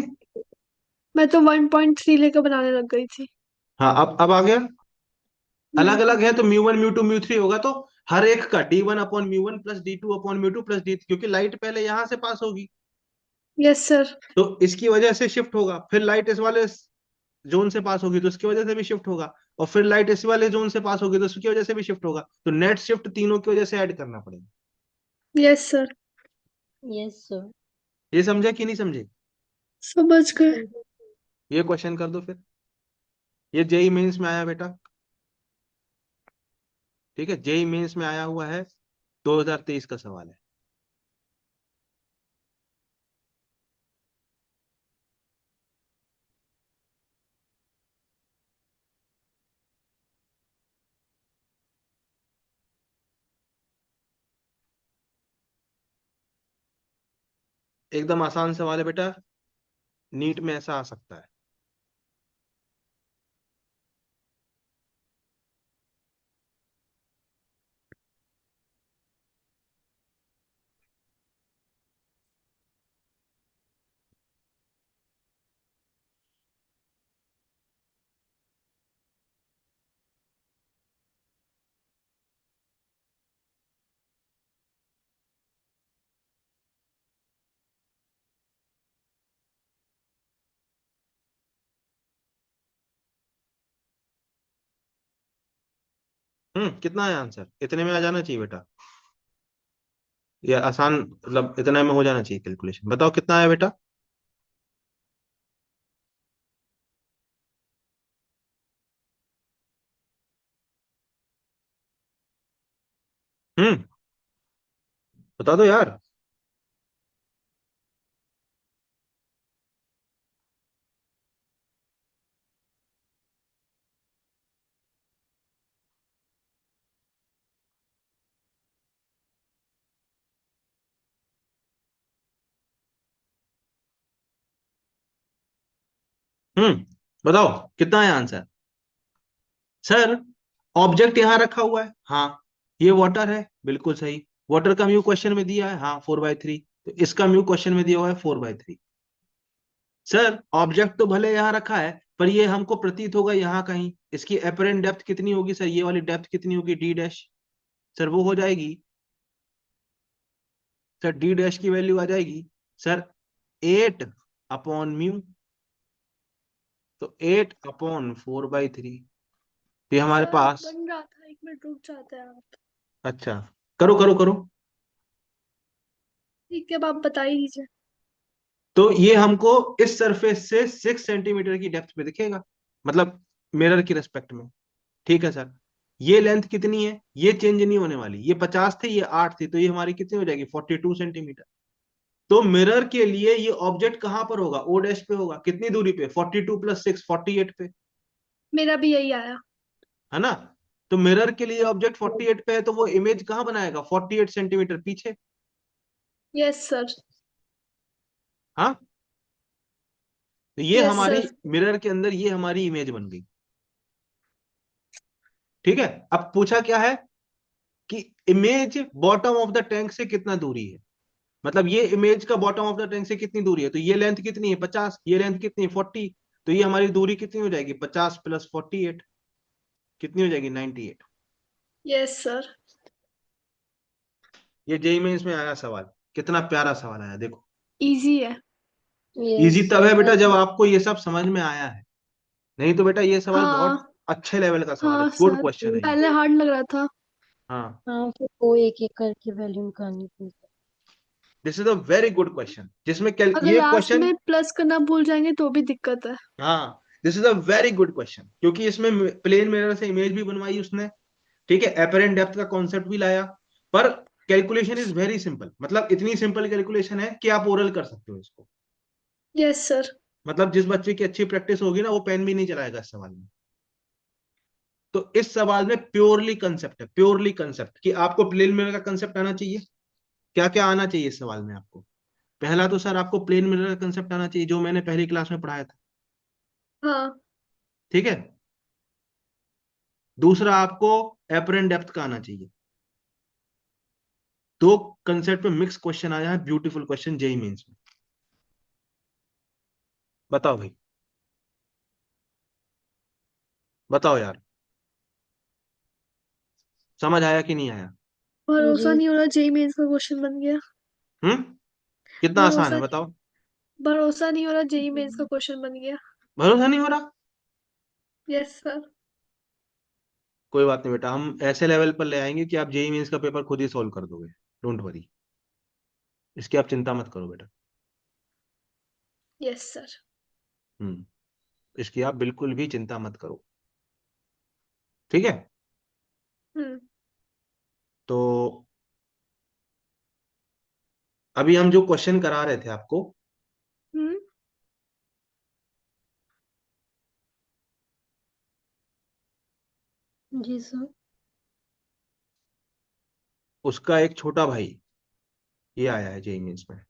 Speaker 3: मैं तो 1.3 लेकर बनाने लग गई थी।
Speaker 1: हाँ, अब आ गया। अलग
Speaker 3: हम्म।
Speaker 1: अलग है तो म्यू 1 म्यू 2 म्यू 3 होगा, तो हर एक का d1/μ1 plus d2/μ2 plus d, क्योंकि लाइट पहले यहां से पास होगी,
Speaker 3: यस सर।
Speaker 1: तो इसकी वजह से शिफ्ट होगा, फिर लाइट इस वाले जोन से पास होगी तो उसकी वजह से भी शिफ्ट होगा, और फिर लाइट इस वाले जोन से पास होगी तो उसकी वजह से भी शिफ्ट होगा, तो नेट शिफ्ट तीनों की वजह से ऐड करना पड़ेगा।
Speaker 3: Yes sir.
Speaker 2: Yes sir.
Speaker 1: ये समझे कि नहीं समझे?
Speaker 3: समझ गए।
Speaker 1: ये क्वेश्चन कर दो फिर, ये जेई मेंस में आया बेटा, ठीक है, जेई मेंस में आया हुआ है, 2023 का सवाल है। एकदम आसान सवाल है बेटा, नीट में ऐसा आ सकता है। कितना है आंसर, इतने में आ जाना चाहिए बेटा, ये आसान, मतलब इतने में हो जाना चाहिए कैलकुलेशन, बताओ कितना है बेटा। हम्म बता दो यार। बताओ कितना है आंसर। सर, ऑब्जेक्ट यहां रखा हुआ है, हाँ, ये वाटर है, बिल्कुल सही, वाटर का म्यू क्वेश्चन में दिया है, हाँ 4/3, तो इसका म्यू क्वेश्चन में दिया हुआ है 4/3। सर, ऑब्जेक्ट तो भले यहाँ रखा है, पर ये हमको प्रतीत होगा यहाँ कहीं, इसकी अपरेंट डेप्थ कितनी होगी सर, ये वाली डेप्थ कितनी होगी, डी डैश, सर वो हो जाएगी, सर डी डैश की वैल्यू आ जाएगी सर 8/μ, तो 8/4/3, तो ये हमारे
Speaker 3: सर
Speaker 1: पास,
Speaker 3: बन रहा था, 1 मिनट रुक जाते हैं आप।
Speaker 1: अच्छा, करो करो करो।
Speaker 3: ठीक है, अब आप बता ही दीजिए।
Speaker 1: तो ये हमको इस सरफेस से 6 सेंटीमीटर की डेप्थ पे दिखेगा, मतलब मिरर की रेस्पेक्ट में, ठीक है सर। ये लेंथ कितनी है, ये चेंज नहीं होने वाली, ये 50 थी, ये 8 थी, तो ये हमारी कितनी हो जाएगी, 42 सेंटीमीटर। तो मिरर के लिए ये ऑब्जेक्ट कहां पर होगा, ओ डैश पे होगा, कितनी दूरी पे, 42 + 6 48 पे,
Speaker 3: मेरा भी यही आया।
Speaker 1: है ना। तो मिरर के लिए ऑब्जेक्ट 48 पे है, तो वो इमेज कहां बनाएगा, 48 सेंटीमीटर पीछे।
Speaker 3: Yes sir.
Speaker 1: हाँ, तो ये
Speaker 3: यस
Speaker 1: हमारी
Speaker 3: सर।
Speaker 1: मिरर के अंदर ये हमारी इमेज बन गई। ठीक है, अब पूछा क्या है कि image bottom of the tank से कितना दूरी है, मतलब ये इमेज का बॉटम ऑफ द टैंक से कितनी दूरी है, तो ये लेंथ कितनी है 50, ये लेंथ कितनी है 40, तो ये हमारी दूरी कितनी हो जाएगी 50 प्लस 48, कितनी हो जाएगी 98।
Speaker 3: Yes sir.
Speaker 1: ये जेईई मेंस में आया सवाल, कितना प्यारा सवाल आया देखो।
Speaker 3: इजी है।
Speaker 2: यस
Speaker 1: इजी तब है बेटा
Speaker 2: आई
Speaker 1: जब
Speaker 2: थिंक।
Speaker 1: आपको ये सब समझ में आया है, नहीं तो बेटा ये सवाल बहुत
Speaker 3: हाँ।
Speaker 1: अच्छे लेवल का सवाल है,
Speaker 3: हाँ
Speaker 1: गुड
Speaker 3: सर,
Speaker 1: क्वेश्चन है ये।
Speaker 3: पहले हार्ड लग रहा था।
Speaker 1: हाँ,
Speaker 2: हाँ, फिर वो एक एक करके वैल्यू निकालनी थी।
Speaker 1: This is a very good question जिसमें
Speaker 3: अगर
Speaker 1: ये
Speaker 3: लास्ट
Speaker 1: क्वेश्चन,
Speaker 3: में प्लस करना भूल जाएंगे तो भी दिक्कत है।
Speaker 1: हाँ this is a very good question, क्योंकि इसमें प्लेन मिरर से इमेज भी बनवाई उसने, ठीक है, एपरेंट डेप्थ का कॉन्सेप्ट भी लाया, पर कैलकुलेशन इज वेरी सिंपल, मतलब इतनी सिंपल कैलकुलेशन है कि आप ओरल कर सकते हो इसको।
Speaker 3: Yes sir.
Speaker 1: मतलब जिस बच्चे की अच्छी प्रैक्टिस होगी ना वो पेन भी नहीं चलाएगा इस सवाल में। तो इस सवाल में प्योरली कंसेप्ट है, प्योरली कंसेप्ट, कि आपको प्लेन मिरर का कंसेप्ट आना चाहिए। क्या क्या आना चाहिए इस सवाल में आपको? पहला तो सर आपको प्लेन मिरर का कंसेप्ट आना चाहिए जो मैंने पहली क्लास में पढ़ाया था,
Speaker 3: हाँ।
Speaker 1: ठीक है। दूसरा आपको एपरेंट डेप्थ का आना चाहिए। दो कंसेप्ट में मिक्स क्वेश्चन आया है, ब्यूटीफुल क्वेश्चन जेई मेंस में। बताओ भाई, बताओ यार, समझ आया कि नहीं आया?
Speaker 3: भरोसा
Speaker 2: जी।
Speaker 3: नहीं हो रहा, जेई मेंस का क्वेश्चन बन गया।
Speaker 1: कितना आसान
Speaker 3: भरोसा
Speaker 1: है
Speaker 3: नहीं।
Speaker 1: बताओ?
Speaker 3: भरोसा नहीं हो रहा, जेई मेंस का क्वेश्चन बन गया।
Speaker 1: भरोसा नहीं हो रहा?
Speaker 3: Yes sir.
Speaker 1: कोई बात नहीं बेटा, हम ऐसे लेवल पर ले आएंगे कि आप जेई मेंस का पेपर खुद ही सॉल्व कर दोगे, डोंट वरी, इसकी आप चिंता मत करो बेटा।
Speaker 3: Yes sir.
Speaker 1: हम्म इसकी आप बिल्कुल भी चिंता मत करो, ठीक है।
Speaker 3: हम्म।
Speaker 1: तो अभी हम जो क्वेश्चन करा रहे थे आपको,
Speaker 3: हम्म।
Speaker 2: जी सर।
Speaker 1: उसका एक छोटा भाई ये आया है जेई मेंस में।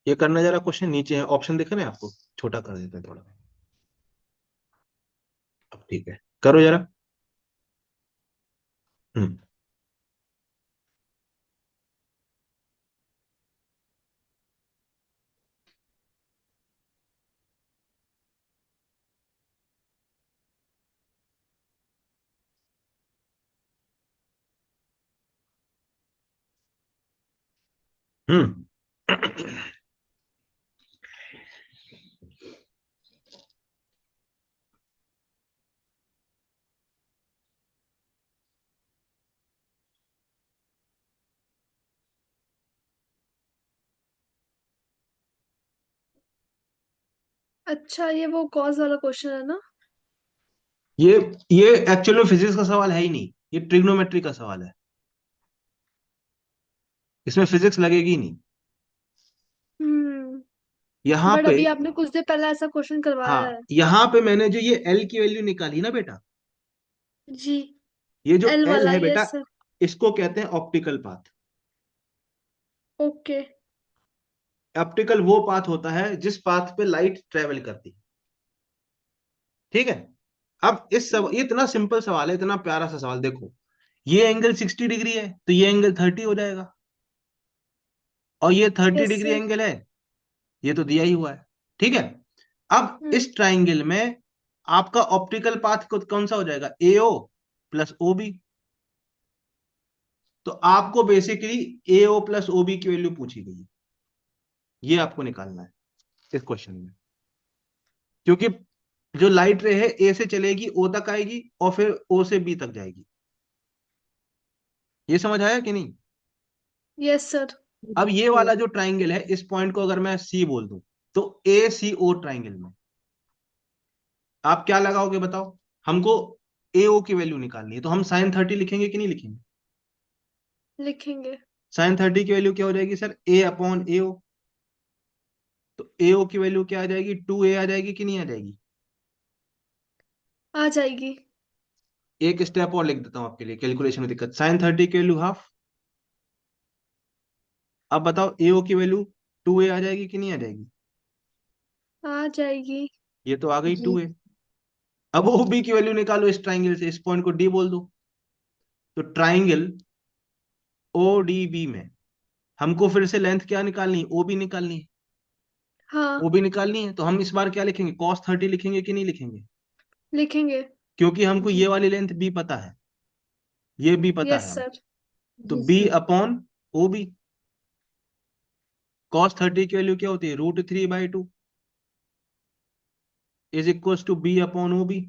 Speaker 1: ये करना जरा, क्वेश्चन नीचे है, ऑप्शन दिख रहे हैं आपको, छोटा कर देते हैं थोड़ा, अब ठीक है, करो जरा। हम्म हम्म
Speaker 3: अच्छा, ये वो कॉज वाला क्वेश्चन है ना?
Speaker 1: ये ये एक्चुअल में फिजिक्स का सवाल है ही नहीं, ये ट्रिग्नोमेट्री का सवाल है, इसमें फिजिक्स लगेगी ही नहीं।
Speaker 3: हम्म।
Speaker 1: यहाँ
Speaker 3: बट
Speaker 1: पे,
Speaker 3: अभी आपने कुछ देर पहले ऐसा क्वेश्चन करवाया
Speaker 1: हाँ
Speaker 3: है।
Speaker 1: यहाँ पे मैंने जो ये एल की वैल्यू निकाली ना बेटा,
Speaker 3: जी।
Speaker 1: ये जो
Speaker 3: एल
Speaker 1: एल
Speaker 3: वाला,
Speaker 1: है बेटा,
Speaker 3: यस सर।
Speaker 1: इसको कहते हैं ऑप्टिकल पाथ।
Speaker 3: ओके।
Speaker 1: ऑप्टिकल वो पाथ होता है जिस पाथ पे लाइट ट्रेवल करती है, ठीक है। अब ये इतना सिंपल सवाल है, इतना प्यारा सा सवाल, देखो ये एंगल 60 डिग्री है तो ये एंगल 30 हो जाएगा, और ये 30
Speaker 3: यस
Speaker 1: डिग्री
Speaker 3: सर।
Speaker 1: एंगल है, ये तो दिया ही हुआ है, ठीक है। अब
Speaker 3: हम्म।
Speaker 1: इस ट्राइंगल में आपका ऑप्टिकल पाथ कौन सा हो जाएगा, एओ प्लस ओबी। तो आपको बेसिकली एओ प्लस ओबी की वैल्यू पूछी गई है, ये आपको निकालना है इस क्वेश्चन में, क्योंकि जो लाइट रे है ए से चलेगी ओ तक आएगी और फिर ओ से बी तक जाएगी। ये समझ आया कि नहीं?
Speaker 3: Yes sir.
Speaker 1: अब ये
Speaker 2: यस।
Speaker 1: वाला जो ट्राइंगल है, इस पॉइंट को अगर मैं सी बोल दूं, तो ए सी ओ ट्राइंगल में आप क्या लगाओगे बताओ? हमको एओ की वैल्यू निकालनी है, तो हम साइन 30 लिखेंगे कि नहीं लिखेंगे?
Speaker 3: लिखेंगे।
Speaker 1: साइन 30 की वैल्यू क्या हो जाएगी सर, ए अपॉन ए ओ। तो ए ओ की वैल्यू क्या आ जाएगी, 2a आ जाएगी कि नहीं आ जाएगी?
Speaker 3: आ जाएगी।
Speaker 1: एक स्टेप और लिख देता हूं आपके लिए, कैलकुलेशन में दिक्कत। साइन 30 की वैल्यू हाफ। अब बताओ ए ओ की वैल्यू 2a आ जाएगी कि नहीं आ जाएगी?
Speaker 3: आ जाएगी।
Speaker 1: ये तो आ गई
Speaker 2: जी
Speaker 1: 2a। अब ओ बी की वैल्यू निकालो इस ट्राइंगल से, इस पॉइंट को डी बोल दो। तो ट्राइंगल ओ डी बी में हमको फिर से लेंथ क्या निकालनी है, ओ बी निकालनी है।
Speaker 3: हाँ।
Speaker 1: ओ बी निकालनी है तो हम इस बार क्या लिखेंगे, cos 30 लिखेंगे कि नहीं लिखेंगे?
Speaker 3: लिखेंगे।
Speaker 1: क्योंकि हमको
Speaker 2: जी
Speaker 1: ये वाली लेंथ बी पता है, ये बी पता
Speaker 3: यस
Speaker 1: है हमको।
Speaker 3: सर।
Speaker 1: तो
Speaker 2: जी
Speaker 1: B
Speaker 2: sir.
Speaker 1: Upon O B. cos 30 की वैल्यू क्या होती है, √3/2 is equal to B upon O B.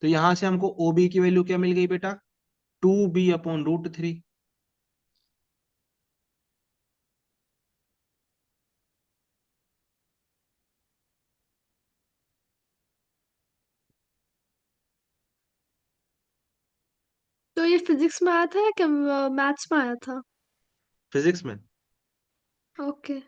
Speaker 1: तो यहां से हमको ओ बी की वैल्यू क्या मिल गई बेटा, 2b/√3।
Speaker 3: तो ये फिजिक्स में आया था या क्या मैथ्स में आया था?
Speaker 1: फिजिक्स में।
Speaker 3: ओके।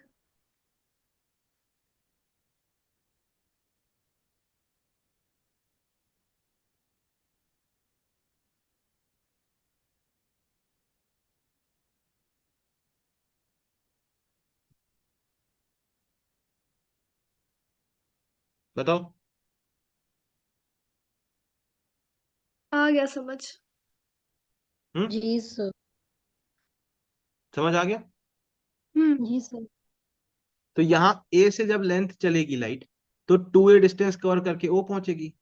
Speaker 1: बताओ।
Speaker 3: आ गया समझ।
Speaker 1: हम्म,
Speaker 2: जी सर।
Speaker 1: समझ आ गया।
Speaker 3: हम्म।
Speaker 2: जी सर।
Speaker 1: तो यहाँ ए से जब लेंथ चलेगी लाइट, तो 2a डिस्टेंस कवर करके ओ पहुंचेगी,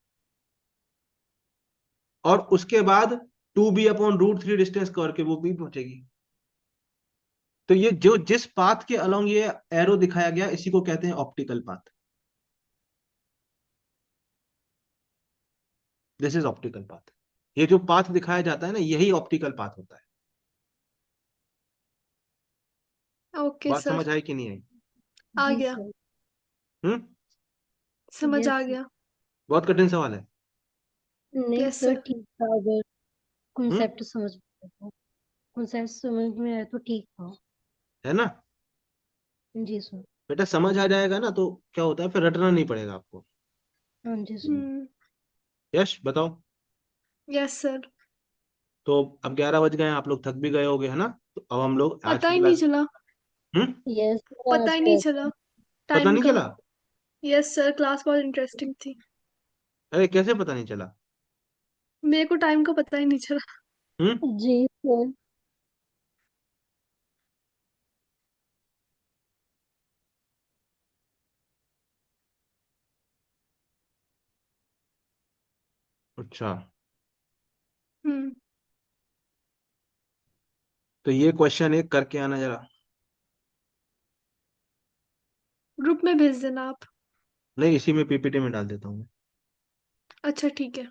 Speaker 1: और उसके बाद 2b/√3 डिस्टेंस कवर के वो बी पहुंचेगी। तो ये जो जिस पाथ के अलोंग ये एरो दिखाया गया, इसी को कहते हैं optical path. This is optical path. ये जो पाथ दिखाया जाता है ना, यही ऑप्टिकल पाथ होता है।
Speaker 3: ओके
Speaker 1: बात समझ
Speaker 3: सर।
Speaker 1: आई कि नहीं आई?
Speaker 3: आ
Speaker 2: जी
Speaker 3: गया।
Speaker 2: सर।
Speaker 1: हम्म।
Speaker 3: समझ आ
Speaker 2: यस सर।
Speaker 3: गया।
Speaker 1: बहुत कठिन सवाल है।
Speaker 2: नहीं
Speaker 3: यस
Speaker 2: सर,
Speaker 3: सर।
Speaker 2: ठीक था। अगर
Speaker 1: हम्म।
Speaker 2: कॉन्सेप्ट समझ में आया तो, कॉन्सेप्ट समझ में आया तो ठीक था।
Speaker 1: है ना?
Speaker 2: जी सर।
Speaker 1: बेटा समझ आ जाएगा ना तो क्या होता है, फिर रटना नहीं पड़ेगा आपको।
Speaker 2: हाँ जी सर।
Speaker 3: हम्म।
Speaker 1: यश बताओ।
Speaker 3: Yes sir.
Speaker 1: तो अब 11 बज गए हैं, आप लोग थक भी गए होगे, है ना? तो अब हम लोग आज
Speaker 3: पता
Speaker 1: की
Speaker 3: ही नहीं
Speaker 1: क्लास।
Speaker 3: चला।
Speaker 1: हम्म।
Speaker 2: यस सर,
Speaker 3: पता
Speaker 2: आज
Speaker 3: ही नहीं
Speaker 2: कैसे।
Speaker 3: चला
Speaker 1: पता
Speaker 3: टाइम
Speaker 1: नहीं
Speaker 3: का।
Speaker 1: चला?
Speaker 3: यस सर, क्लास बहुत इंटरेस्टिंग थी।
Speaker 1: अरे कैसे पता नहीं चला?
Speaker 3: मेरे को टाइम का पता ही नहीं चला।
Speaker 1: हम्म।
Speaker 2: जी सर।
Speaker 1: अच्छा।
Speaker 3: हम्म।
Speaker 1: तो ये क्वेश्चन एक करके आना जरा।
Speaker 3: ग्रुप में भेज देना आप।
Speaker 1: नहीं, इसी में पीपीटी में डाल देता हूँ मैं।
Speaker 3: अच्छा ठीक है।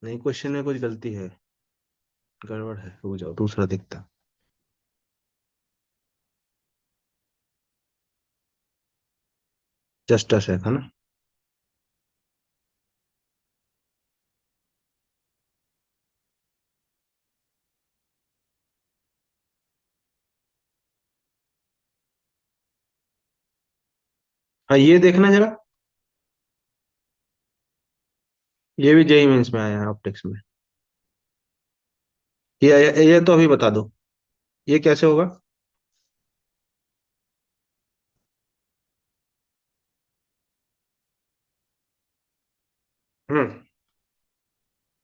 Speaker 1: नहीं, क्वेश्चन में कुछ गलती है, गड़बड़ है, रुक जाओ, दूसरा दिखता। जस्ट अ सेकंड, है ना? हाँ, ये देखना जरा। ये भी जेई मेंस में आया है ऑप्टिक्स में। ये तो अभी बता दो, ये कैसे होगा? हम्म।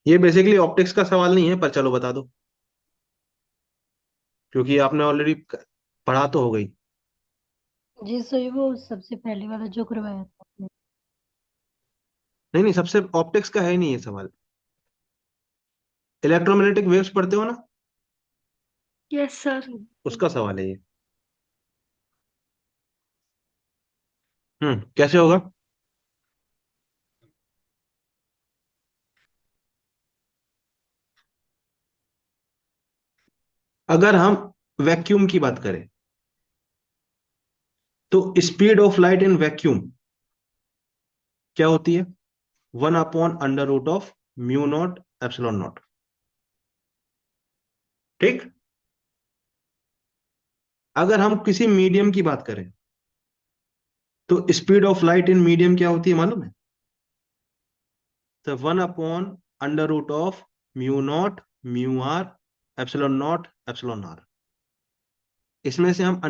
Speaker 1: ये बेसिकली ऑप्टिक्स का सवाल नहीं है, पर चलो बता दो, क्योंकि आपने ऑलरेडी पढ़ा तो हो गई।
Speaker 2: जी सर, वो सबसे पहले वाला जो करवाया था आपने।
Speaker 1: नहीं नहीं, सबसे ऑप्टिक्स का है ही नहीं ये सवाल। इलेक्ट्रोमैग्नेटिक वेव्स पढ़ते हो ना,
Speaker 3: यस सर।
Speaker 1: उसका सवाल है ये। कैसे होगा? अगर हम वैक्यूम की बात करें तो speed of light in vacuum क्या होती है? 1/√ऑफ म्यू नॉट एप्सिलॉन नॉट। ठीक। अगर हम किसी मीडियम की बात करें तो speed of light in medium क्या होती है मालूम है? तो 1/√ऑफ mu not mu R epsilon not epsilon R. इसमें से हम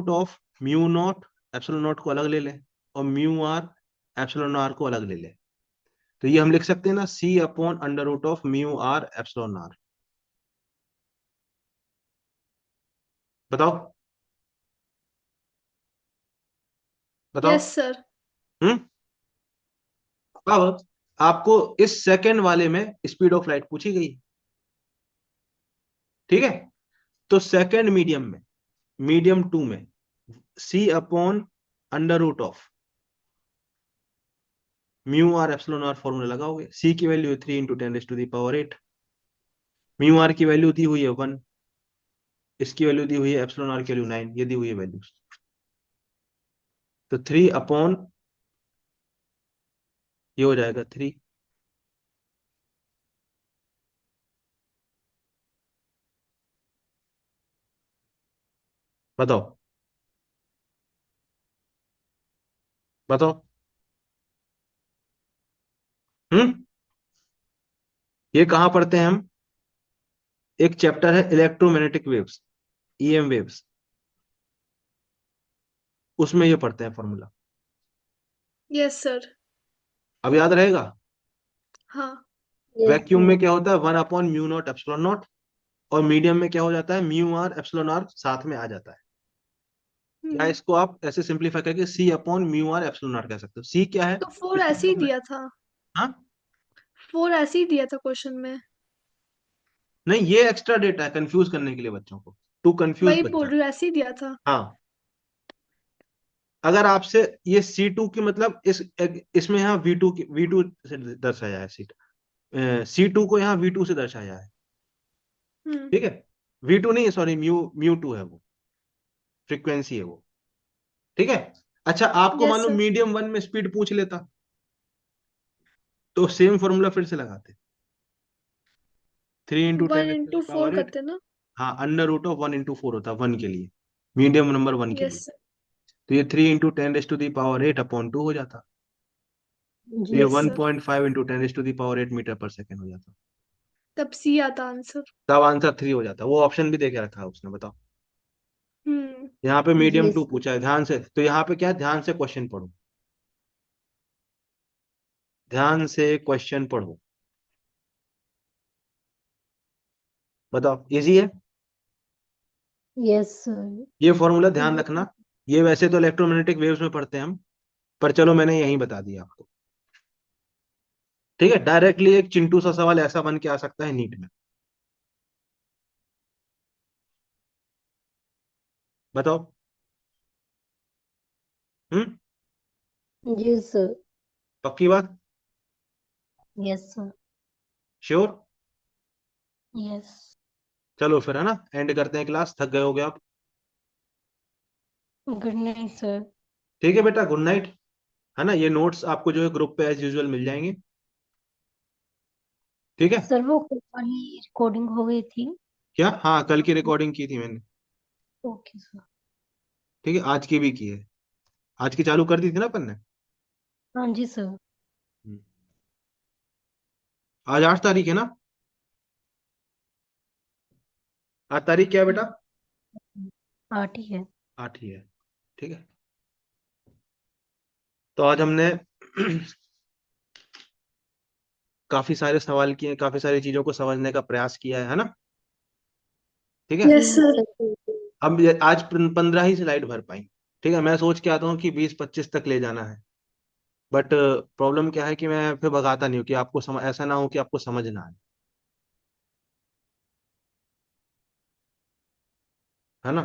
Speaker 1: √ऑफ म्यू नॉट एप्सिलॉन नॉट को अलग ले लें और म्यू आर एप्सिलॉन आर को अलग ले लें। तो ये हम लिख सकते हैं ना, C/√ऑफ म्यू आर एप्सिलॉन आर। बताओ। बताओ।
Speaker 3: Yes sir.
Speaker 1: हम्म। अब आपको इस सेकंड वाले में स्पीड ऑफ लाइट पूछी गई। ठीक है। तो सेकंड मीडियम में, मीडियम 2 में C/√ऑफ mu R epsilon R formula लगाओगे। C की वैल्यू 3 × 10⁸ म्यू आर की वैल्यू दी हुई है 1, इसकी वैल्यू दी हुई है एप्सिलॉन आर की वैल्यू 9, ये दी हुई है वैल्यू। तो 3 ये हो जाएगा 3। बताओ। बताओ। हम्म। ये कहां पढ़ते हैं हम? एक चैप्टर है इलेक्ट्रोमैग्नेटिक वेव्स, EM वेव्स, उसमें ये पढ़ते हैं फॉर्मूला।
Speaker 3: Yes sir.
Speaker 1: अब याद रहेगा।
Speaker 3: हाँ।
Speaker 2: Yes
Speaker 1: vacuum
Speaker 2: sir.
Speaker 1: में क्या होता है? 1/म्यू नॉट एप्सिलॉन नॉट। और मीडियम में क्या हो जाता है? म्यू आर एप्सिलॉन आर साथ में आ जाता है। या
Speaker 3: हम्म।
Speaker 1: इसको आप ऐसे सिंप्लीफाई करके C/म्यू आर एप्सिलॉन आर कह सकते हो। सी क्या है?
Speaker 3: तो 4 ऐसे ही दिया था।
Speaker 1: हाँ।
Speaker 3: 4 ऐसे ही दिया था क्वेश्चन में।
Speaker 1: नहीं, ये एक्स्ट्रा डेटा है कंफ्यूज करने के लिए बच्चों को, टू कंफ्यूज
Speaker 3: वही बोल
Speaker 1: बच्चा।
Speaker 3: रही हूँ, ऐसे ही दिया था।
Speaker 1: हाँ। अगर आपसे ये C2 की मतलब इसमें यहाँ V2 की V2 से दर्शाया है, C2 को यहाँ V2 से दर्शाया है।
Speaker 3: हम्म।
Speaker 1: ठीक है। V2 नहीं, सॉरी, म्यू म्यू टू है वो, फ्रीक्वेंसी है वो। ठीक है। अच्छा, आपको मान
Speaker 3: यस
Speaker 1: लो
Speaker 3: सर।
Speaker 1: मीडियम 1 में स्पीड पूछ लेता तो सेम फॉर्मूला फिर से लगाते। 3 × 10
Speaker 3: वन इंटू फोर
Speaker 1: पावर 8।
Speaker 3: करते ना।
Speaker 1: हाँ, √ऑफ 1/4 होता है 1 के लिए, मीडियम नंबर 1 के लिए।
Speaker 3: Yes sir.
Speaker 1: तो ये 3 × 10⁸ हो जाता। तो ये
Speaker 3: यस
Speaker 2: जी।
Speaker 3: सर।
Speaker 1: 1.5 × 10⁸ मीटर पर सेकेंड हो जाता।
Speaker 3: तब सी आता आंसर।
Speaker 1: तब आंसर 3 हो जाता। वो ऑप्शन भी दे के रखा है उसने। बताओ।
Speaker 3: हम्म।
Speaker 1: यहाँ पे मीडियम
Speaker 2: जी
Speaker 1: 2
Speaker 2: सर।
Speaker 1: पूछा है, ध्यान से। तो यहाँ पे क्या है? ध्यान से क्वेश्चन पढ़ो, ध्यान से क्वेश्चन पढ़ो। बताओ, इजी है।
Speaker 2: Yes sir.
Speaker 1: ये फॉर्मूला ध्यान रखना। ये वैसे तो इलेक्ट्रोमैग्नेटिक वेव्स में पढ़ते हैं हम, पर चलो मैंने यही बता दिया आपको। ठीक है। डायरेक्टली एक चिंटू सा सवाल ऐसा बन के आ सकता है नीट में। बताओ। हम्म।
Speaker 2: जी सर।
Speaker 1: पक्की बात?
Speaker 2: Yes sir.
Speaker 1: श्योर?
Speaker 2: यस।
Speaker 1: चलो फिर, है ना, एंड करते हैं क्लास, थक गए होगे आप।
Speaker 2: Good night sir.
Speaker 1: ठीक है बेटा, गुड नाइट। है ना, ये नोट्स आपको जो है ग्रुप पे एज यूजुअल मिल जाएंगे। ठीक है।
Speaker 2: सर वो कल वाली रिकॉर्डिंग हो गई थी?
Speaker 1: क्या? हाँ, कल की रिकॉर्डिंग की थी मैंने।
Speaker 2: Okay sir.
Speaker 1: ठीक है, आज की भी की है। आज की चालू कर दी थी ना अपन ने।
Speaker 2: हाँ जी सर।
Speaker 1: हम्म। आज 8 तारीख है ना? आज तारीख क्या है बेटा?
Speaker 2: 8 ही है।
Speaker 1: 8 ही है। ठीक है। तो आज हमने काफी सारे सवाल किए, काफी सारी चीजों को समझने का प्रयास किया है ना? ठीक है।
Speaker 2: जी
Speaker 3: यस सर।
Speaker 2: सर।
Speaker 1: अब आज 15 ही स्लाइड भर पाई। ठीक है, मैं सोच के आता हूँ कि 20-25 तक ले जाना है। बट प्रॉब्लम क्या है कि मैं फिर भगाता नहीं हूँ कि आपको ऐसा ना हो कि आपको समझ ना आए। है ना?